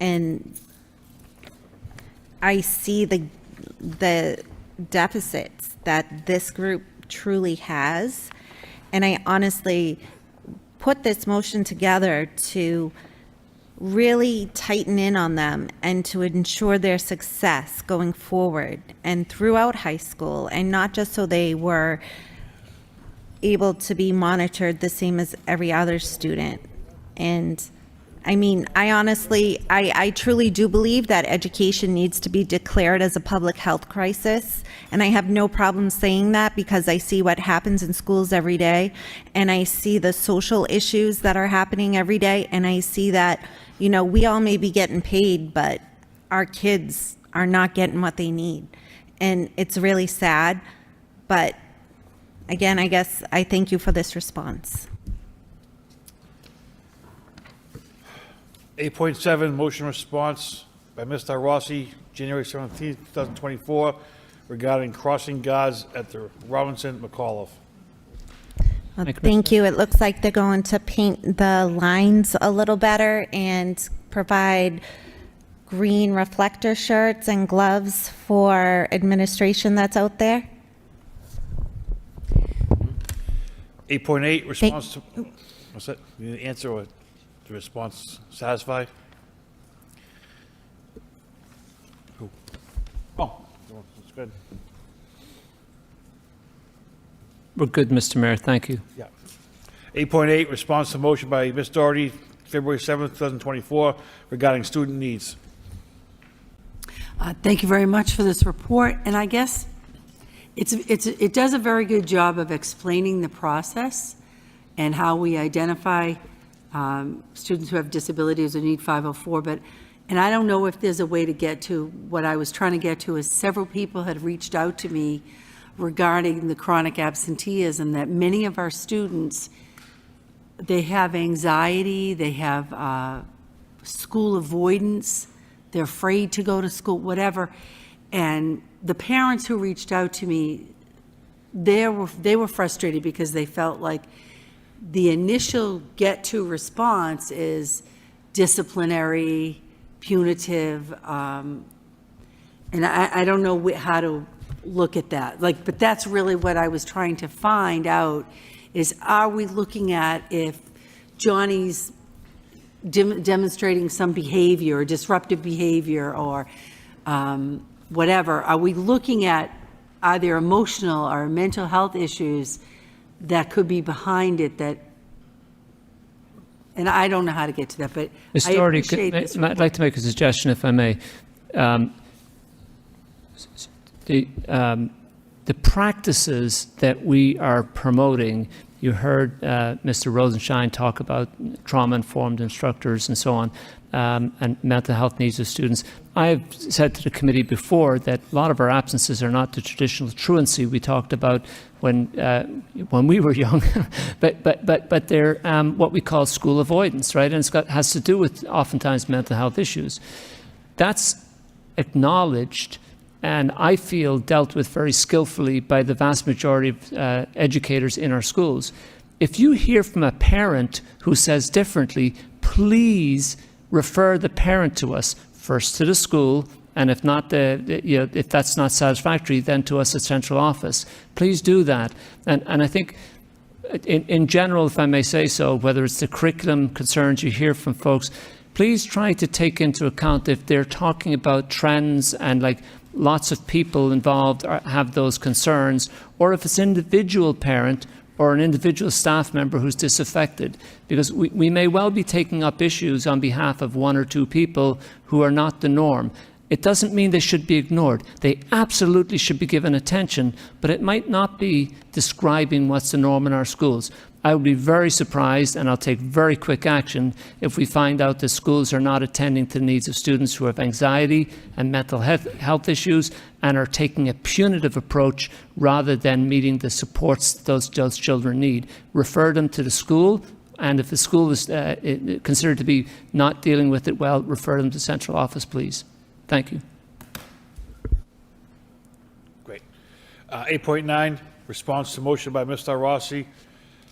I: And I see the deficits that this group truly has. And I honestly put this motion together to really tighten in on them and to ensure their success going forward and throughout high school, and not just so they were able to be monitored the same as every other student. And I mean, I honestly, I truly do believe that education needs to be declared as a public health crisis. And I have no problem saying that because I see what happens in schools every day. And I see the social issues that are happening every day. And I see that, you know, we all may be getting paid, but our kids are not getting what they need. And it's really sad. But again, I guess I thank you for this response.
A: 8.7, motion response by Mr. Rossi, January 17, 2024, regarding crossing guards at the Robinson McAuliffe.
I: Thank you. It looks like they're going to paint the lines a little better and provide green reflector shirts and gloves for administration that's out there.
A: 8.8, response to, what's that? You need to answer or the response satisfied? Who? Oh, that's good.
G: We're good, Mr. Mayor. Thank you.
A: Yeah. 8.8, response to motion by Ms. Doherty, February 7th, 2024, regarding student needs.
H: Thank you very much for this report, and I guess it does a very good job of explaining the process and how we identify students who have disabilities or need 504, and I don't know if there's a way to get to what I was trying to get to. Is several people had reached out to me regarding the chronic absenteeism, that many of our students, they have anxiety, they have school avoidance, they're afraid to go to school, whatever. And the parents who reached out to me, they were frustrated because they felt like the initial get-to response is disciplinary, punitive, and I don't know how to look at that. But that's really what I was trying to find out, is are we looking at if Johnny's demonstrating some behavior or disruptive behavior or whatever, are we looking at either emotional or mental health issues that could be behind it, that, and I don't know how to get to that, but
G: Ms.
H: I
G: Doherty,
H: appreciate this
G: I'd
H: report.
G: like to make a suggestion, if I may. The practices that we are promoting, you heard Mr. Rosenshine talk about trauma-informed instructors and so on, and mental health needs of students. I've said to the committee before that a lot of our absences are not the traditional truancy we talked about when we were young, but they're what we call school avoidance, right? And has to do with oftentimes mental health issues. That's acknowledged and I feel dealt with very skillfully by the vast majority of educators in our schools. If you hear from a parent who says differently, please refer the parent to us, first to the school, and if not, if that's not satisfactory, then to us at central office. Please do that. And I think in general, if I may say so, whether it's the curriculum concerns you hear from folks, please try to take into account if they're talking about trends and like lots of people involved have those concerns, or if it's an individual parent or an individual staff member who's disaffected, because we may well be taking up issues on behalf of one or two people who are not the norm. It doesn't mean they should be ignored. They absolutely should be given attention, but it might not be describing what's the norm in our schools. I would be very surprised, and I'll take very quick action, if we find out that schools are not attending to the needs of students who have anxiety and mental health issues and are taking a punitive approach rather than meeting the supports those children need. Refer them to the school, and if the school is considered to be not dealing with it well, refer them to central office, please. Thank you.
A: Great. 8.9, response to motion by Mr. Rossi,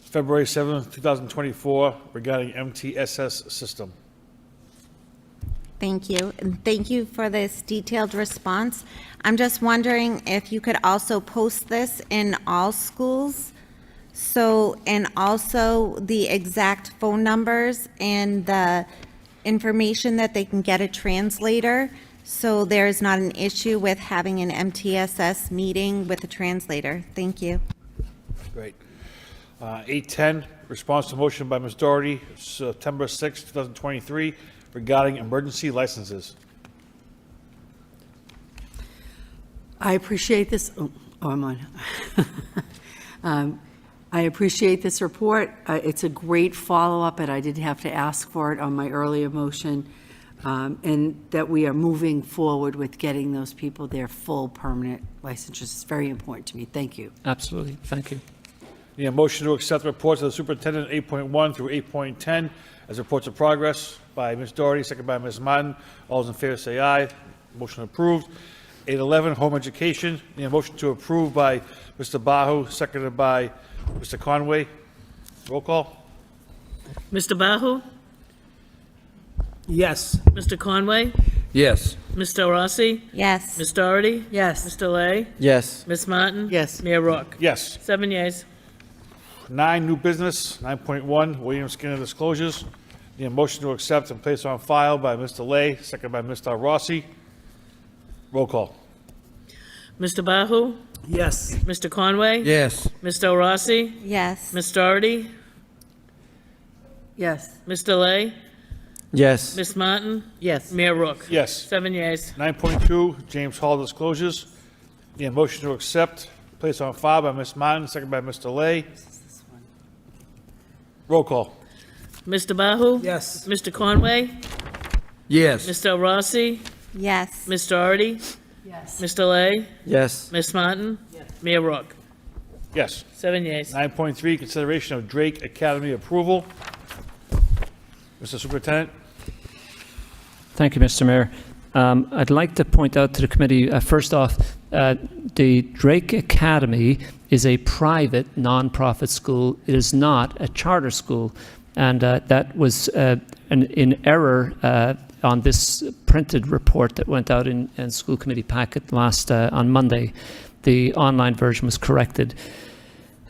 A: February 7th, 2024, regarding MTSS system.
I: Thank you. And thank you for this detailed response. I'm just wondering if you could also post this in all schools. So, and also the exact phone numbers and the information that they can get a translator. So there is not an issue with having an MTSS meeting with a translator. Thank you.
A: Great. 8.10, response to motion by Ms. Doherty, September 6, 2023, regarding emergency licenses.
H: I appreciate this, I'm on. I appreciate this report. It's a great follow-up, and I did have to ask for it on my earlier motion, and that we are moving forward with getting those people their full permanent licenses. It's very important to me. Thank you.
G: Absolutely. Thank you.
A: Need a motion to accept the reports of the superintendent 8.1 through 8.10 as reports of progress by Ms. Doherty, second by Ms. Martin. All those in favor say aye. Motion approved. 8.11, home education. Need a motion to approve by Mr. Bahu, seconded by Mr. Conway. Roll call.
B: Mr. Bahu?
C: Yes.
B: Mr. Conway?
D: Yes.
B: Mr. Rossi?
I: Yes.
B: Ms. Doherty?
H: Yes.
B: Mr. Lay?
F: Yes.
B: Ms. Martin?
K: Yes.
B: Mayor Rourke?
A: Yes.
B: 7 yeas.
A: 9, new business. 9.1, William Skinner disclosures. Need a motion to accept and place on file by Mr. Lay, seconded by Mr. Rossi. Roll call.
B: Mr. Bahu?
C: Yes.
B: Mr. Conway?
D: Yes.
B: Mr. Rossi?
I: Yes.
B: Ms. Doherty?
H: Yes.
B: Mr. Lay?
F: Yes.
B: Ms. Martin?
K: Yes.
B: Mayor Rourke?
A: Yes.
B: 7 yeas.
A: 9.2, James Hall disclosures. Need a motion to accept, place on file by Ms. Martin, seconded by Mr. Lay. Roll call.
B: Mr. Bahu?
C: Yes.
B: Mr. Conway?
D: Yes.
B: Mr. Rossi?
I: Yes.
B: Ms. Doherty?
H: Yes.
B: Mr. Lay?
F: Yes.
B: Ms. Martin? Mayor Rourke?
A: Yes.
B: 7 yeas.
A: 9.3, consideration of Drake Academy approval. Mr. Superintendent?
G: Thank you, Mr. Mayor. I'd like to point out to the committee, first off, the Drake Academy is a private nonprofit school. It is not a charter school. And that was in error on this printed report that went out in school committee packet on Monday. The online version was corrected.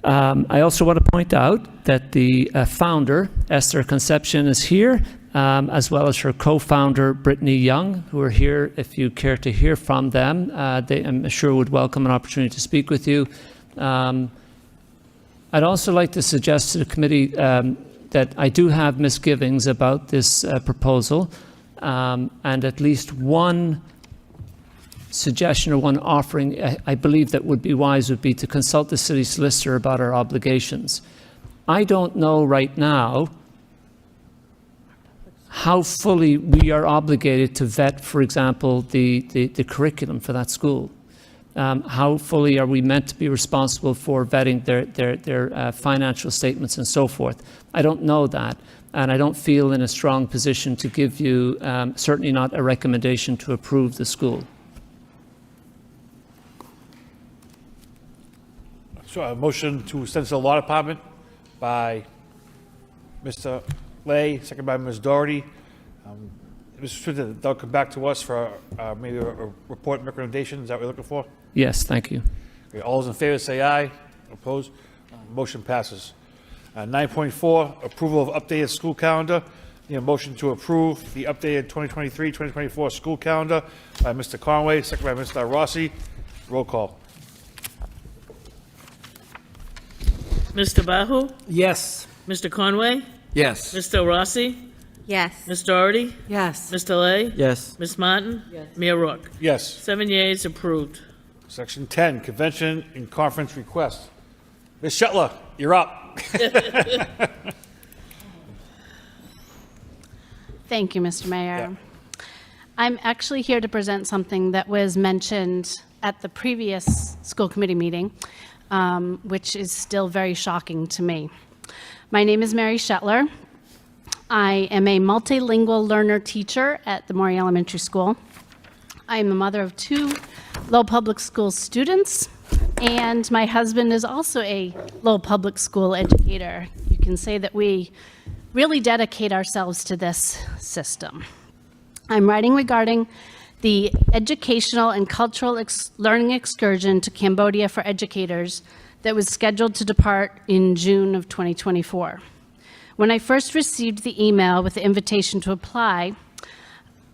G: I also want to point out that the founder, Esther Concepcion, is here, as well as her co-founder, Brittany Young, who are here if you care to hear from them. They, I'm sure, would welcome an opportunity to speak with you. I'd also like to suggest to the committee that I do have misgivings about this proposal, and at least one suggestion or one offering I believe that would be wise would be to consult the city solicitor about our obligations. I don't know right now how fully we are obligated to vet, for example, the curriculum for that school. How fully are we meant to be responsible for vetting their financial statements and so forth? I don't know that, and I don't feel in a strong position to give you, certainly not a recommendation to approve the school.
A: So a motion to send to the law department by Mr. Lay, second by Ms. Doherty. Mr. Superintendent, they'll come back to us for maybe a report and recommendation. Is that what you're looking for?
G: Yes, thank you.
A: Okay, all those in favor say aye. Opposed? Motion passes. 9.4, approval of updated school calendar. Need a motion to approve the updated 2023-2024 school calendar by Mr. Conway, second by Mr. Rossi. Roll call.
B: Mr. Bahu?
C: Yes.
B: Mr. Conway?
D: Yes.
B: Mr. Rossi?
I: Yes.
B: Ms. Doherty?
H: Yes.
B: Mr. Lay?
F: Yes.
B: Ms. Martin? Mayor Rourke?
A: Yes.
B: 7 yeas, approved.
A: Section 10, convention and conference requests. Ms. Shetler, you're up.
J: Thank you, Mr. Mayor.
A: Yeah.
J: I'm actually here to present something that was mentioned at the previous school committee meeting, which is still very shocking to me. My name is Mary Shetler. I am a multilingual learner teacher at the Maury Elementary School. I am the mother of 2 Lowell Public School students, and my husband is also a Lowell Public School educator. You can say that we really dedicate ourselves to this system. I'm writing regarding the educational and cultural learning excursion to Cambodia for educators that was scheduled to depart in June of 2024. When I first received the email with the invitation to apply,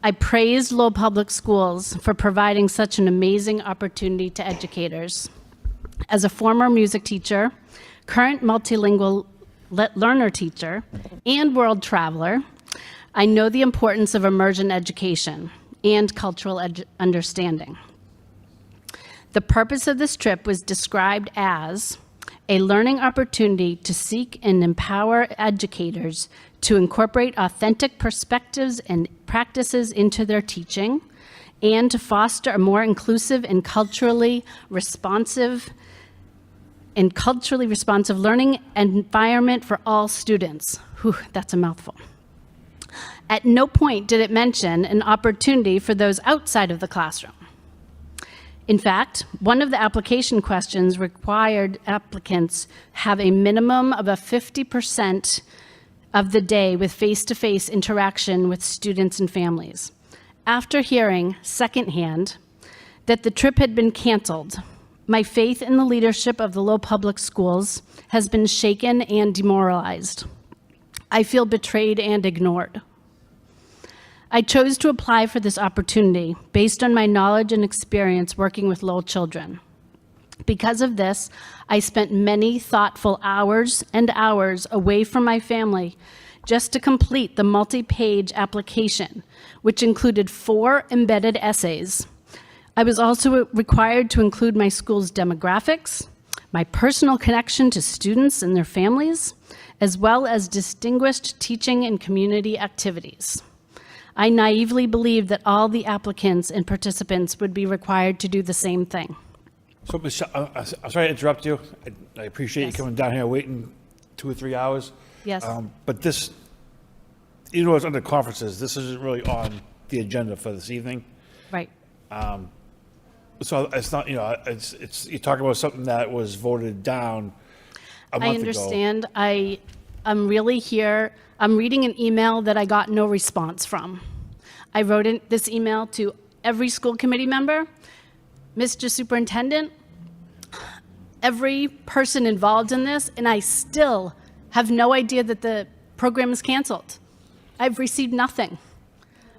J: I praised Lowell Public Schools for providing such an amazing opportunity to educators. As a former music teacher, current multilingual
O: learner teacher, and world traveler, I know the importance of immersion education and cultural understanding. The purpose of this trip was described as a learning opportunity to seek and empower educators to incorporate authentic perspectives and practices into their teaching, and to foster a more inclusive and culturally responsive learning environment for all students. Whew, that's a mouthful. At no point did it mention an opportunity for those outside of the classroom. In fact, one of the application questions required applicants have a minimum of a 50% of the day with face-to-face interaction with students and families. After hearing secondhand that the trip had been canceled, my faith in the leadership of the Lowell Public Schools has been shaken and demoralized. I feel betrayed and ignored. I chose to apply for this opportunity based on my knowledge and experience working with Lowell children. Because of this, I spent many thoughtful hours and hours away from my family just to complete the multi-page application, which included 4 embedded essays. I was also required to include my school's demographics, my personal connection to students and their families, as well as distinguished teaching and community activities. I naively believed that all the applicants and participants would be required to do the same thing.
A: So, Michelle, I'm sorry to interrupt you. I appreciate you coming down here waiting 2 or 3 hours.
O: Yes.
A: But this, even though it's under conferences, this isn't really on the agenda for this evening.
O: Right.
A: So it's not, it's you're talking about something that was voted down a month ago.
O: I understand. I'm really here. I'm reading an email that I got no response from. I wrote in this email to every school committee member, Mr. Superintendent, every person involved in this, and I still have no idea that the program is canceled. I've received nothing.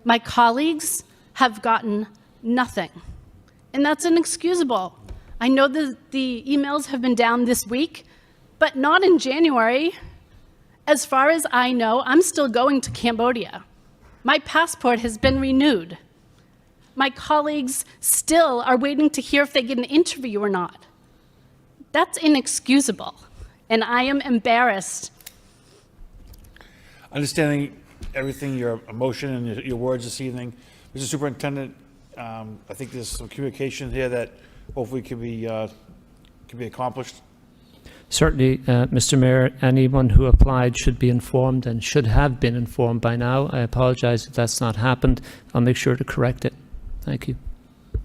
O: My colleagues have gotten nothing, and that's inexcusable. I know that the emails have been down this week, but not in January. As far as I know, I'm still going to Cambodia. My passport has been renewed. My colleagues still are waiting to hear if they get an interview or not. That's inexcusable, and I am embarrassed.
A: Understanding everything, your emotion and your words this evening, Mr. Superintendent, I think there's some communication here that hopefully can be accomplished.
G: Certainly, Mr. Mayor, anyone who applied should be informed and should have been informed by now. I apologize if that's not happened. I'll make sure to correct it. Thank you.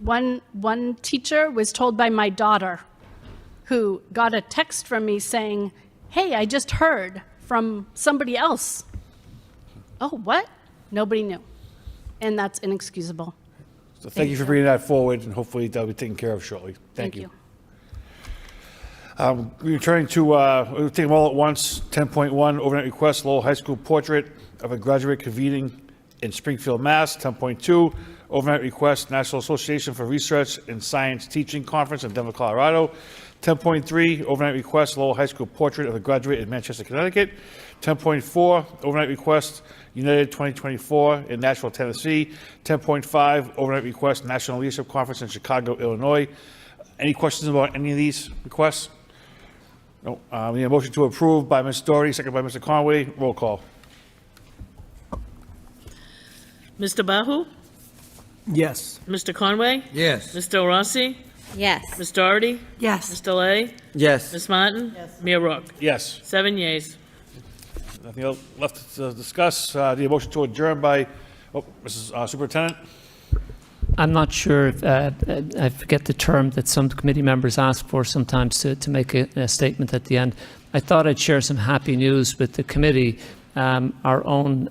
O: One teacher was told by my daughter, who got a text from me saying, "Hey, I just heard from somebody else." Oh, what? Nobody knew. And that's inexcusable.
A: So thank you for bringing that forward, and hopefully that'll be taken care of shortly. Thank you. We're turning to, we'll take them all at once. 10.1, overnight request, Lowell High School portrait of a graduate convening in Springfield, Mass. 10.2, overnight request, National Association for Research in Science Teaching Conference in Denver, Colorado. 10.3, overnight request, Lowell High School portrait of a graduate in Manchester, Connecticut. 10.4, overnight request, United 2024 in Nashville, Tennessee. 10.5, overnight request, National Leadership Conference in Chicago, Illinois. Any questions about any of these requests? No. We need a motion to approve by Ms. Doherty, second by Mr. Conway. Roll call.
B: Mr. Bahu?
C: Yes.
B: Mr. Conway?
D: Yes.
B: Ms. Del Rossi?
I: Yes.
B: Ms. Doherty?
H: Yes.
B: Ms. Delay?
F: Yes.
B: Ms. Martin? Yes. Mayor Rourke?
A: Yes.
B: 7 yeas.
A: Nothing else left to discuss. The motion to adjourn by, Mrs. Superintendent.
G: I'm not sure, I forget the term that some committee members ask for sometimes to make a statement at the end. I thought I'd share some happy news with the committee. Our own,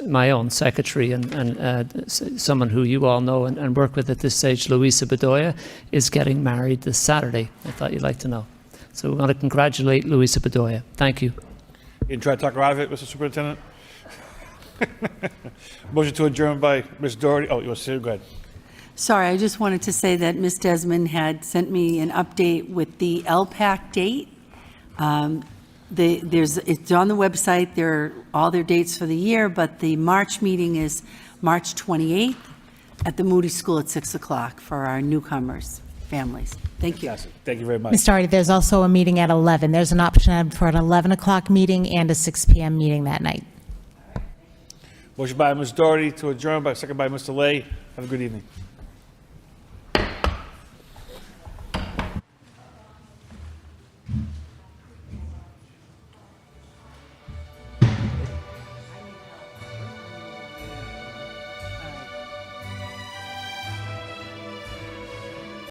G: my own secretary and someone who you all know and work with at this stage, Louisa Bedoya, is getting married this Saturday. I thought you'd like to know. So we want to congratulate Louisa Bedoya. Thank you.
A: You can try to talk her out of it, Mr. Superintendent. Motion to adjourn by Ms. Doherty. Oh, you want to say it? Go ahead.
H: Sorry, I just wanted to say that Ms. Desmond had sent me an update with the LPAC date. It's on the website, there are all their dates for the year, but the March meeting is March 28th at the Moody School at 6 o'clock for our newcomers, families. Thank you.
A: Fantastic. Thank you very much.
P: Ms. Doherty, there's also a meeting at 11. There's an option for an 11 o'clock meeting and a 6 p.m. meeting that night.
A: Motion by Ms. Doherty to adjourn, second by Mr. Lay. Have a good evening.